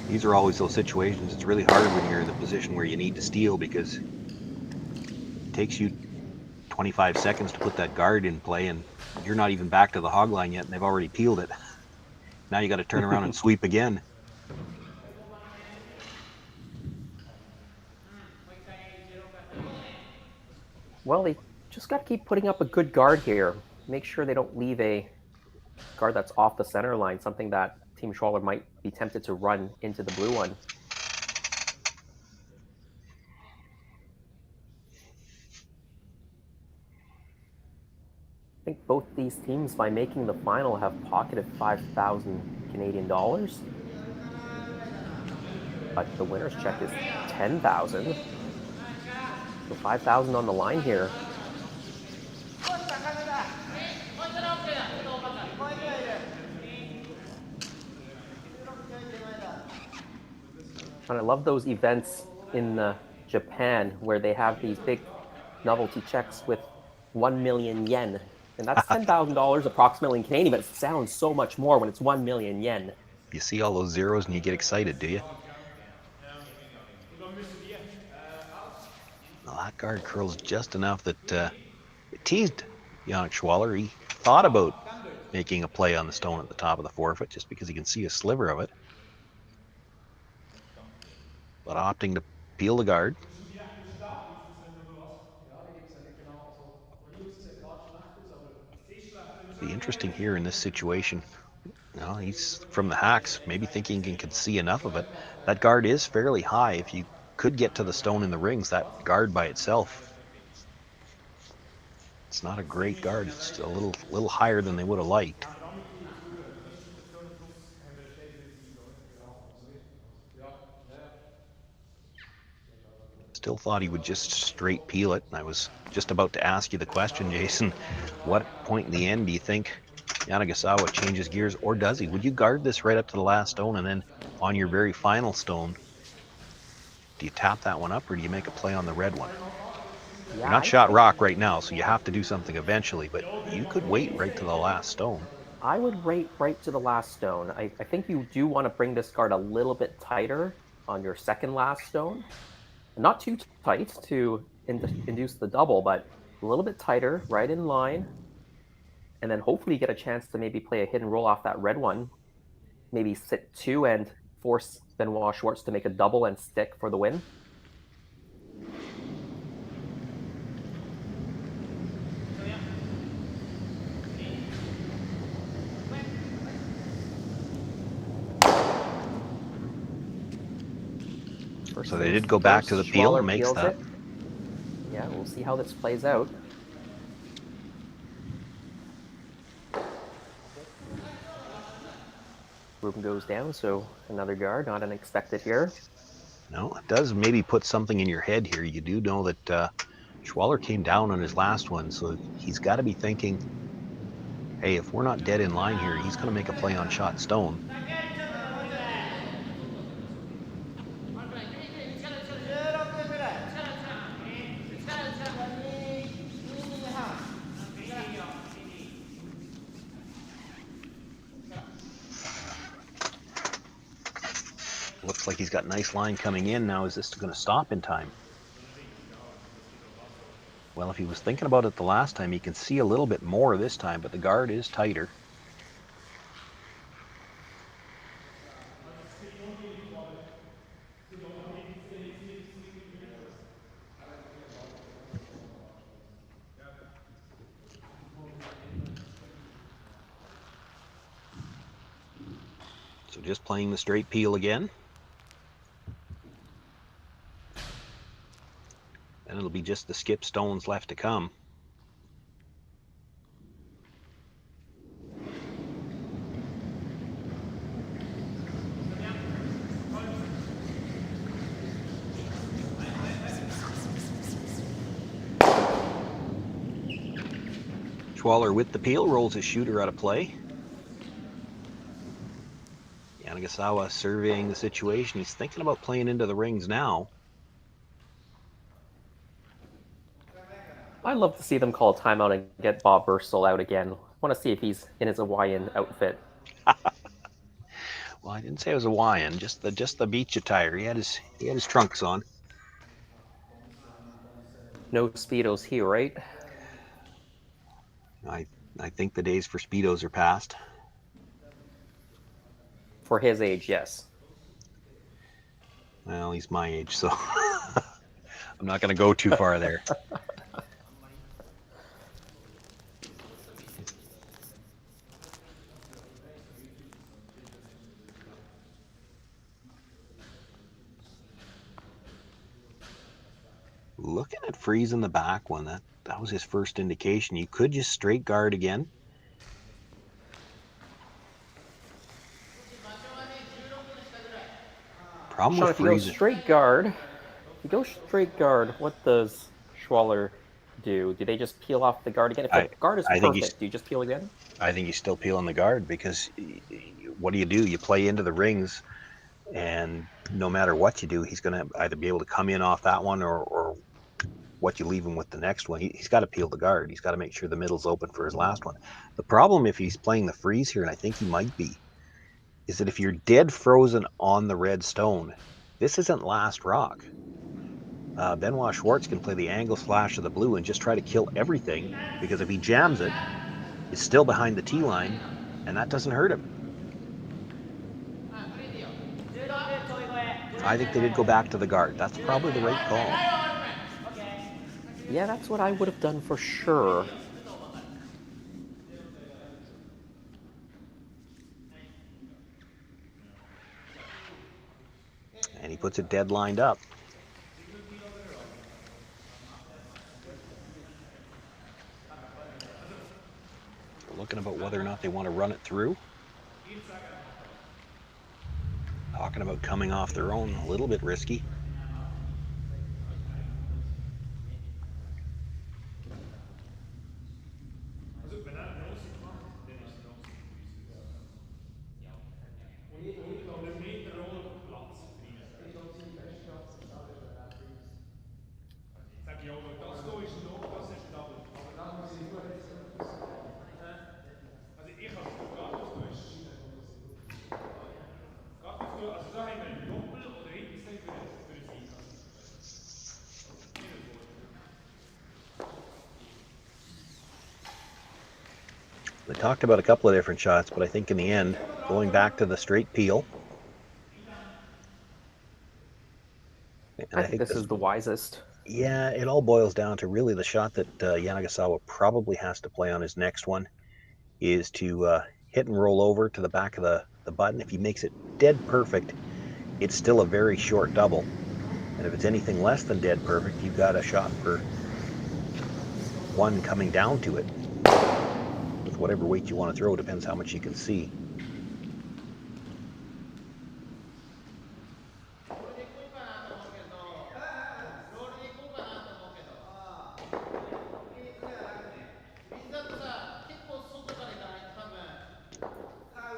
These are always those situations. It's really hard when you're in the position where you need to steal, because it takes you 25 seconds to put that guard in play, and you're not even back to the hog line yet, and they've already peeled it. Now you got to turn around and sweep again. Well, they just got to keep putting up a good guard here. Make sure they don't leave a guard that's off the center line, something that Team Schwaller might be tempted to run into the blue one. I think both these teams, by making the final, have pocketed 5,000 Canadian dollars. But the winner's check is 10,000. So 5,000 on the line here. And I love those events in Japan where they have these big novelty checks with 1 million yen. And that's $10,000 approximately in Canadian, but it sounds so much more when it's 1 million yen. You see all those zeros and you get excited, do you? Well, that guard curls just enough that it teased Yannick Schwaller. He thought about making a play on the stone at the top of the forfeit just because he can see a sliver of it. But opting to peel the guard. Be interesting here in this situation. No, he's from the hacks, maybe thinking he can see enough of it. That guard is fairly high. If you could get to the stone in the rings, that guard by itself, it's not a great guard. It's a little higher than they would have liked. Still thought he would just straight peel it. And I was just about to ask you the question, Jason. What point in the end do you think Yanagisawa changes gears, or does he? Would you guard this right up to the last stone, and then on your very final stone, do you tap that one up, or do you make a play on the red one? You're not shot rock right now, so you have to do something eventually, but you could wait right to the last stone. I would wait right to the last stone. I think you do want to bring this guard a little bit tighter on your second last stone. Not too tight to induce the double, but a little bit tighter, right in line. And then hopefully you get a chance to maybe play a hit and roll off that red one. Maybe sit two and force Benoit Schwartz to make a double and stick for the win. So they did go back to the peel and makes that. Yeah, we'll see how this plays out. Ruben goes down, so another guard, not unexpected here. No, it does maybe put something in your head here. You do know that Schwaller came down on his last one, so he's got to be thinking, hey, if we're not dead in line here, he's going to make a play on shot stone. Looks like he's got nice line coming in now. Is this going to stop in time? Well, if he was thinking about it the last time, he can see a little bit more this time, but the guard is tighter. So just playing the straight peel again. it'll be just the skip stones left to come. Schwaller with the peel, rolls his shooter out of play. Yanagisawa surveying the situation. He's thinking about playing into the rings now. I'd love to see them call a timeout and get Bob Bursell out again. I want to see if he's in his Hawaiian outfit. Well, I didn't say it was Hawaiian, just the beach attire. He had his trunks on. No Speedos here, right? I think the days for Speedos are past. For his age, yes. Well, he's my age, so I'm not going to go too far there. Looking at freeze in the back one, that was his first indication. You could just straight guard again. Problem Sean, with if you go straight guard, what does Schwaller do? Do they just peel off the guard again? If the guard is perfect, do you just peel again? I think you still peel on the guard, because what do? You play into the rings, and no matter what you do, he's going to either be able to come in off that one or what you leave him with the next one. He's got to peel the guard. He's got to make sure the middle's open for his last one. The problem, if he's playing the freeze here, and I think he might be, is that if you're dead frozen on the red stone, this isn't last rock. Benoit Schwartz can play the angle slash of the blue and just try to kill everything, because if he jams it, it's still behind the tee line, and that doesn't hurt him. I think they did go back to the guard. That's probably the right call. Yeah, that's what I would have done for sure. And he puts it dead lined up. We're looking about whether or not they want to run it through. Talking about coming off their own, a little bit risky. They talked about a couple of different shots, but I think in the end, going back to the straight peel. I think this is the wisest. Yeah, it all boils down to really the shot that Yanagasawa probably has to play on his next one is to hit and roll over to the back of the button. If he makes it dead perfect, it's still a very short double. And if it's anything less than dead perfect, you've got a shot for one coming down to it. With whatever weight you want to throw, depends how much you can see.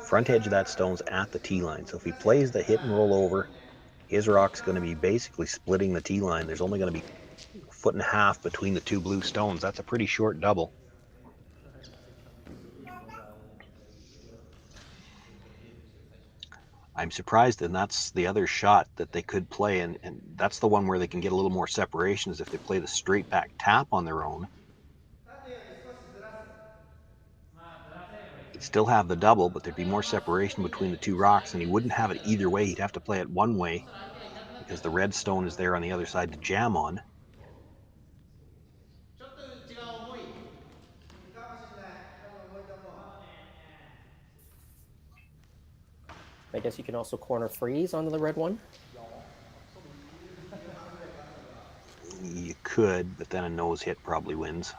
Front edge of that stone's at the tee line, so if he plays the hit and roll over, his rock's going to be basically splitting the tee line. There's only going to be a foot and a half between the two blue stones. That's a pretty short double. I'm surprised, and that's the other shot that they could play, and that's the one where they can get a little more separation, is if they play the straight back tap on their own. He'd still have the double, but there'd be more separation between the two rocks, and he wouldn't have it either way. He'd have to play it one way because the red stone is there on the other side to jam on. I guess you can also corner freeze onto the red one. You could, but then a nose hit probably wins.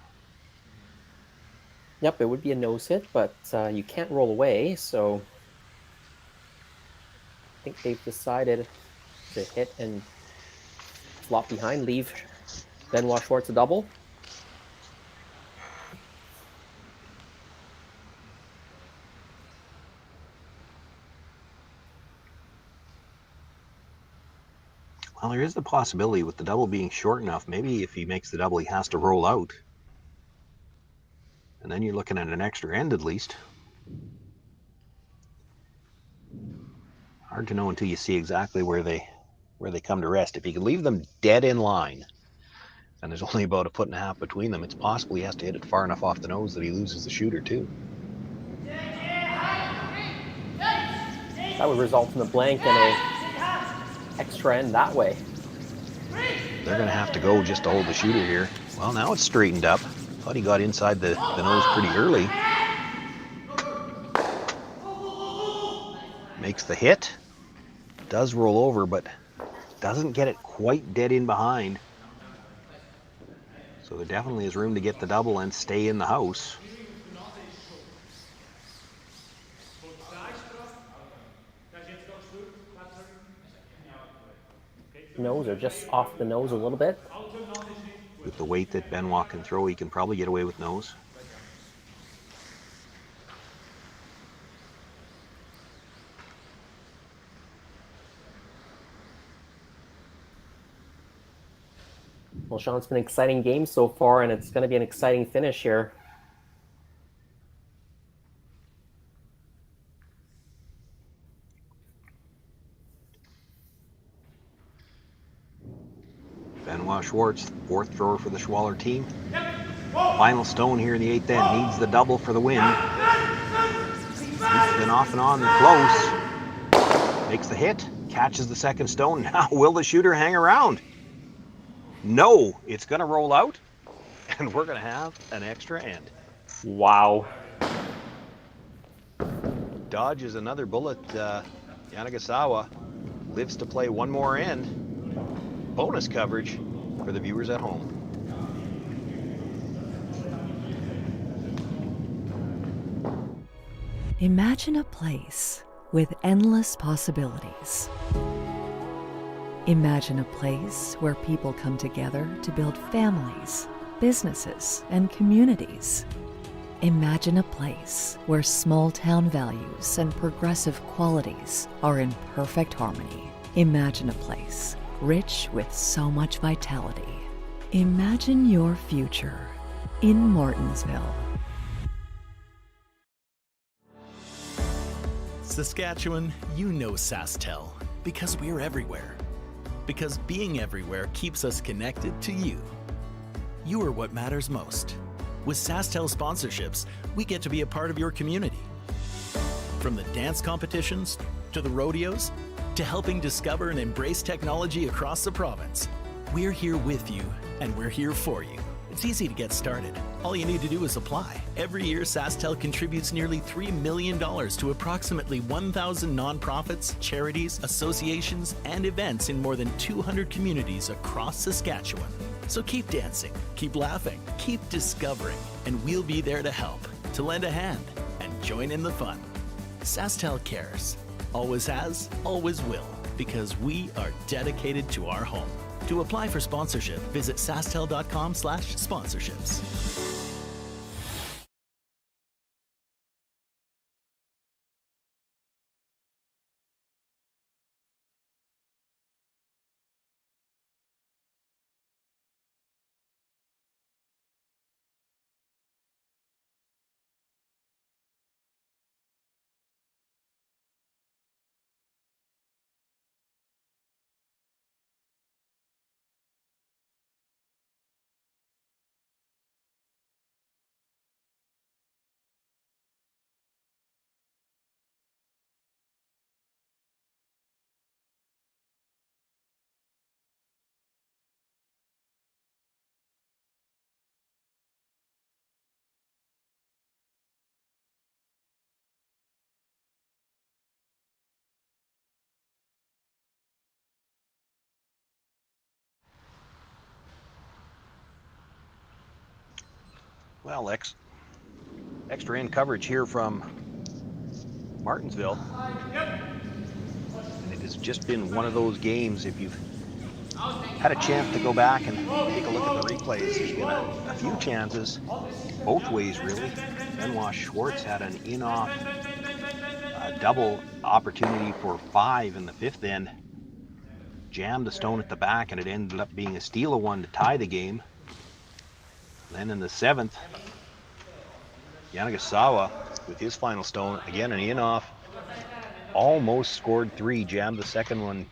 Yep, it would be a nose hit, but you can't roll away, so I think they've decided to hit and flop behind, leave Benoit Schwartz a double. Well, there is the possibility with the double being short enough, maybe if he makes the double, he has to roll out. And then you're looking at an extra end at least. Hard to know until you see exactly where they come to rest. If you can leave them dead in line, and there's only about 1.5 feet between them, it's possible he has to hit it far enough off the nose that he loses the shooter too. That would result in a blank and a extra end that way. They're going to have to go just to hold the shooter here. Well, now it's straightened up. Thought he got inside the nose pretty early. Makes the hit. Does roll over, but doesn't get it quite dead in behind. So there definitely is room to get the double and stay in the house. Nose or just off the nose a little bit. With the weight that Benoit can throw, he can probably get away with nose. Well, Sean, it's been an exciting game so far, and it's going to be an exciting finish here. Benoit Schwartz, fourth thrower for the Schwaller team. Final stone here in the 8th end. Needs the double for the win. He's been off and on close. Makes the hit. Catches the second stone. Now, will the shooter hang around? No, it's going to roll out, and we're going to have an extra end. Wow. Dodges another bullet. Yanagisawa lives to play one more end. Bonus coverage for the viewers at home. Imagine a place with endless possibilities. Imagine a place where people come together to build families, businesses, and communities. Imagine a place where small-town values and progressive qualities are in perfect harmony. Imagine a place rich with so much vitality. Imagine your future in Martensville. Saskatchewan, you know SaskTel because we're everywhere. Because being everywhere keeps us connected to you. You are what matters most. With SaskTel sponsorships, we get to be a part of your community. From the dance competitions, to the rodeos, to helping discover and embrace technology across the province. We're here with you, and we're here for you. It's easy to get started. All you need to do is apply. Every year, SaskTel contributes nearly $3 million to approximately 1,000 nonprofits, charities, associations, and events in more than 200 communities across Saskatchewan. So keep dancing, keep laughing, keep discovering, and we'll be there to help, to lend a hand, and join in the fun. SaskTel cares. Always has, always will, because we are dedicated to our home. To apply for sponsorship, visit sastel.com/sponsorships. Well, extra end coverage here from Martensville. And it has just been one of those games, if you've had a chance to go back and take a look at the replays, there's been a few chances, both ways really. Benoit Schwartz had an in-off double opportunity for 5 in the 5th end. Jammed the stone at the back, and it ended up being a steal of one to tie the game. Then in the 7th, Yanagisawa with his final stone, again an in-off, almost scored 3, jammed the second one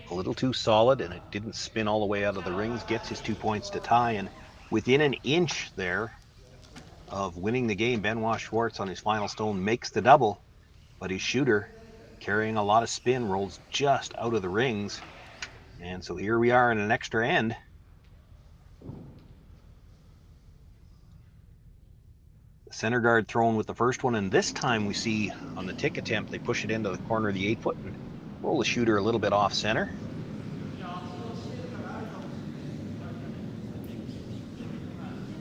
a little too solid, and it didn't spin all the way out of the rings, gets his 2 points to tie, and within an inch there of winning the game, Benoit Schwartz on his final stone makes the double, but his shooter, carrying a lot of spin, rolls just out of the rings. And so here we are in an extra end. The center guard thrown with the first one, and this time we see on the tick attempt, they push it into the corner of the 8-foot and roll the shooter a little bit off center.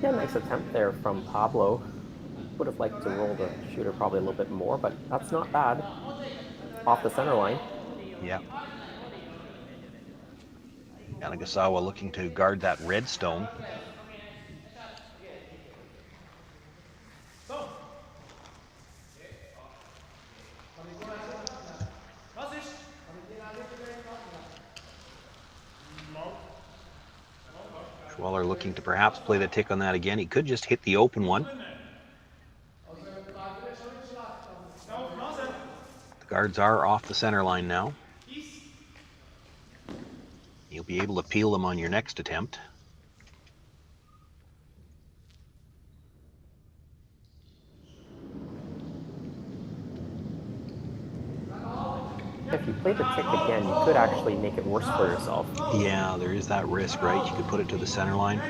Yeah, nice attempt there from Pablo. Would have liked to roll the shooter probably a little bit more, but that's not bad. Off the center line. Yeah. Yanagasawa looking to guard that red stone. Schwaller looking to perhaps play the tick on that again. He could just hit the open one. The guards are off the center line now. You'll be able to peel them on your next attempt. If you play the tick again, you could actually make it worse for yourself. Yeah, there is that risk, right? You could put it to the center line.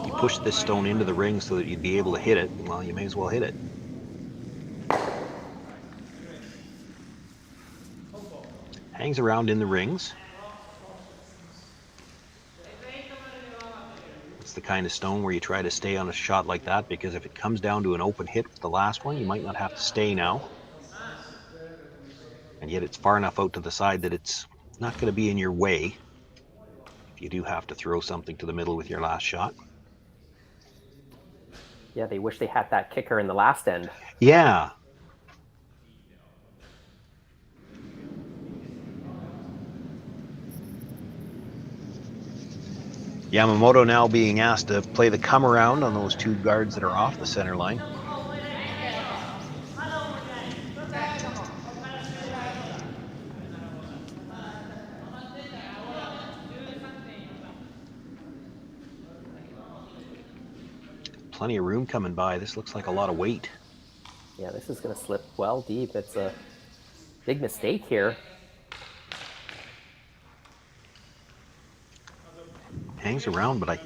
You push this stone into the ring so that you'd be able to hit it. Well, you may as well hit it. Hangs around in the rings. It's the kind of stone where you try to stay on a shot like that, because if it comes down to an open hit with the last one, you might not have to stay now. And yet it's far enough out to the side that it's not going to be in your way if you do have to throw something to the middle with your last shot. Yeah, they wish they had that kicker in the last end. Yeah. Yamamoto now being asked to play the come around on those 2 guards that are off the center line. Plenty of room coming by. This looks like a lot of weight. Yeah, this is going to slip well deep. It's a big mistake here. Hangs around, but I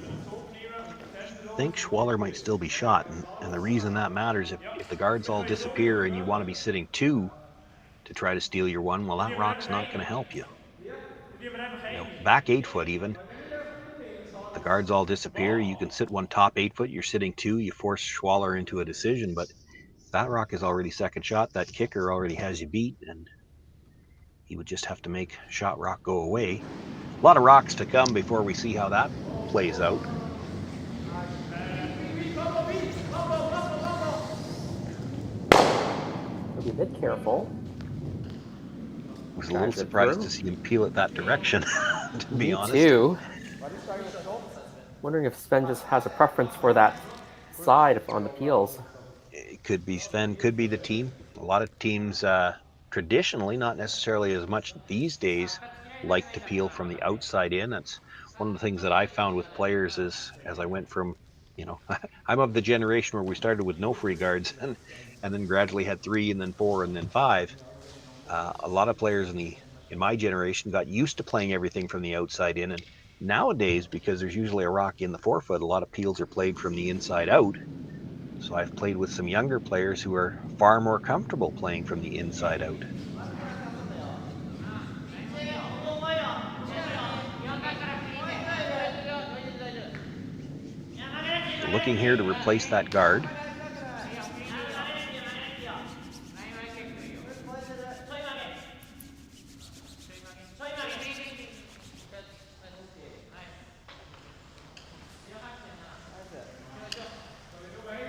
think Schwaller might still be shot. And the reason that matters, if the guards all disappear and you want to be sitting 2 to try to steal your 1, well, that rock's not going to help you. You know, back 8-foot even. The guards all disappear. You can sit 1 top 8-foot. You're sitting 2. You force Schwaller into a decision, but that rock is already second shot. That kicker already has you beat, and he would just have to make shot rock go away. A lot of rocks to come before we see how that plays out. So be a bit careful. I was a little surprised to see him peel it that direction, to be honest. Me too. Wondering if Sven just has a preference for that side on the peels. It could be Sven, could be the team. A lot of teams traditionally, not necessarily as much these days, like to peel from the outside in. That's one of the things that I found with players is, as I went from, you know, I'm of the generation where we started with no free guards and then gradually had 3 and then 4 and then 5. A lot of players in my generation got used to playing everything from the outside in, and nowadays, because there's usually a rock in the 4-foot, a lot of peels are played from the inside out. So I've played with some younger players who are far more comfortable playing from the inside out. looking here to replace that guard.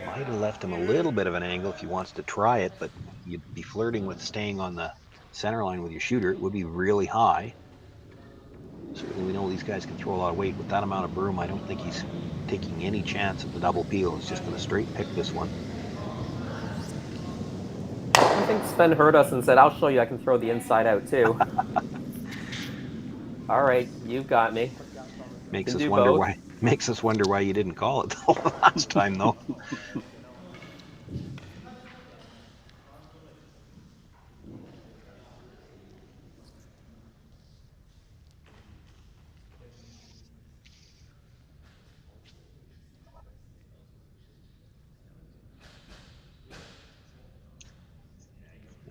Might have left him a little bit of an angle if he wants to try it, but you'd be flirting with staying on the center line with your shooter. It would be really high. Certainly we know these guys can throw a lot of weight. With that amount of broom, I don't think he's taking any chance at the double peel. He's just going to straight pick this one. I think Sven heard us and said, I'll show you I can throw the inside out too. All right, you got me. Makes us wonder why you didn't call it the last time, though.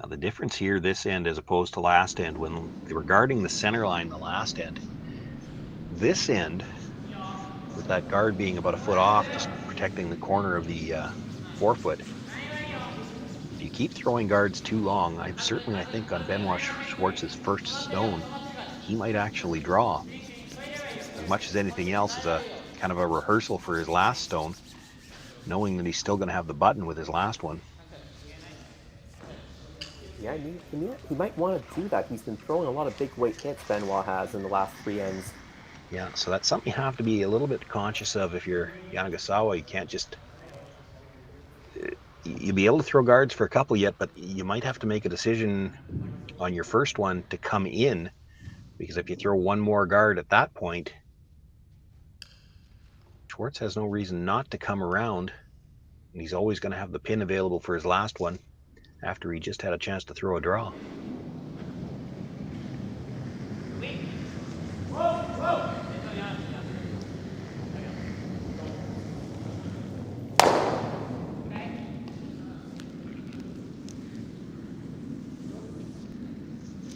Now the difference here this end as opposed to last end, when regarding the center line, the last end, this end, with that guard being about a foot off, just protecting the corner of the forefoot, if you keep throwing guards too long, I think on Benoit Schwartz's first stone, he might actually draw. As much as anything else, as a kind of a rehearsal for his last stone, knowing that he's still going to have the button with his last one. Yeah, he might want to do that. He's been throwing a lot of big weight hits, Benoit has, in the last 3 ends. Yeah, so that's something you have to be a little bit conscious of if you're Yanagisawa. You can't just... You'll be able to throw guards for a couple yet, but you might have to make a decision on your first one to come in, because if you throw one more guard at that point, Schwartz has no reason not to come around, and he's always going to have the pin available for his last one after he just had a chance to throw a draw.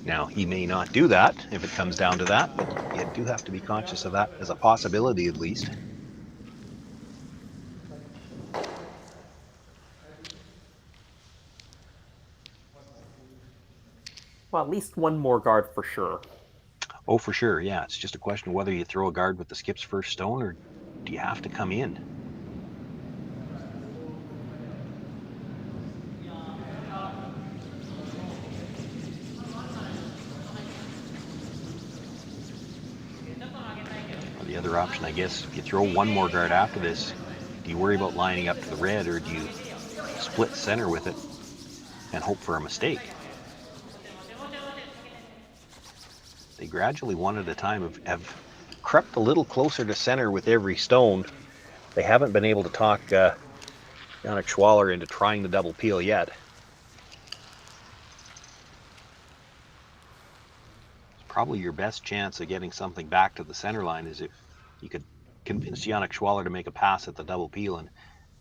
Now, he may not do that if it comes down to that, but you do have to be conscious of that as a possibility at least. Well, at least one more guard for sure. Oh, for sure, yeah. It's just a question of whether you throw a guard with the skip's first stone, or do you have to come in? Or the other option, I guess, if you throw one more guard after this, do you worry about lining up to the red, or do you split center with it and hope for a mistake? They gradually, one at a time, have crept a little closer to center with every stone. They haven't been able to talk Yannick Schwaller into trying the double peel yet. Probably your best chance of getting something back to the center line is if you could convince Yannick Schwaller to make a pass at the double peel, and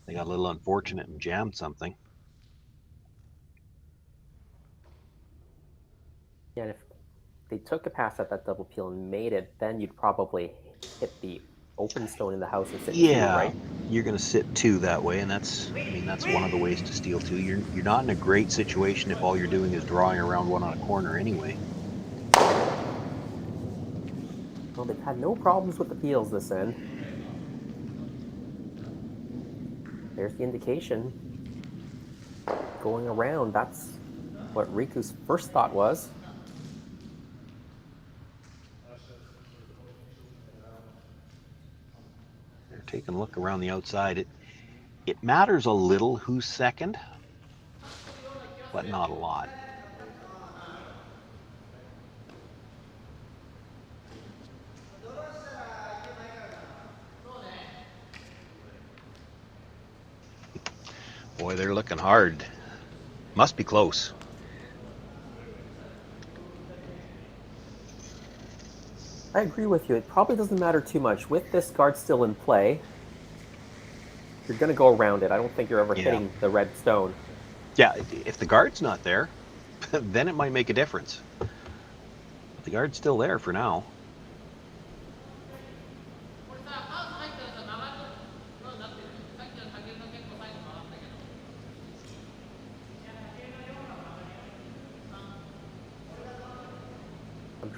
they got a little unfortunate and jammed something. Yeah, and if they took a pass at that double peel and made it, then you'd probably hit the open stone in the house and sit two, right? You're going to sit two that way, and that's one of the ways to steal two. You're not in a great situation if all you're doing is drawing around one on a corner anyway. Well, they've had no problems with the peels this end. There's the indication. Going around, that's what Riku's first thought was. Taking a look around the outside. It matters a little who's second, but not a lot. Boy, they're looking hard. Must be close. I agree with you. It probably doesn't matter too much. With this guard still in play, you're going to go around it. I don't think you're ever hitting the red stone. Yeah, if the guard's not there, then it might make a difference. But the guard's still there for now.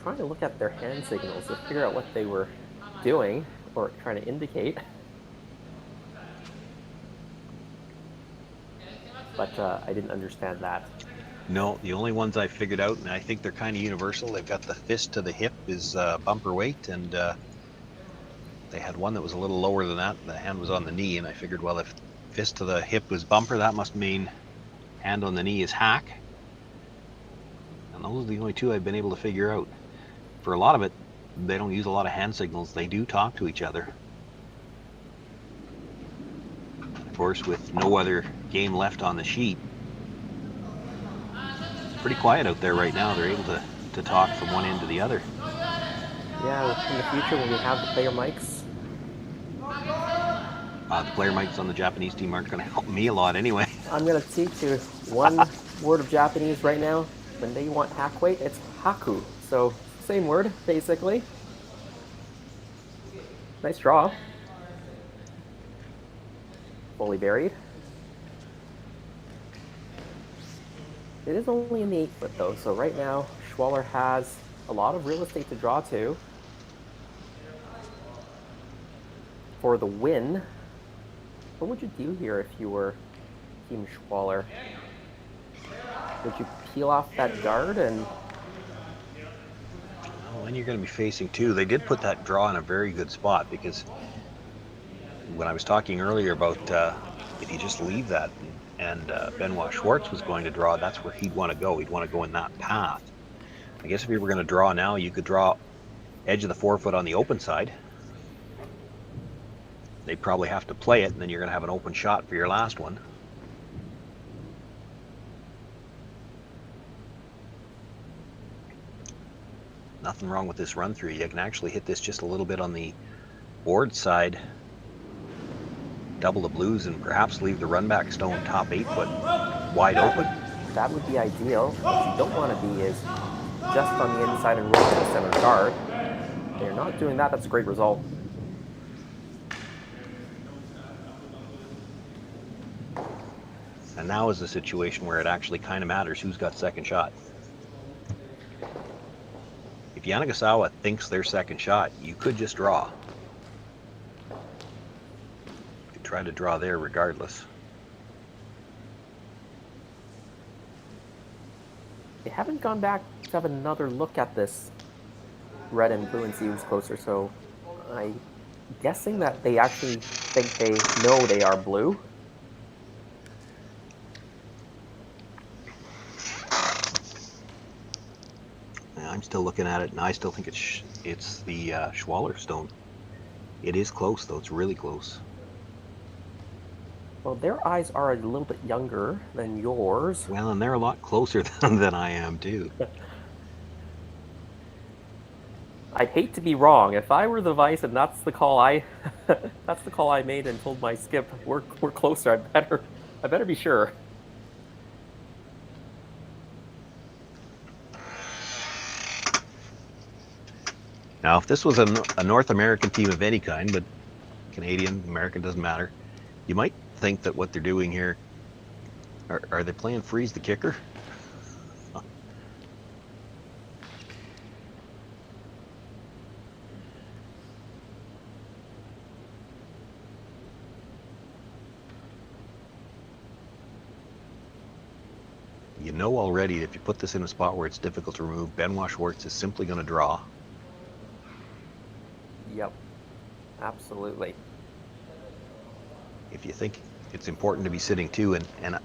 trying to look at their hand signals to figure out what they were doing or trying to indicate. But I didn't understand that. No, the only ones I figured out, and I think they're kind of universal, they've got the fist to the hip is bumper weight, and they had one that was a little lower than that. The hand was on the knee, and I figured, well, if fist to the hip was bumper, that must mean hand on the knee is hack. And those are the only two I've been able to figure out. For a lot of it, they don't use a lot of hand signals. They do talk to each other. Of course, with no other game left on the sheet, it's pretty quiet out there right now. They're able to talk from one end to the other. Yeah, in the future when we have the player mics. The player mics on the Japanese team aren't going to help me a lot anyway. I'm going to teach you one word of Japanese right now. When they want hack weight, it's haku. So, same word, basically. Nice draw. Fully buried. It is only in the 8 foot though, so right now Schwaller has a lot of real estate to draw to. For the win, what would you do here if you were Team Schwaller? Would you peel off that guard and... When you're going to be facing two, they did put that draw in a very good spot, because when I was talking earlier about if you just leave that and Benoit Schwartz was going to draw, that's where he'd want to go. He'd want to go in that path. I guess if you were going to draw now, you could draw edge of the 4 foot on the open side. They'd probably have to play it, and then you're going to have an open shot for your last one. Nothing wrong with this run through. You can actually hit this just a little bit on the board side, double the blues, and perhaps leave the run back stone top 8 foot wide open. That would be ideal. What you don't want to be is just on the inside and roll to the center guard. If you're not doing that, that's a great result. And now is the situation where it actually kind of matters who's got second shot. If Yanagisawa thinks their second shot, you could just draw. You could try to draw there regardless. They haven't gone back to have another look at this red and blue and see who's closer, so I'm guessing that they actually think they know they are blue. I'm still looking at it, and I still think it's the Schwaller stone. It is close, though. It's really close. Well, their eyes are a little bit younger than yours. Well, and they're a lot closer than I am, too. I'd hate to be wrong. If I were the vice and that's the call I that's the call I made and told my skip we're closer, I better be sure. Now, if this was a North American team of any kind, but Canadian, American, doesn't matter, you might think that what they're doing here, are they playing freeze the kicker? You know already, if you put this in a spot where it's difficult to remove, Benoit Schwartz is simply going to draw. Yep, absolutely. If you think it's important to be sitting two, and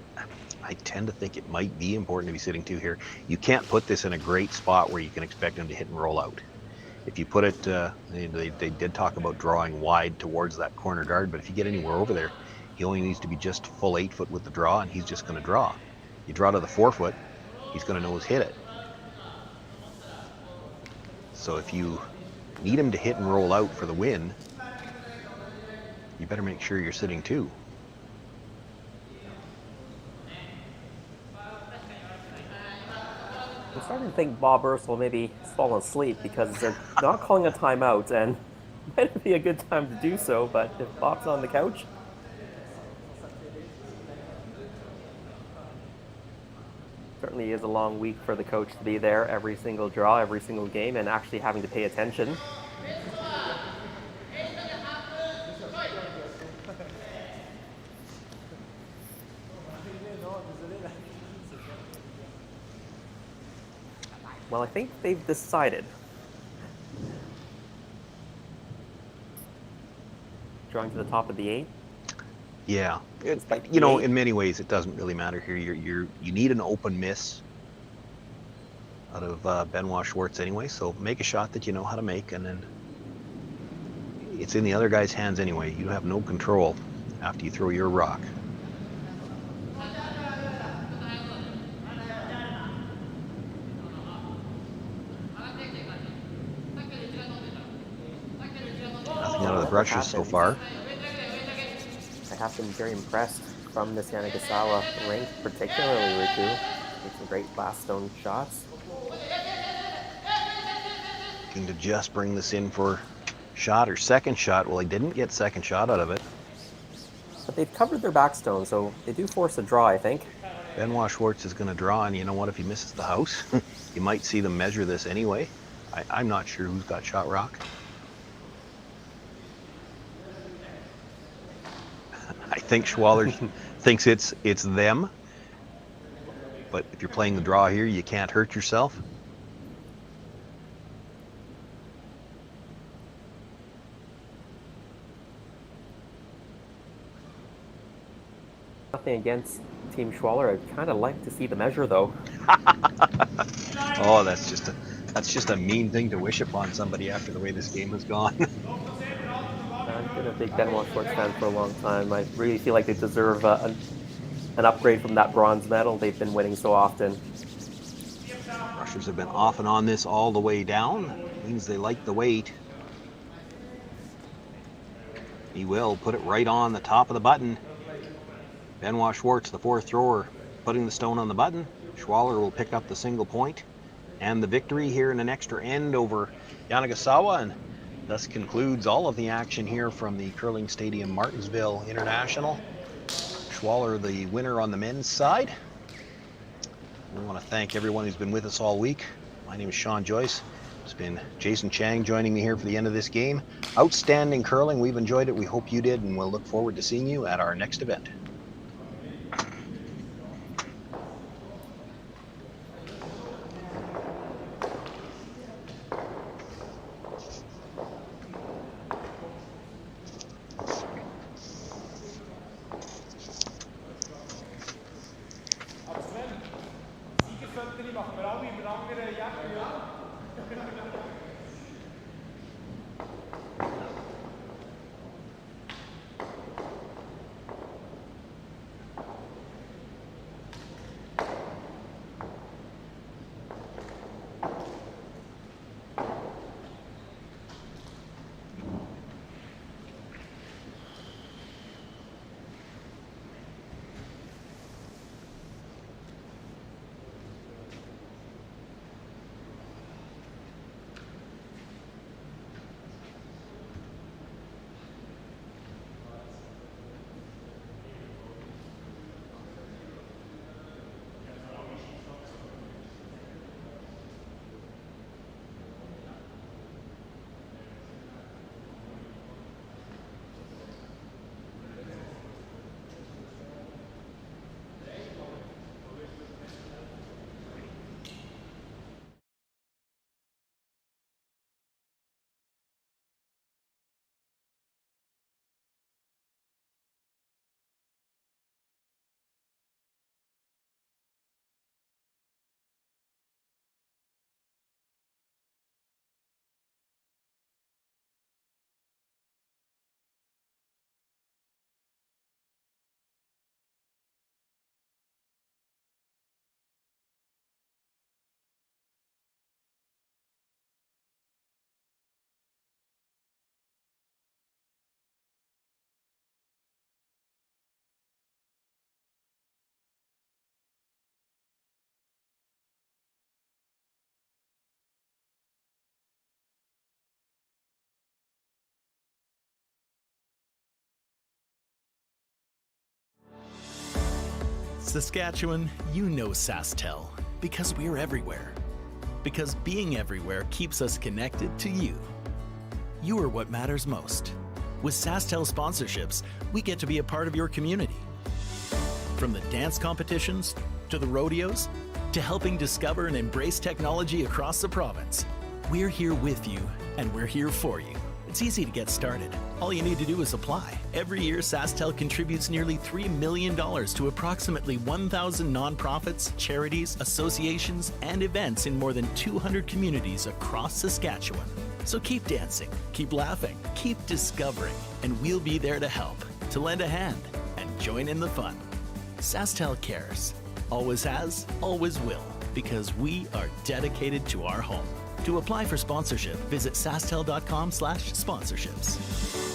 I tend to think it might be important to be sitting two here, you can't put this in a great spot where you can expect him to hit and roll out. If you put it, they did talk about drawing wide towards that corner guard, but if you get anywhere over there, he only needs to be just full 8 foot with the draw, and he's just going to draw. You draw to the 4 foot, he's going to know his hit it. So if you need him to hit and roll out for the win, you better make sure you're sitting two. I'm starting to think Bob Ursel maybe has fallen asleep because they're not calling a timeout, and it might be a good time to do so, but if Bob's on the couch... Certainly is a long week for the coach to be there every single draw, every single game, and actually having to pay attention. Well, I think they've decided. Drawing to the top of the 8. Yeah, you know, in many ways, it doesn't really matter here. You need an open miss out of Benoit Schwartz anyway. So make a shot that you know how to make, and then it's in the other guy's hands anyway. You have no control after you throw your rock. Nothing out of the brushes so far. I have been very impressed from this Yanagisawa rink, particularly Riku. Makes some great blast stone shots. Looking to just bring this in for shot or second shot. Well, he didn't get second shot out of it. But they've covered their backstone, so they do force a draw, I think. Benoit Schwartz is going to draw, and you know what? If he misses the house, you might see them measure this anyway. I'm not sure who's got shot rock. I think Schwaller thinks it's them. But if you're playing the draw here, you can't hurt yourself. Nothing against Team Schwaller. I'd kind of like to see the measure, though. Oh, that's just a mean thing to wish upon somebody after the way this game has gone. I've been a big Benoit Schwartz fan for a long time. I really feel like they deserve an upgrade from that bronze medal they've been winning so often. Rushers have been off and on this all the way down. It means they like the weight. He will put it right on the top of the button. Benoit Schwartz, the fourth thrower, putting the stone on the button. Schwaller will pick up the single point and the victory here in an extra end over Yanagasawa, and thus concludes all of the action here from the Curling Stadium Martensville International. Schwaller the winner on the men's side. We want to thank everyone who's been with us all week. My name is Sean Joyce. It's been Jason Chang joining me here for the end of this game. Outstanding curling. We've enjoyed it. We hope you did, and we'll look forward to seeing you at our next event. Saskatchewan, you know SaskTel because we're everywhere. Because being everywhere keeps us connected to you. You are what matters most. With SaskTel sponsorships, we get to be a part of your community. From the dance competitions, to the rodeos, to helping discover and embrace technology across the province, we're here with you and we're here for you. It's easy to get started. All you need to do is apply. Every year, SaskTel contributes nearly $3 million to approximately 1,000 nonprofits, charities, associations, and events in more than 200 communities across Saskatchewan. So keep dancing, keep laughing, keep discovering, and we'll be there to help, to lend a hand, and join in the fun. SaskTel cares. Always has, always will, because we are dedicated to our home. To apply for sponsorship, visit sastel.com/sponsorships.